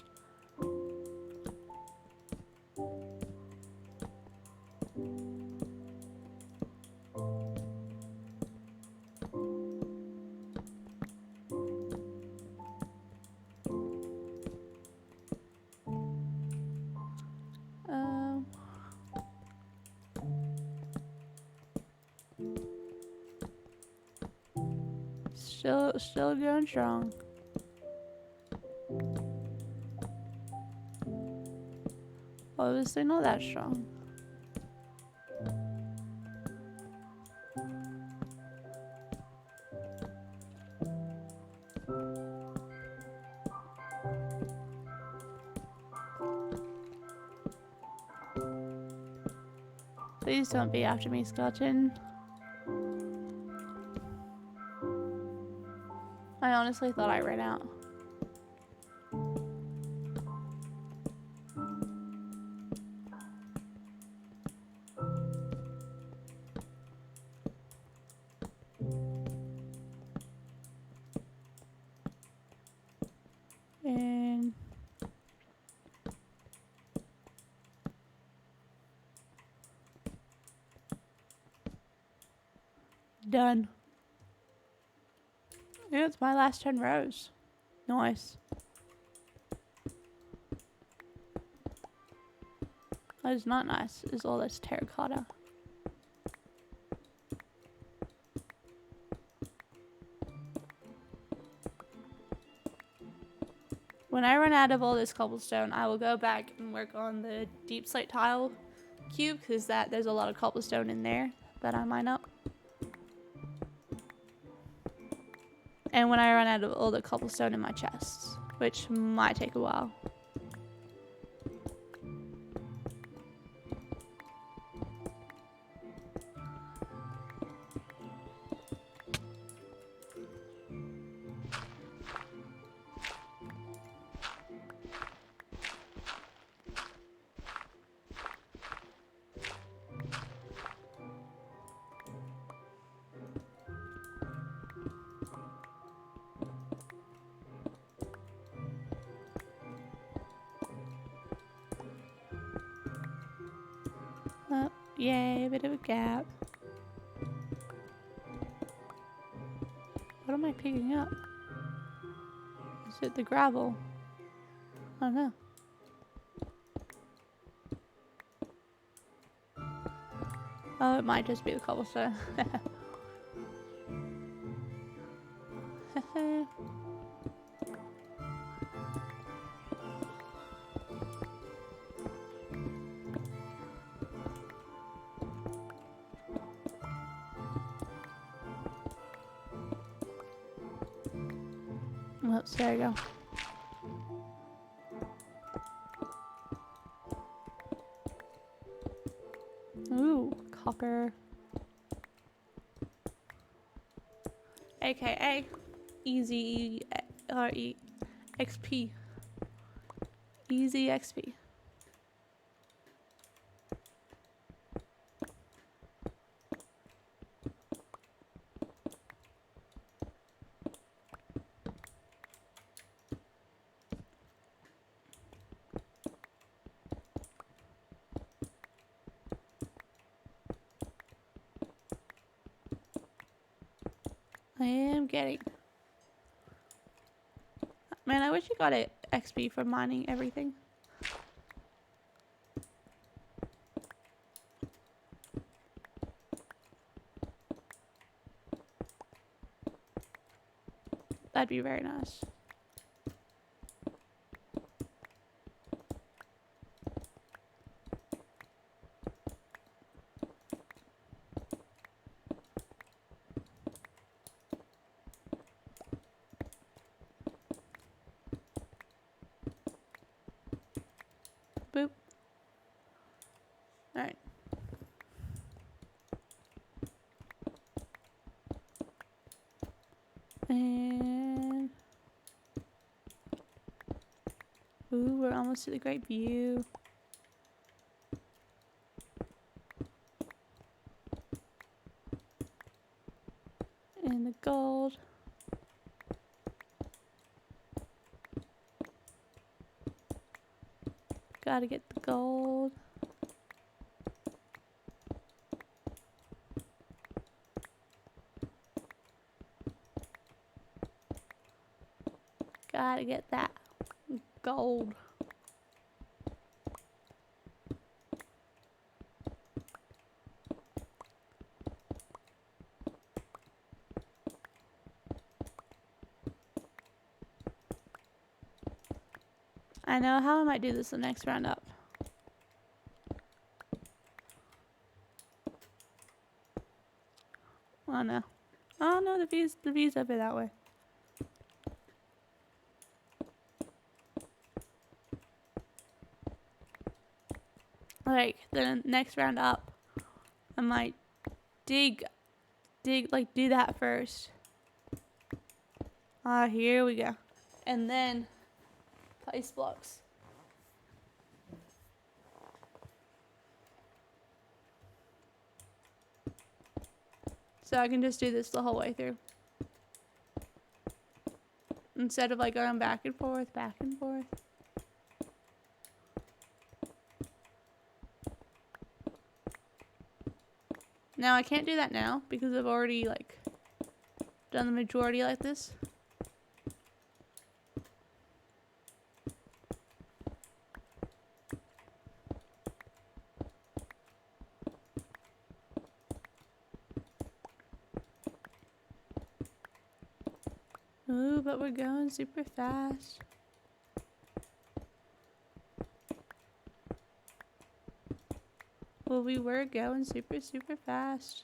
Um, still going strong. Obviously not that strong. Please don't be after me, skeleton. I honestly thought I ran out. And done. Yeah, it's my last 10 rows. Nice. What is not nice is all this terracotta. When I run out of all this cobblestone, I will go back and work on the deep slate tile cube, because there's a lot of cobblestone in there that I mine up. And when I run out of all the cobblestone in my chests, which might take a while. Oh, yay, a bit of a gap. What am I picking up? Is it the gravel? I don't know. Oh, it might just be the cobblestone. Oops, there we go. Ooh, copper. AKA easy XP. Easy XP. I am getting. Man, I wish you got it XP for mining everything. That'd be very nice. Boop. Alright. And ooh, we're almost to the great view. And the gold. Gotta get the gold. Gotta get that gold. I know how I might do this the next round up. Oh no. Oh no, the view's over that way. Like the next round up, I might like do that first. Ah, here we go. And then place blocks. So I can just do this the whole way through. Instead of like going back and forth, back and forth. Now I can't do that now because I've already like done the majority like this. Ooh, but we're going super fast. Well, we were going super, super fast.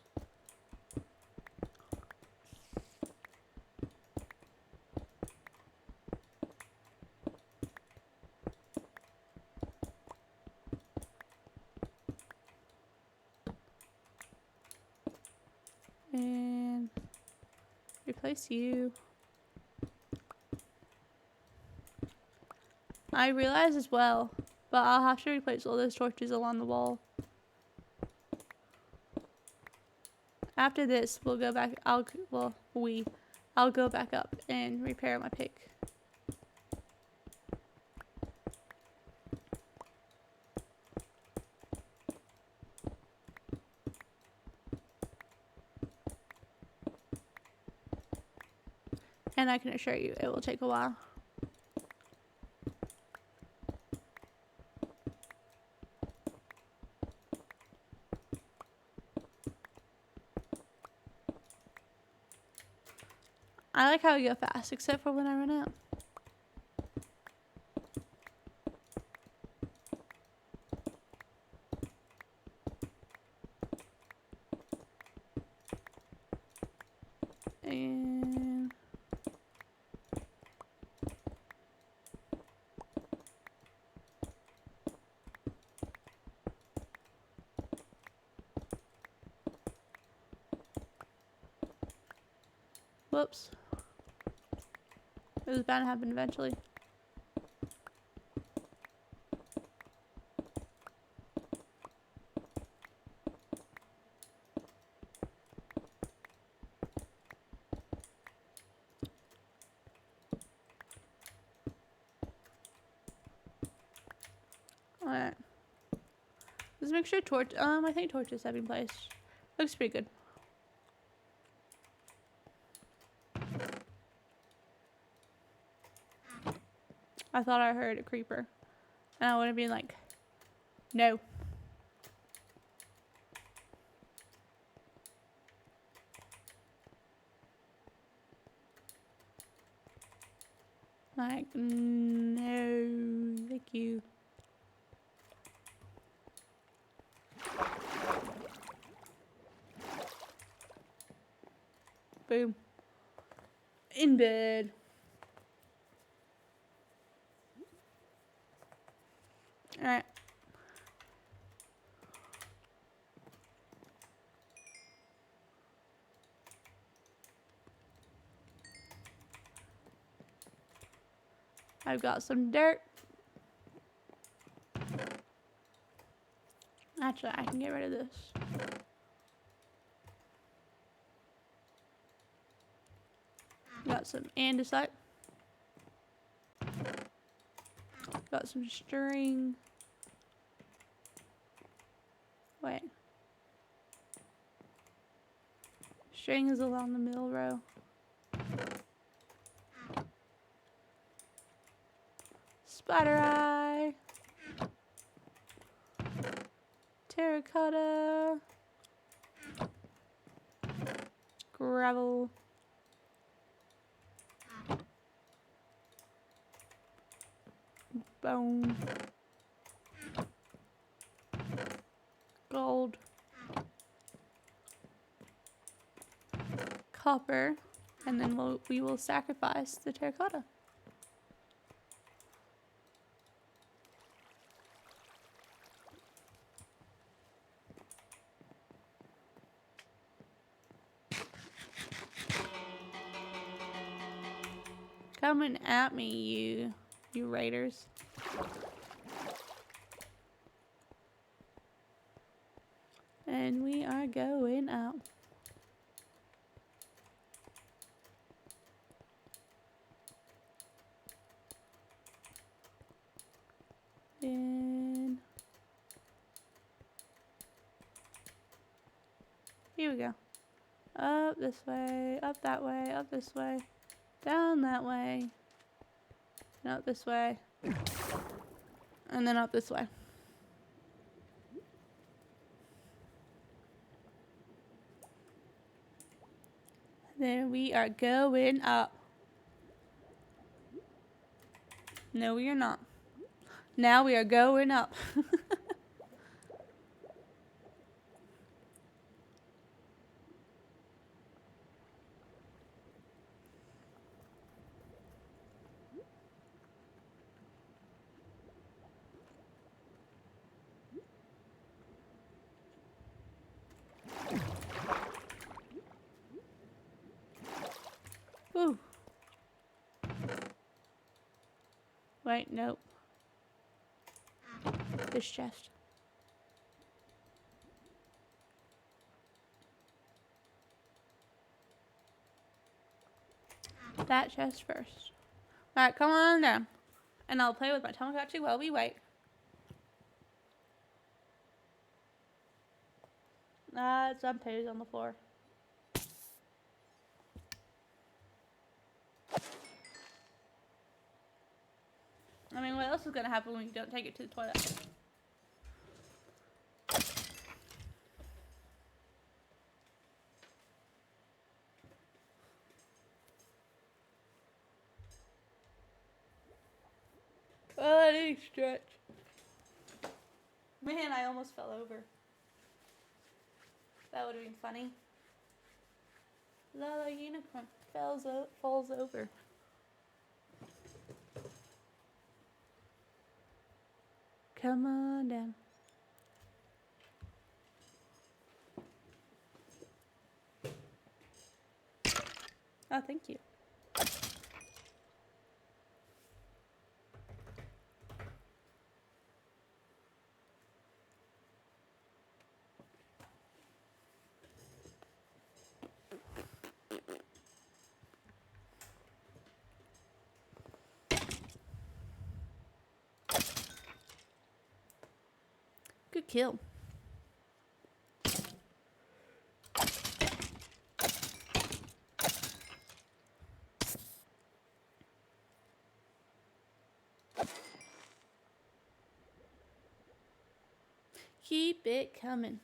And replace you. I realize as well, but I'll have to replace all those torches along the wall. After this, we'll go back. I'll go back up and repair my pick. And I can assure you, it will take a while. I like how we go fast, except for when I run out. And whoops. It was bound to happen eventually. Alright. Let's make sure I think torches have been placed. Looks pretty good. I thought I heard a creeper. And I would have been like, no. Like, no, thank you. Boom. In bed. Alright. I've got some dirt. Actually, I can get rid of this. Got some andesite. Got some string. Wait. String is along the middle row. Spider eye. Terracotta. Gravel. Bone. Gold. Copper. And then we will sacrifice the terracotta. Coming at me, you raiders. And we are going out. And here we go. Up this way, up that way, up this way, down that way, and up this way, and then up this way. Then we are going up. No, we are not. Now we are going up. Wait, nope. This chest. That chest first. Alright, come on down. And I'll play with my Tamagotchi while we wait. Some poo's on the floor. I mean, what else is gonna happen when you don't take it to the toilet? Oh, I need to stretch. Man, I almost fell over. That would have been funny. Lala Unicorn falls over. Come on down. Oh, thank you. Good kill. Keep it coming.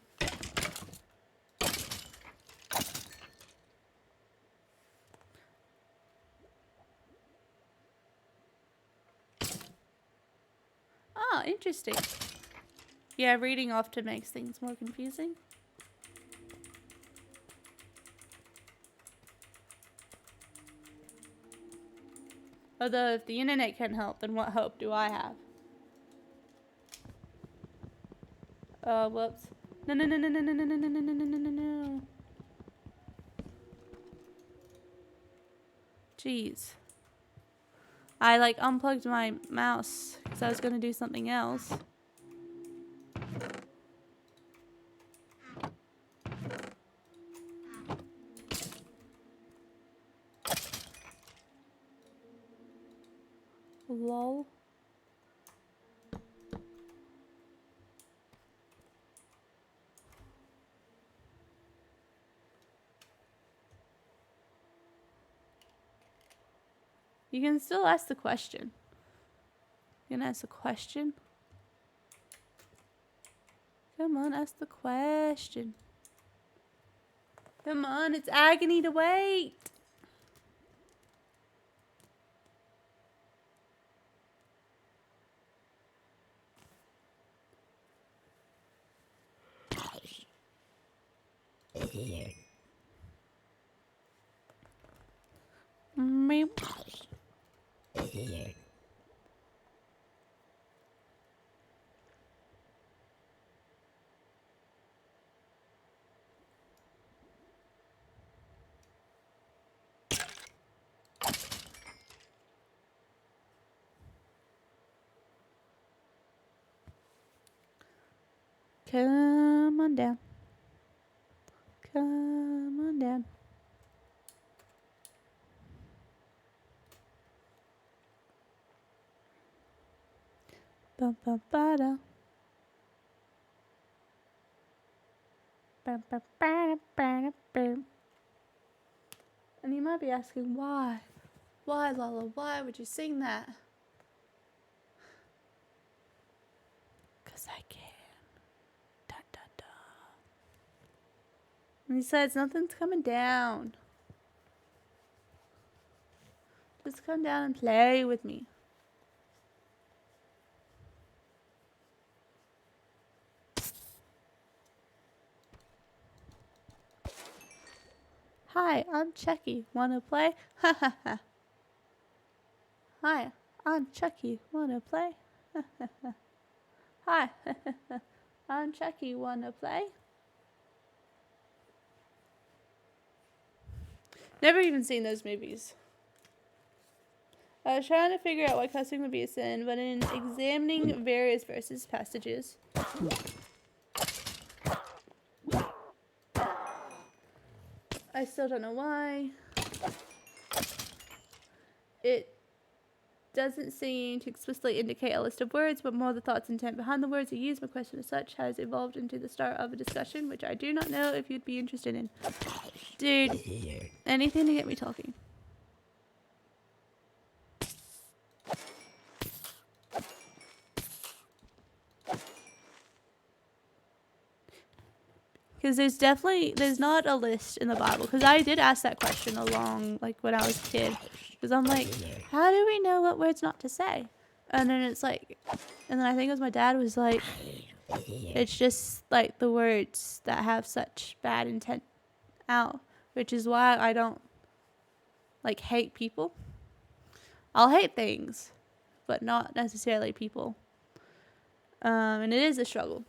Oh, interesting. Yeah, reading often makes things more confusing. Although if the internet can help, then what hope do I have? Oh, whoops. No. Jeez. I like unplugged my mouse because I was going to do something else. Lol. You can still ask the question. You can ask the question. Come on, ask the question. Come on, it's agony to wait. Meow. Come on down. Come on down. Bum bum ba da. Bum bum ba da ba da bum. And you might be asking why? Why, Lala? Why would you sing that? 'Cause I can. Da da da. And besides, nothing's coming down. Just come down and play with me. Hi, I'm Chucky. Wanna play? Ha ha ha. Hi, I'm Chucky. Wanna play? Ha ha ha. Hi, I'm Chucky. Wanna play? Never even seen those movies. I was trying to figure out why cussing would be a sin, but in examining various verses passages, I still don't know why. It doesn't seem to explicitly indicate a list of words, but more the thoughts and intent behind the words are used. My question as such has evolved into the start of a discussion, which I do not know if you'd be interested in. Dude, anything to get me talking. Because there's not a list in the Bible. Because I did ask that question like when I was a kid. Because I'm like, how do we know what words not to say? And then it's like, and then I think it was my dad was like, it's just like the words that have such bad intent out. Which is why I don't like hate people. I'll hate things, but not necessarily people. And it is a struggle.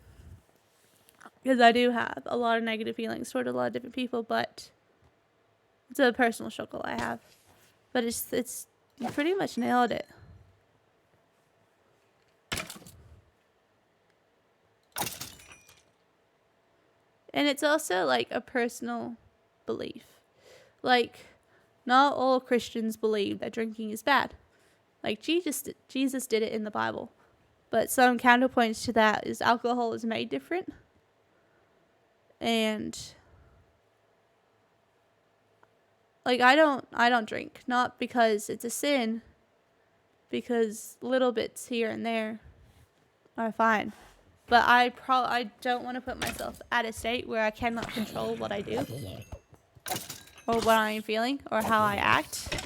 Because I do have a lot of negative feelings toward a lot of different people, but it's a personal struggle I have. But it's you pretty much nailed it. And it's also like a personal belief. Like, not all Christians believe that drinking is bad. Like, Jesus did it in the Bible. But some counterpoints to that is alcohol is made different. And like I don't drink, not because it's a sin, because little bits here and there are fine. But I don't want to put myself at a state where I cannot control what I do or what I am feeling or how I act,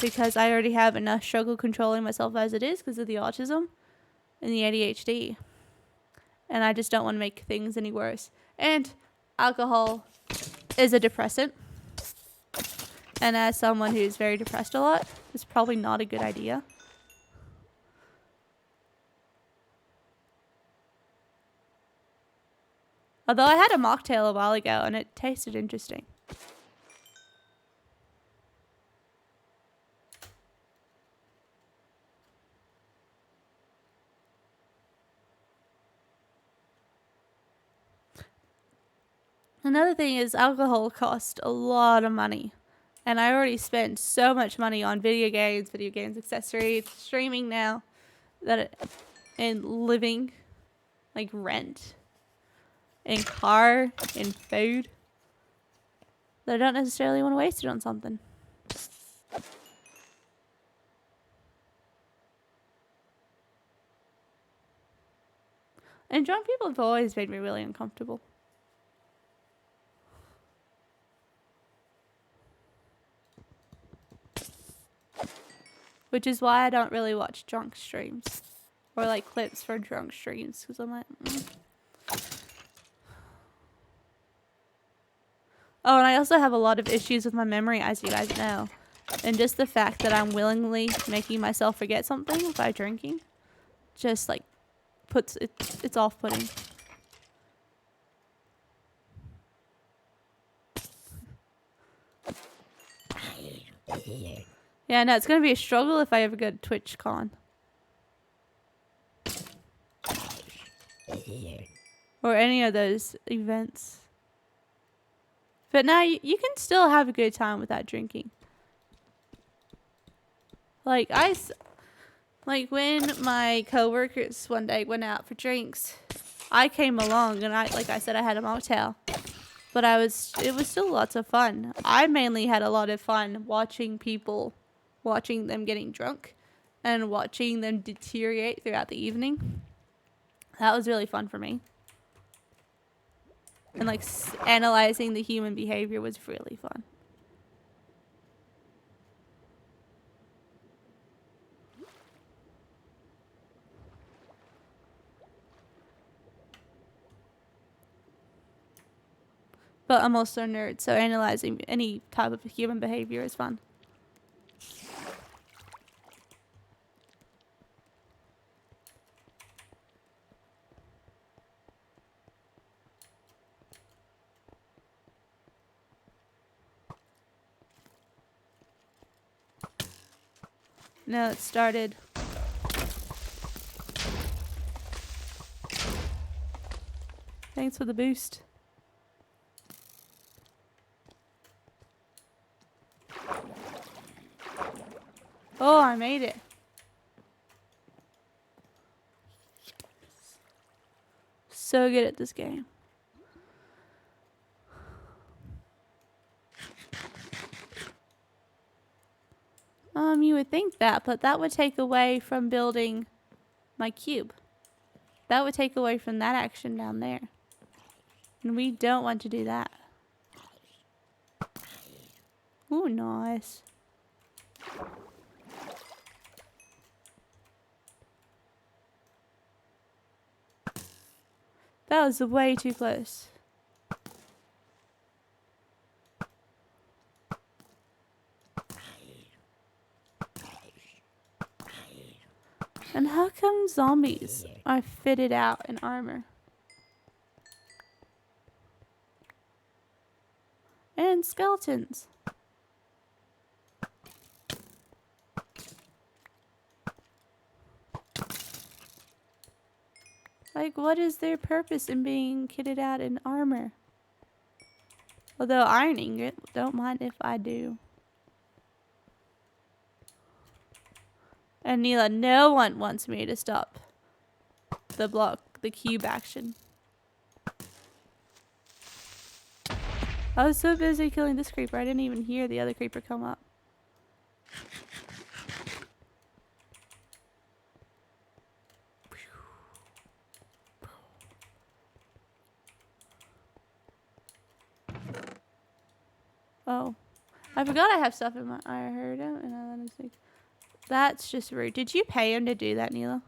because I already have enough struggle controlling myself as it is because of the autism and the ADHD. And I just don't want to make things any worse. And alcohol is a depressant. And as someone who's very depressed a lot, it's probably not a good idea. Although I had a mocktail a while ago and it tasted interesting. Another thing is alcohol costs a lot of money. And I already spent so much money on video games, accessories, streaming now, and living, like rent, and car, and food, that I don't necessarily want to waste it on something. And drunk people have always made me really uncomfortable. Which is why I don't really watch drunk streams. Or like clips for drunk streams. Because I'm like, Oh, and I also have a lot of issues with my memory, as you guys know. And just the fact that I'm willingly making myself forget something by drinking. Just like puts it's off-putting. Yeah, no, it's going to be a struggle if I ever go to TwitchCon. Or any of those events. But now you can still have a good time without drinking. Like when my coworkers one day went out for drinks, I came along and like I said, I had a mocktail. But it was still lots of fun. I mainly had a lot of fun watching them getting drunk and watching them deteriorate throughout the evening. That was really fun for me. And like analyzing the human behavior was really fun. But I'm also a nerd, so analyzing any type of human behavior is fun. No, it started. Thanks for the boost. Oh, I made it. So good at this game. You would think that, but that would take away from building my cube. That would take away from that action down there. And we don't want to do that. Ooh, nice. That was way too close. And how come zombies are fitted out in armor? And skeletons. Like, what is their purpose in being kitted out in armor? Although iron ingot, don't mind if I do. And Neela, no one wants me to stop the cube action. I was so busy killing this creeper, I didn't even hear the other creeper come up. Oh. I forgot I have stuff in my... I heard him and I let him speak. That's just rude. Did you pay him to do that, Neela?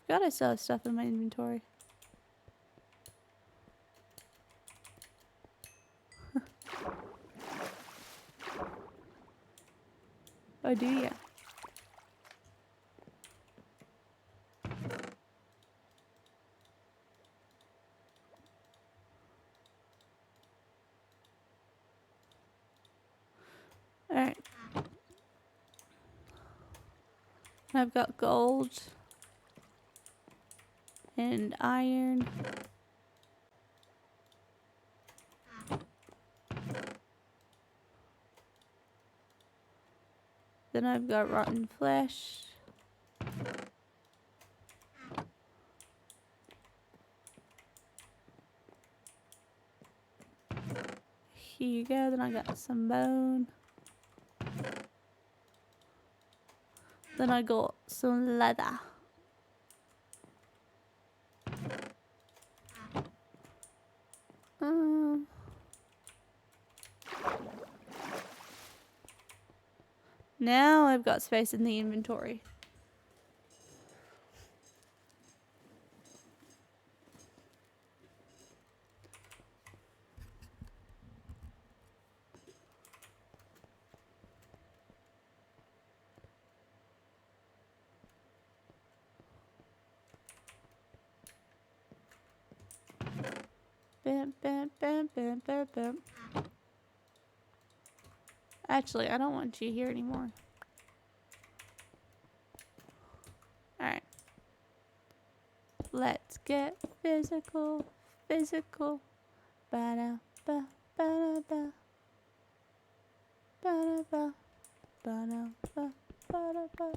Forgot I still have stuff in my inventory. Oh, do ya? Alright. I've got gold. And iron. Then I've got rotten flesh. Here you go. Then I got some bone. Then I got some leather. Now I've got space in the inventory. Bam, bam, bam, bam, bam, bam. Actually, I don't want you here anymore. Alright. Let's get physical, physical. Ba-da, ba, ba-da, ba. Ba-da, ba, ba-da, ba, ba-da, ba.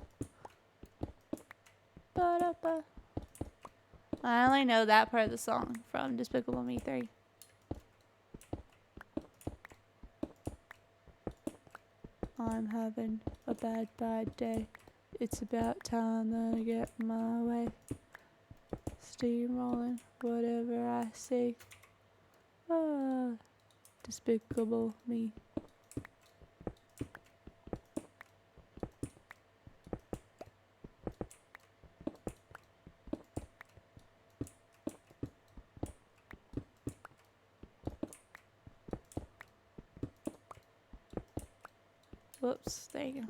Ba-da, ba. I only know that part of the song from Despicable Me 3. I'm having a bad, bad day. It's about time that I get my way. Steamrolling whatever I say. Ah, Despicable Me. Whoops, there you go.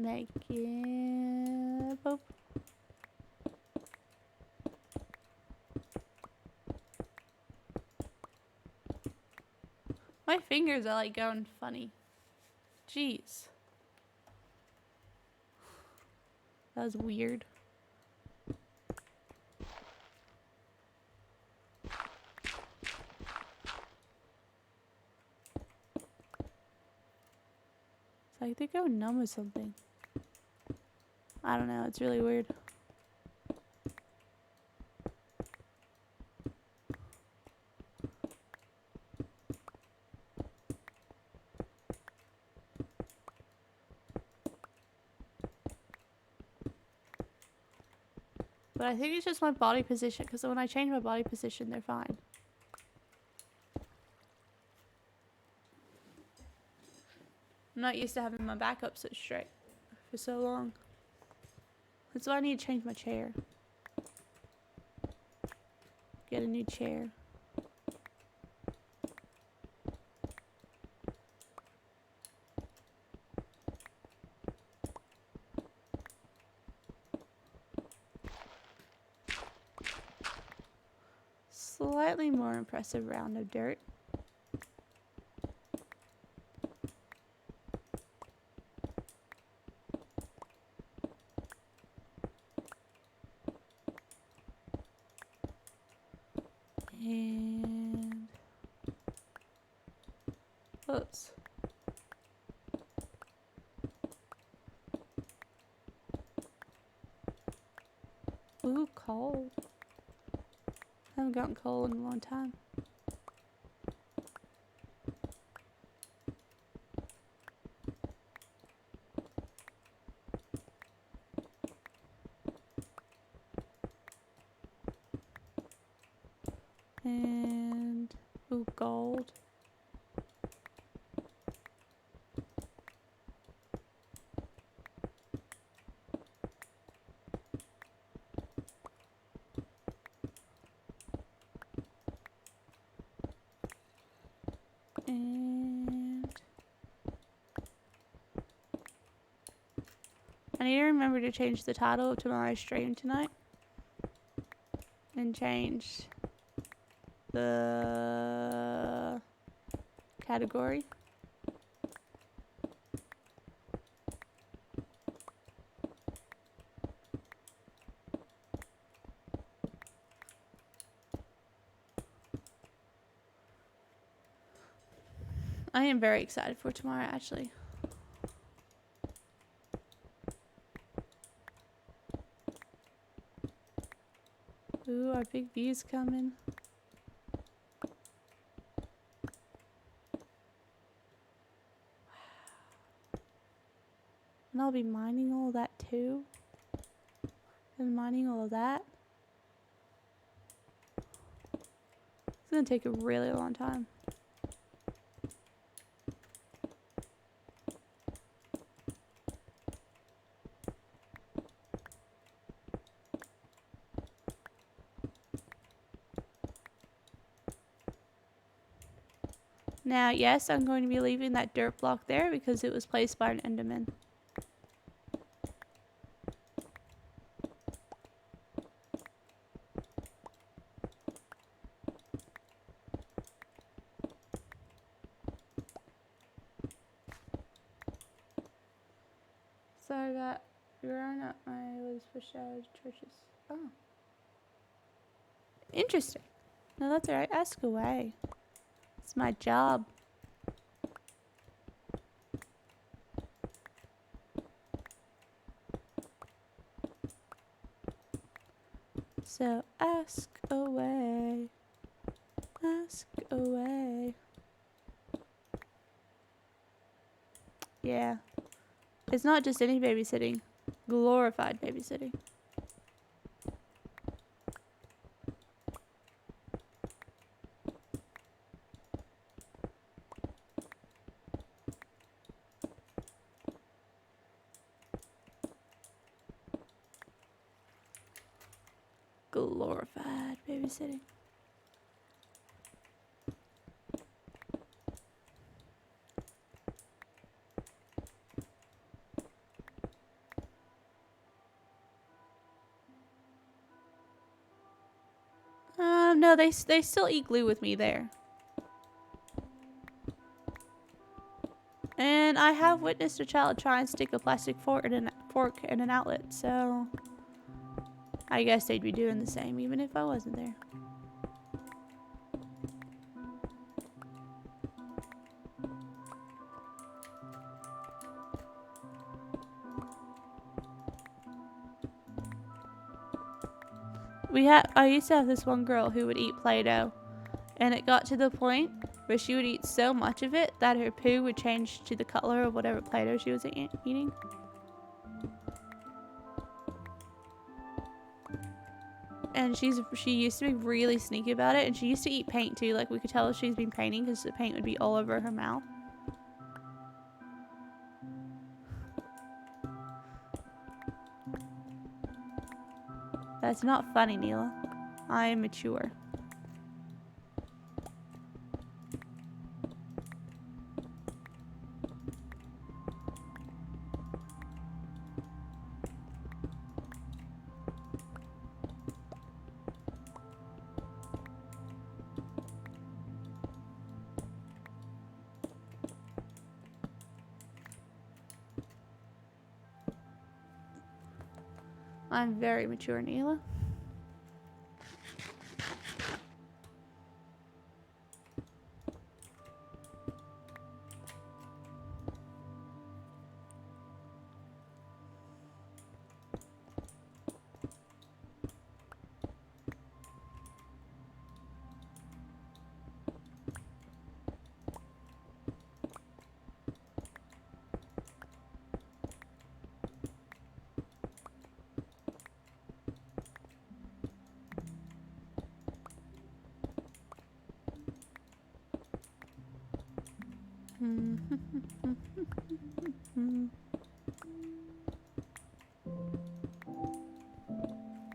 make it. Boop. My fingers are like going funny. Jeez. That was weird. It's like they go numb or something. I don't know, it's really weird. But I think it's just my body position, because when I change my body position, they're fine. I'm not used to having my back up so straight for so long. That's why I need to change my chair. Get a new chair. Slightly more impressive round of dirt. And oops. Ooh, coal. I haven't gotten coal in a long time. And ooh, gold. And I need to remember to change the title of tomorrow's stream tonight. And change the category. I am very excited for tomorrow, actually. Ooh, our big view's coming. And I'll be mining all that too. And mining all of that. It's gonna take a really long time. Now, yes, I'm going to be leaving that dirt block there because it was placed by an Enderman. Sorry about growing up my was for shared churches. Oh. Interesting. No, that's alright. Ask away. It's my job. So ask away. Ask away. Yeah. It's not just any babysitting. Glorified babysitting. Glorified babysitting. No, they still eat glue with me there. And I have witnessed a child try and stick a plastic fork in an outlet, so I guess they'd be doing the same even if I wasn't there. I used to have this one girl who would eat Play-Doh, and it got to the point where she would eat so much of it that her poo would change to the color of whatever Play-Doh she was eating. And she used to be really sneaky about it, and she used to eat paint too. Like, we could tell if she's been painting because the paint would be all over her mouth. That's not funny, Neela. I am mature. I'm very mature, Neela.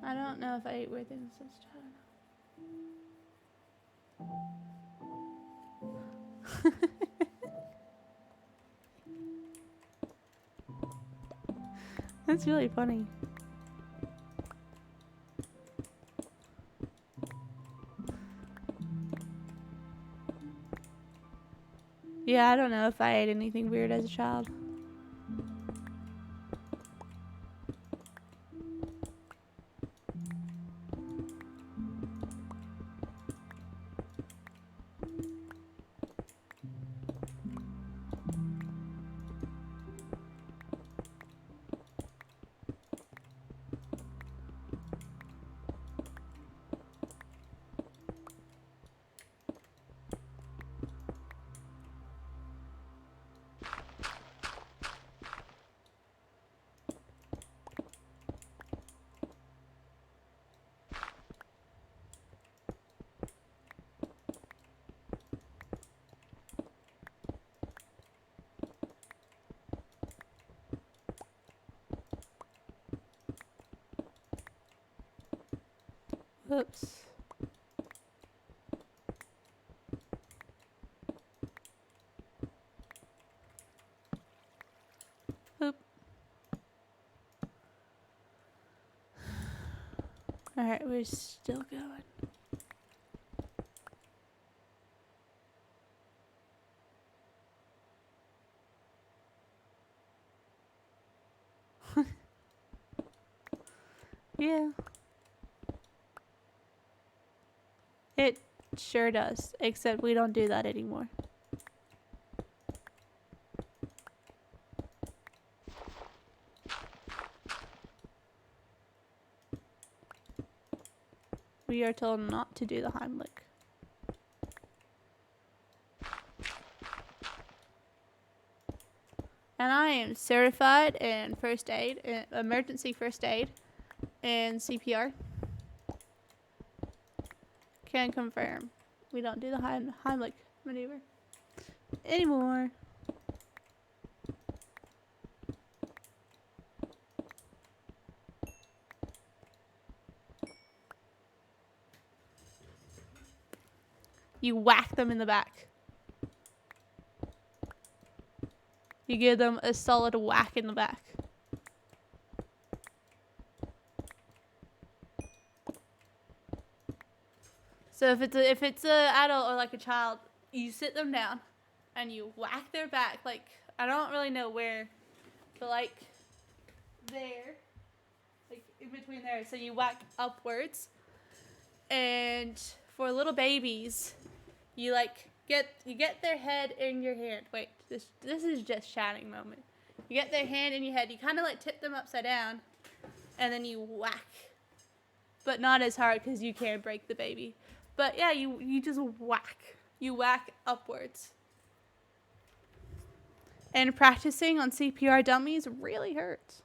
I don't know if I ate weird things this time. That's really funny. Yeah, I don't know if I ate anything weird as a child. Oops. Oop. Alright, we're still going. Yeah. It sure does, except we don't do that anymore. We are told not to do the Heimlich. And I am certified in first aid, emergency first aid, and CPR. Can confirm. We don't do the Heimlich maneuver anymore. You whack them in the back. You give them a solid whack in the back. So if it's a adult or like a child, you sit them down and you whack their back, like, I don't really know where, but like there, like in between there. So you whack upwards, and for little babies, you like get their head in your hand. Wait, this is just chatting moment. You get their hand in your head. You kind of like tip them upside down, and then you whack, but not as hard because you can't break the baby. But yeah, you just whack. You whack upwards. And practicing on CPR dummies really hurts.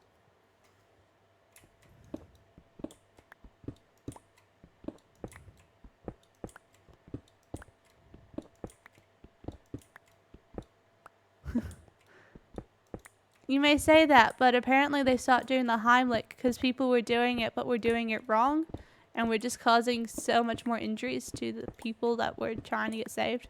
You may say that, but apparently they stopped doing the Heimlich because people were doing it, but were doing it wrong, and we're just causing so much more injuries to the people that were trying to get saved.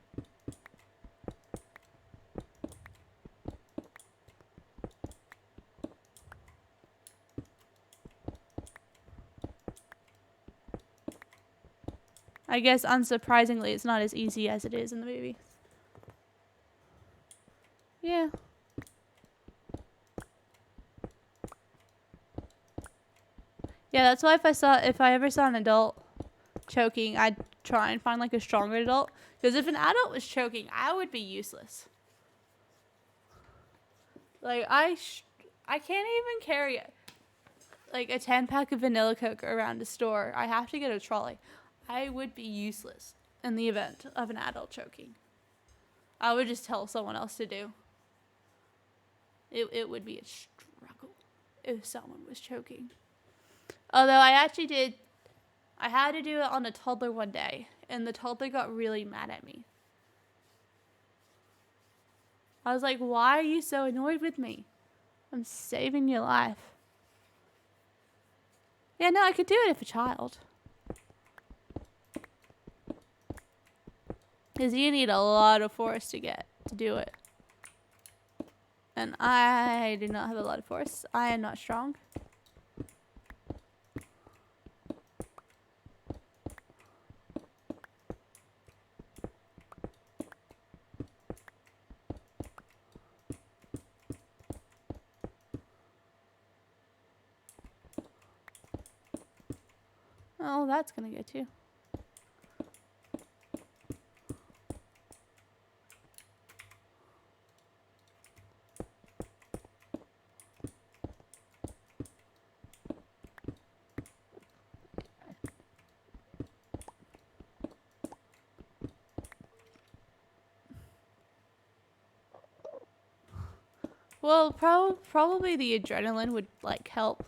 I guess, unsurprisingly, it's not as easy as it is in the movie. Yeah. Yeah, that's why if I ever saw an adult choking, I'd try and find like a stronger adult. Because if an adult was choking, I would be useless. Like I can't even carry like a 10-pack of vanilla Coke around a store. I have to get a trolley. I would be useless in the event of an adult choking. I would just tell someone else to do. It would be a struggle if someone was choking. Although I had to do it on a toddler one day, and the toddler got really mad at me. I was like, why are you so annoyed with me? I'm saving your life. Yeah, no, I could do it if a child. Because you need a lot of force to do it. And I do not have a lot of force. I am not strong. Oh, that's gonna get you. Well, probably the adrenaline would like help.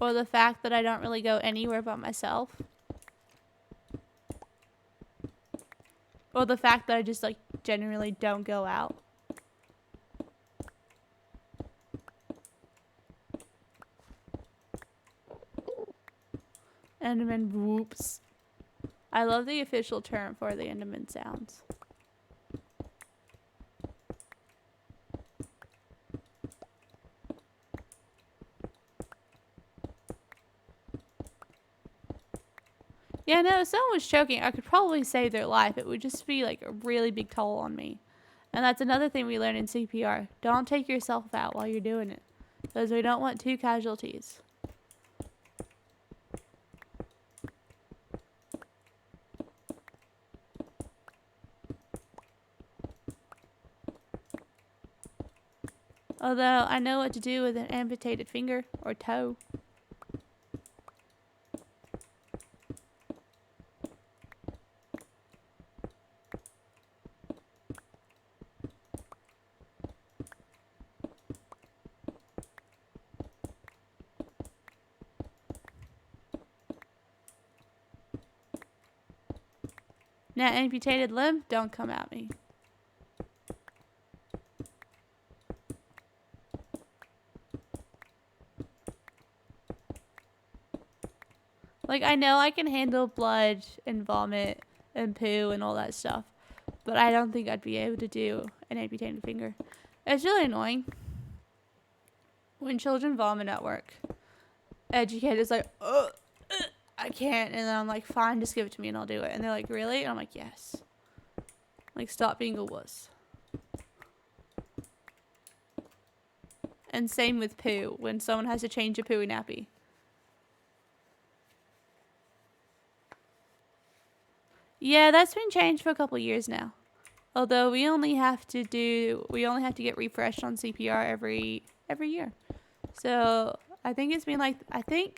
Or the fact that I don't really go anywhere by myself. Or the fact that I just like generally don't go out. Enderman whoops. I love the official term for the Enderman sounds. Yeah, no, if someone was choking, I could probably save their life. It would just be like a really big toll on me. And that's another thing we learn in CPR. Don't take yourself out while you're doing it. Because we don't want 2 casualties. Although, I know what to do with an amputated finger or toe. Now, amputated limb, don't come at me. Like, I know I can handle blood and vomit and poo and all that stuff, but I don't think I'd be able to do an amputated finger. It's really annoying when children vomit at work. Educators like, I can't. And then I'm like, fine, just give it to me and I'll do it. And they're like, really? And I'm like, yes. Like, stop being a wuss. And same with poo, when someone has to change a pooey nappy. Yeah, that's been changed for a couple years now. Although we only have to get refreshed on CPR every year. So I think it's been like, I'm trying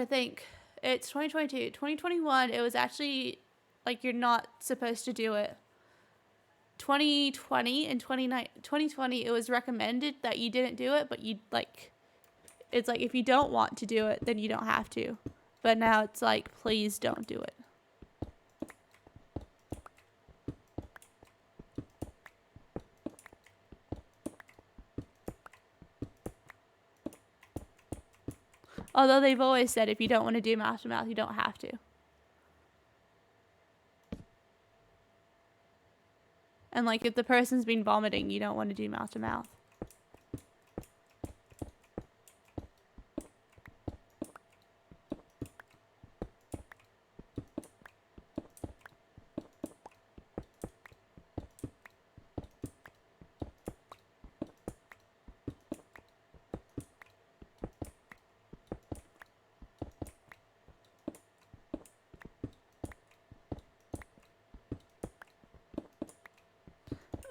to think. It's 2022. 2021, it was actually like you're not supposed to do it. 2020 and 2020, it was recommended that you didn't do it, but you like, it's like if you don't want to do it, then you don't have to. But now it's like, please don't do it. Although they've always said if you don't want to do mouth to mouth, you don't have to. And like if the person's been vomiting, you don't want to do mouth to mouth.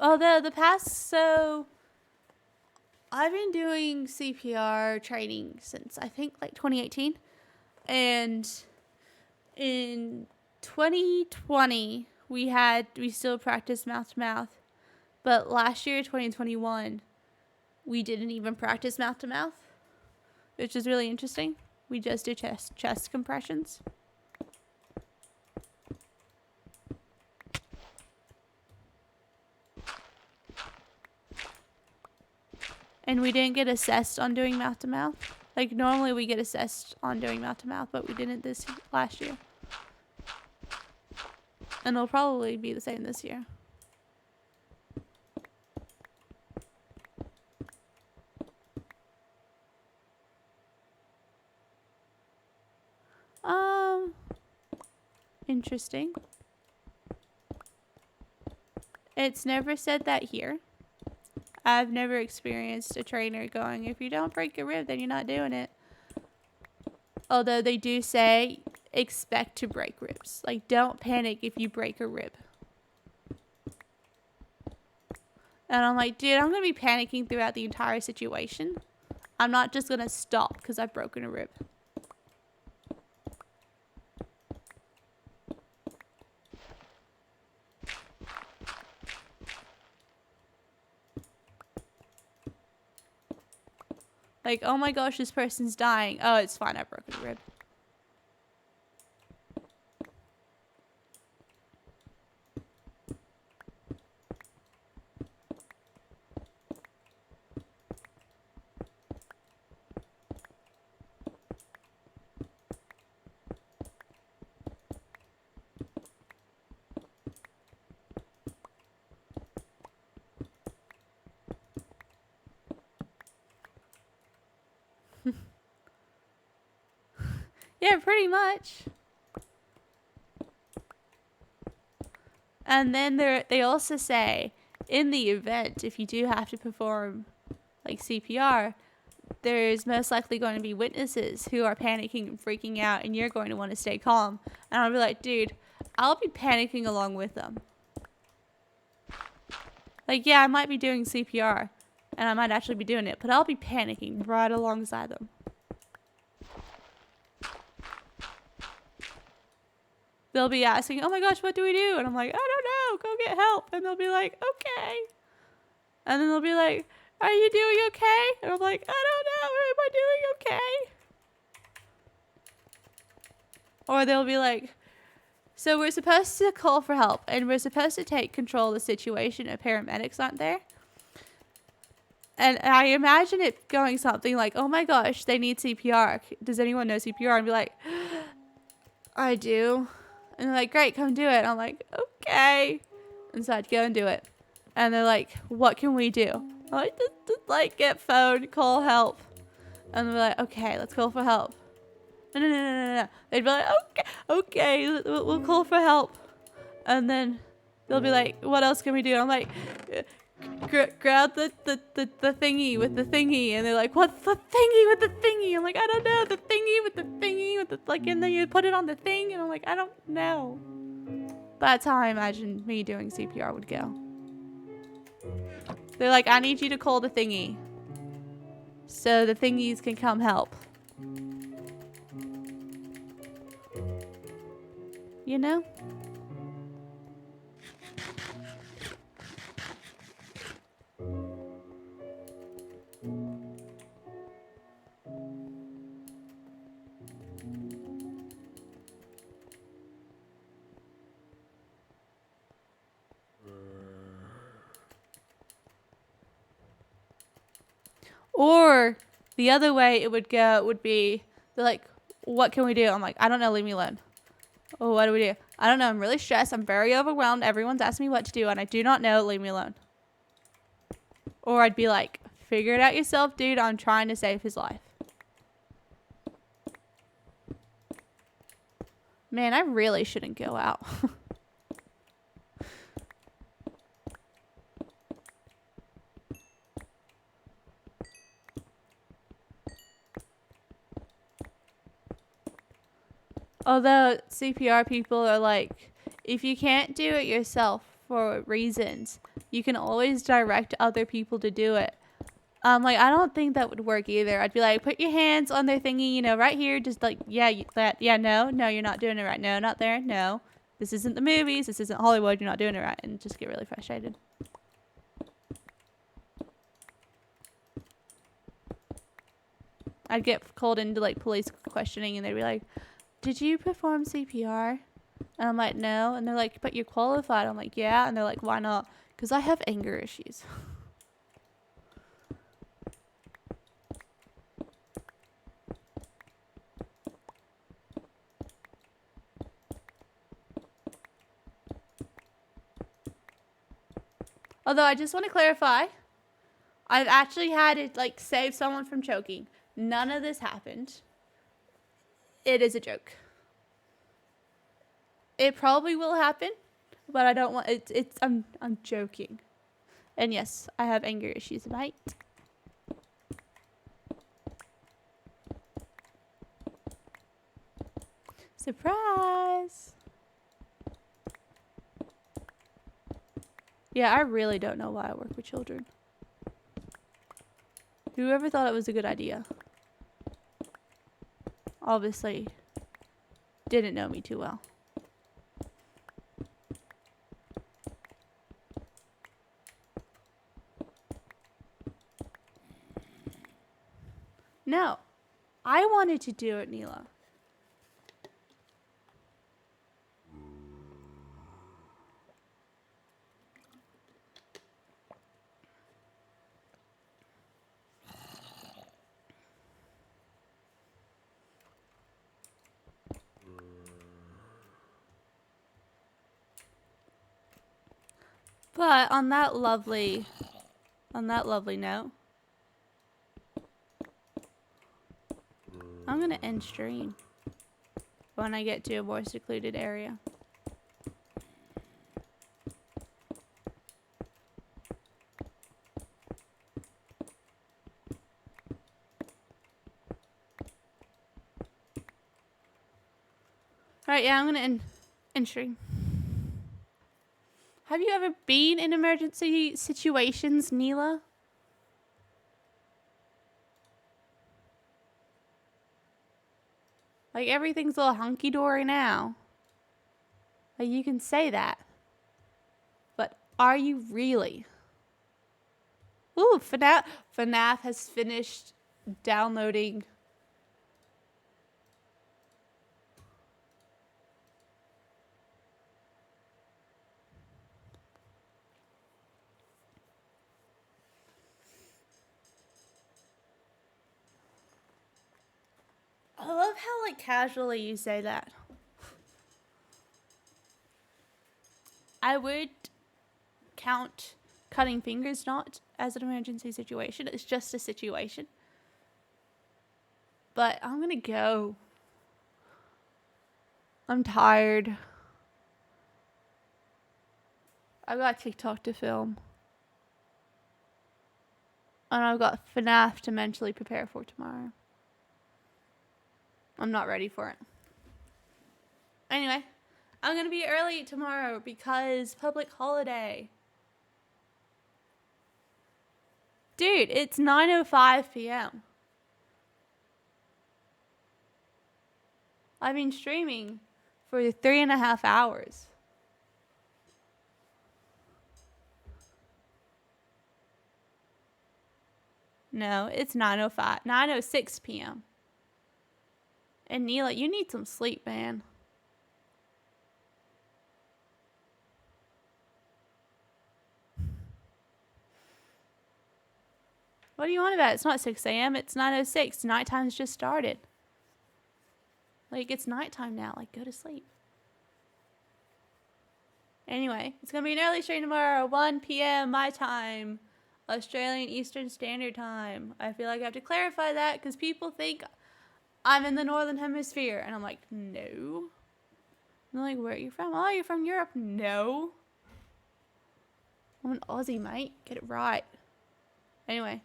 Although so I've been doing CPR training since I think like 2018, and in 2020 we still practiced mouth to mouth, but last year 2021 we didn't even practice mouth to mouth, which is really interesting. We just did chest compressions. And we didn't get assessed on doing mouth to mouth. Like normally we get assessed on doing mouth to mouth, but we didn't last year. And it'll probably be the same this year. Interesting. It's never said that here. I've never experienced a trainer going, if you don't break a rib, then you're not doing it. Although they do say, expect to break ribs. Like, don't panic if you break a rib. And I'm like, dude, I'm going to be panicking throughout the entire situation. I'm not just going to stop because I've broken a rib. Like, oh my gosh, this person's dying. Oh, it's fine, I broke a rib. Yeah, pretty much. And then they also say, in the event, if you do have to perform like CPR, there's most likely going to be witnesses who are panicking and freaking out, and you're going to want to stay calm. And I'll be like, dude, I'll be panicking along with them. Like, yeah, I might be doing CPR, and I might actually be doing it, but I'll be panicking right alongside them. They'll be asking, oh my gosh, what do we do? And I'm like, I don't know, go get help. And they'll be like, okay. And then they'll be like, are you doing okay? And I'm like, I don't know, am I doing okay? Or they'll be like, so we're supposed to call for help, and we're supposed to take control of the situation if paramedics aren't there. And I imagine it going something like, oh my gosh, they need CPR. Does anyone know CPR? And be like, I do. And they're like, great, come do it. And I'm like, okay. And so I'd go and do it. And they're like, what can we do? I'm like, just like get phone, call help. And we're like, okay, let's call for help. No, no, no, no, no, no. They'd be like, okay, okay, we'll call for help. And then they'll be like, what else can we do? I'm like, grab the thingy with the thingy. And they're like, what's the thingy with the thingy? I'm like, I don't know. The thingy with the thingy with the, like, and then you put it on the thing. And I'm like, I don't know. That's how I imagine me doing CPR would go. They're like, I need you to call the thingy so the thingies can come help. You know? Or the other way it would go would be, they're like, what can we do? I'm like, I don't know, leave me alone. Oh, what do we do? I don't know, I'm really stressed. I'm very overwhelmed. Everyone's asking me what to do and I do not know, leave me alone. Or I'd be like, figure it out yourself, dude. I'm trying to save his life. Man, I really shouldn't go out. Although CPR people are like, if you can't do it yourself for reasons, you can always direct other people to do it. Like, I don't think that would work either. I'd be like, put your hands on their thingy, you know, right here. Just like, yeah, that, yeah, no, you're not doing it right. No, not there. No, this isn't the movies. This isn't Hollywood. You're not doing it right. And just get really frustrated. I'd get called into like police questioning and they'd be like, did you perform CPR? And I'm like, no. And they're like, but you're qualified. I'm like, yeah. And they're like, why not? Because I have anger issues. Although I just want to clarify, I've actually had it like save someone from choking. None of this happened. It is a joke. It probably will happen, but I don't want it's I'm joking. And yes, I have anger issues, mate. Surprise. Yeah, I really don't know why I work with children. Whoever thought it was a good idea obviously didn't know me too well. No, I wanted to do it, Neela. But on that lovely note, I'm gonna end stream when I get to a more secluded area. Alright, yeah, I'm gonna end stream. Have you ever been in emergency situations, Neela? Like, everything's all hunky-dory now. Like, you can say that. But are you really? Ooh, FNAF has finished downloading. I love how, like, casually you say that. I would count cutting fingers not as an emergency situation. It's just a situation. But I'm gonna go. I'm tired. I've got TikTok to film. And I've got FNAF to mentally prepare for tomorrow. I'm not ready for it. Anyway, I'm gonna be early tomorrow because public holiday. Dude, it's 9:05 p.m. I've been streaming for 3.5 hours. No, it's 9:06 p.m. And Neela, you need some sleep, man. What do you want about? It's not 6 a.m. It's 9:06. Nighttime's just started. Like, it's nighttime now. Like, go to sleep. Anyway, it's going to be an early stream tomorrow, 1 p.m. my time. Australian Eastern Standard Time. I feel like I have to clarify that because people think I'm in the Northern Hemisphere. And I'm like, no. And they're like, where are you from? Oh, you're from Europe? No. I'm an Aussie, mate. Get it right. Anyway.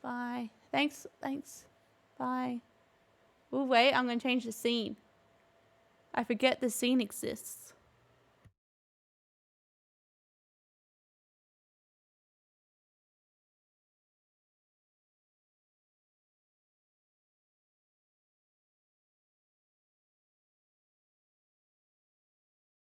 Bye. Thanks. Bye. Ooh, wait. I'm going to change the scene. I forget the scene exists.